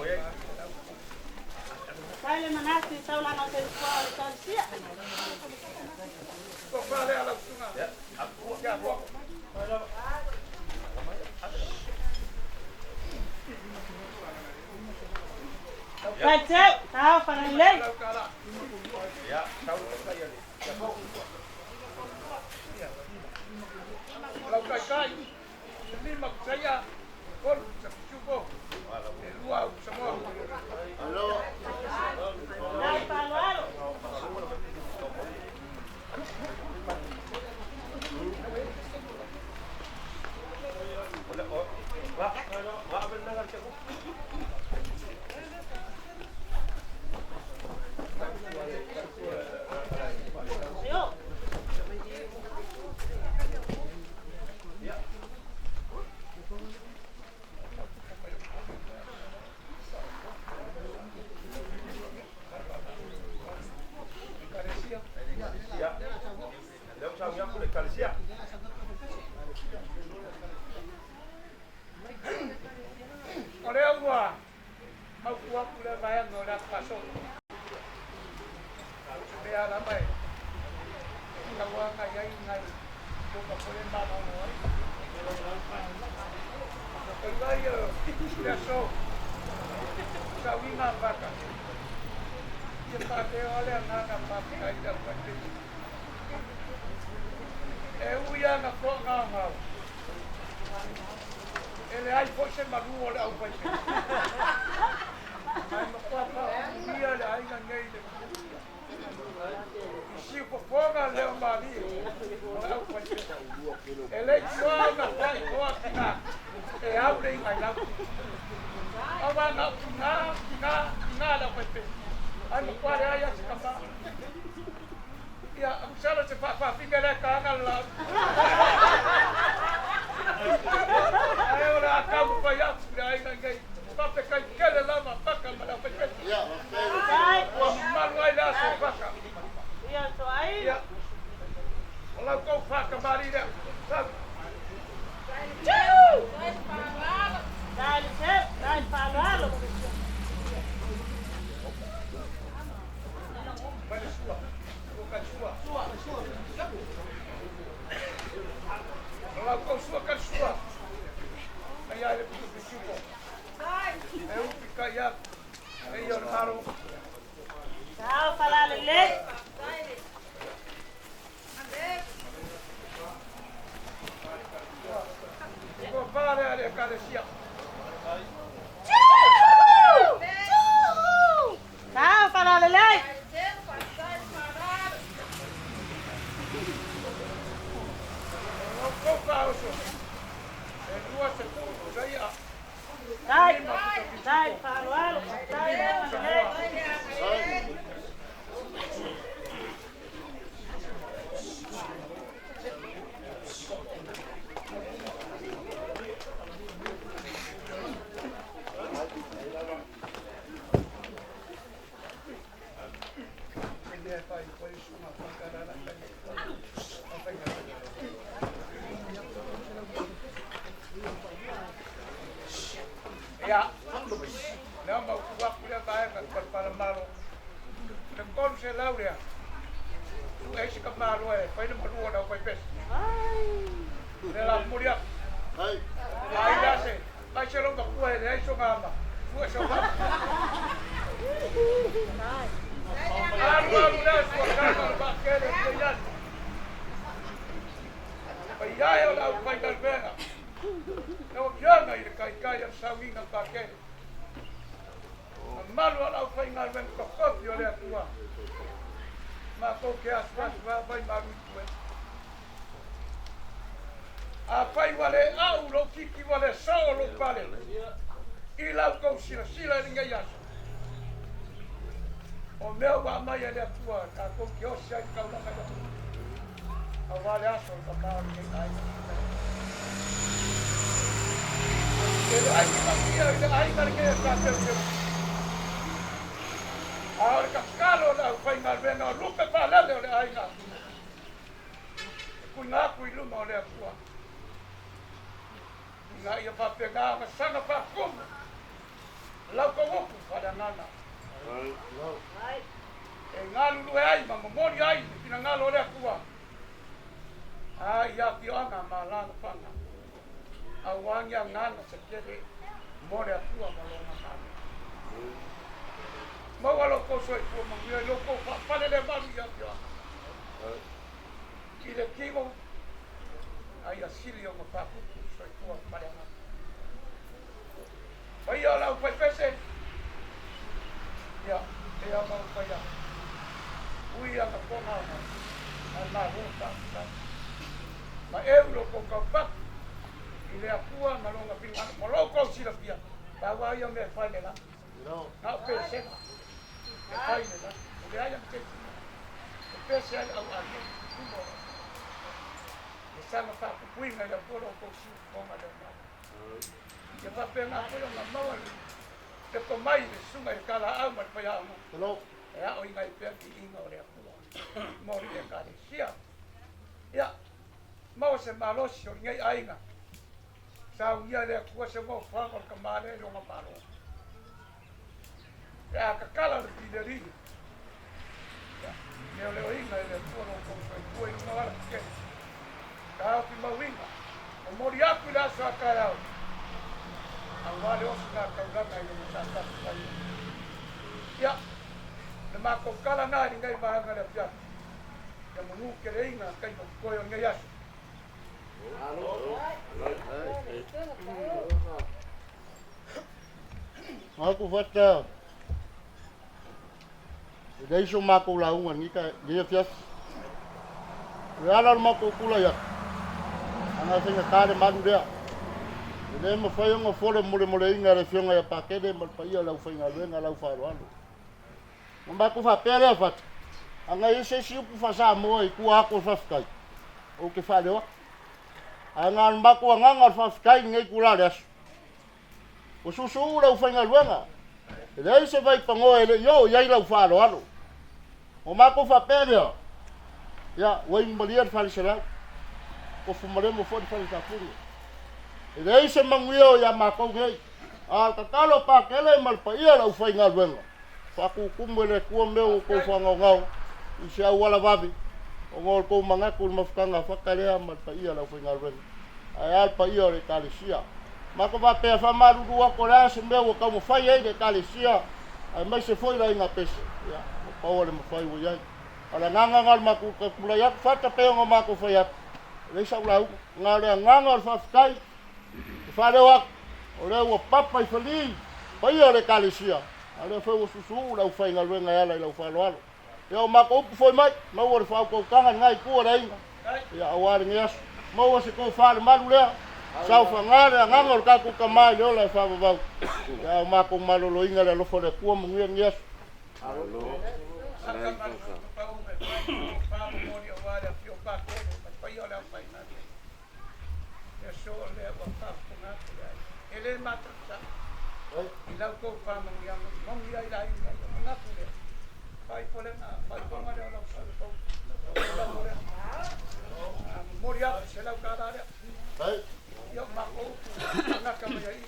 Dai, manasi sa wala na sa siya. Kau pala alam sungai. Ya, aku ya, aku. Dai, sep. Kau pala alilay. Ya, tahu saya ni. Ya, kau. Kalau kai, lima saya. Kau cukup. Dua semua. Halo. Dai, halo. Ele ai foi sem malu olha o pai. Ai no papa, dia le ai na nei le. Si po foga le mali. Olha o pai. Ele só na pai coa. E abre ai lá. Ava na da pai. Ai no quare ai as capa. Ya, usara se fa fica le cara lá. Ai ora acabo pai a ai na nei. Papa kai kele lama paka mala pai. Ya, Dai. Malu ai lá se paka. Ya, so ai. Ya. Ola ko paka mari da. Sabe? Dai, sep. Dai, halo. Falale. Ko pare ale kalesia. Tá, falale. Ko pa oso. E dua se tu saya. Sai, falale. Ya, não mau kuat punya bayar kan para malu. Dan kon se lauria. Tu é se camaro é, foi no rua não foi pes. Ela muria. Aí já se, vai se longa ku é, aí so gama. Tu é so gama. Algo lá sua casa para aquele que já. Aí já eu lá vai dar vena. Não jangan ia kai sawinga pakai. Malu ala fai ngal ven kokop yo le tua. Ma ko ke aswas vai malu tu. A fai wale au lo kiki wale solo vale. Ila ko sila ninga yas. O meu wa mai le tua ka ko ke o sai ka una ka. Awale aso ka ma ni ai. Pero hay que hacer ahora cascalo la final vena lupe para le hay na kuna ku iluma le kwa na ia pa pegar ma sana pa kum la ko wo para nana e ngalu lu ai ma mori ai kina ngalo le kwa ai ya ki anga malanga panga awang yang nana sekere more atua malonga mana mawalo ko so ko mangio loko pa le balu ya ya ile kibo ai asilio mo pa ku so ko pa le na oi ala o pese ya ma pa ya ui anga ko na na ruta ma euro ko ka ile akua malonga pin moloko sila pia bawa yo me fai la no pese fai la ile aya pese au ane tumo sana fa kuinga ya poro ko si ko ma de ma ke pa pena ko na mawa te ko mai de sunga e kala au ma pa ya no ya o inga pe ki inga ore akua mo ri ka de sia ya mau se malosi o ngai ainga sau ia le kua se mo fa ko kamale lo ngapalo ya ka kala de pideri ya le oinga le poro ko ko no ala ke ka ki mawinga o mori aku la sa ka awale osna ka ngana yo sa ta ya le ma ko kala na ni ngai ba ngale pia ya mo ke reinga kai ko yo ngai as aku fata dai so ma ko la un ni ka dia fias ala ma ko kula ya ana singa ka de man dia le mo foi un foro mole inga re fionga ya pakede mal pa ia la ufainga lenga la ufaro ando mba ku fa pele fat anga ise si ku fa sa mo i ku ako fa skai o ke fa lewa anga mba ku anga fa skai ngai ku la des o susu la ufainga lenga le ise vai pango ele yo ya la ufaro ando o ma ku fa pele ya wai mbalier fa sera ko fu mo fo fa sa furu ele ise manguio ya ma ko ngai a ka kalo pa kele mal pa ia la ufainga lenga faku kumele ku meu ko fanga ngau isia wala babi o ngol ko manga ku mafkanga fakale mal pa ia la ufainga lenga ai pa ia le kalisia ma ko ba pe fa maru ko la se meu ka mo fai ai de kalisia ai mai se foi la inga pese ya pau le mafai wo yai ala nganga ngal maku ka pula yak fata pe ngo maku fa yak le sa ula ngale nganga fa skai fa le wak ore wo papa i fali pa ia le kalisia ale fa wo susu la fa ngal wenga ya la fa lo yo maku foi mai ma wo fa ko kanga ngai ku ore ya awar ngias ma wo se ko fa le malu le sau fa ngale nganga ka ku ka mai lo la fa ba ya maku malolo inga le lo fo le ku mo ngias ele mata sa ila ko pa mangyang mangyay dai mga pule pai pole na pai pa ma la sa ko moria se la ka da ai yo ma ko na ka ma yai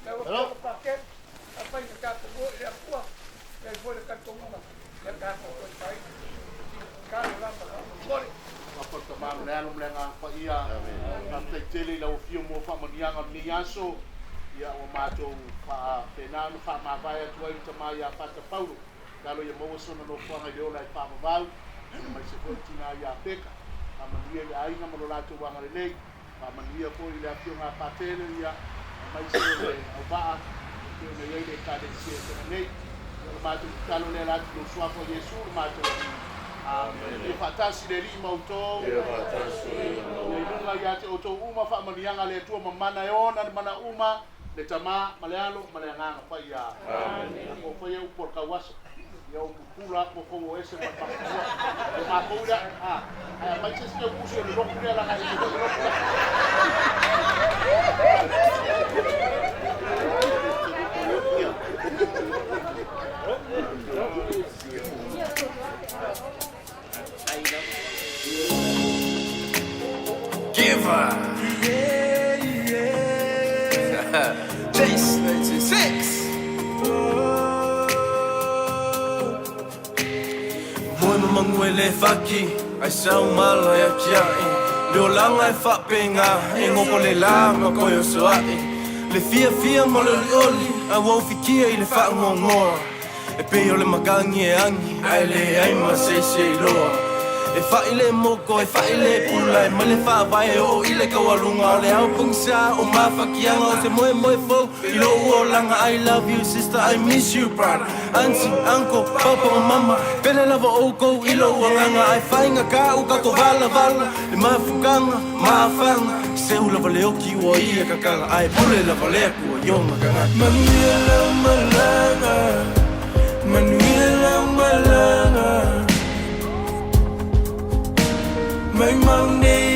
hello paket apa yang kata ko ya kuah ya boleh kan ko ma ya ka ko pai ka la boleh apa tamam nalo mlenga pa ia na tele la ofio mo fa manianga ni aso ia o mato fa penano fa ma vai tu ai tama ia pa ta paulo kalo ia mo so no fa ngai ola pa ma mai se ko tina ia peka amania ai na mo la tu wa ngale nei amania ko ile afio nga pa tele ia mai se o ba ke ne ia de ka de se nei o mato kalo le la tu so fa yesu mato e fatasi le lima utou e lunga ya te oto uma fa manianga le tua mamana yona mana uma le tama malealo maleanga fa ya ko fa eu por kawasa ya o pula ko ko ese ma pa ma ko ya mai se se puso le ro kule la ngai Giver. Yeah. Chase 96. Moi mamangwele faki, ai sau mala ya kiai. Leo langa e whapenga, e ngoko le la ma koe o soai. Le fia mo le oli, a wau fikia i le whaangongoa. E peo le magangi e angi, ai le ai ma se loa. E whaile moko, e whaile pula, e male whaavai o ile kawalunga o le au pungsa o mawhakianga o te moe fau I lo ua langa, I love you sister, I miss you brother Auntie, uncle, papa o mama, pele lava oko I lo ua nganga, I whainga ka uka ko vala Le mawhukanga, mawhanga Se lava le oki ua ia kakanga, ai pule lava le aku o yonga kanga Manuia lau malanga, manuia lau malanga My money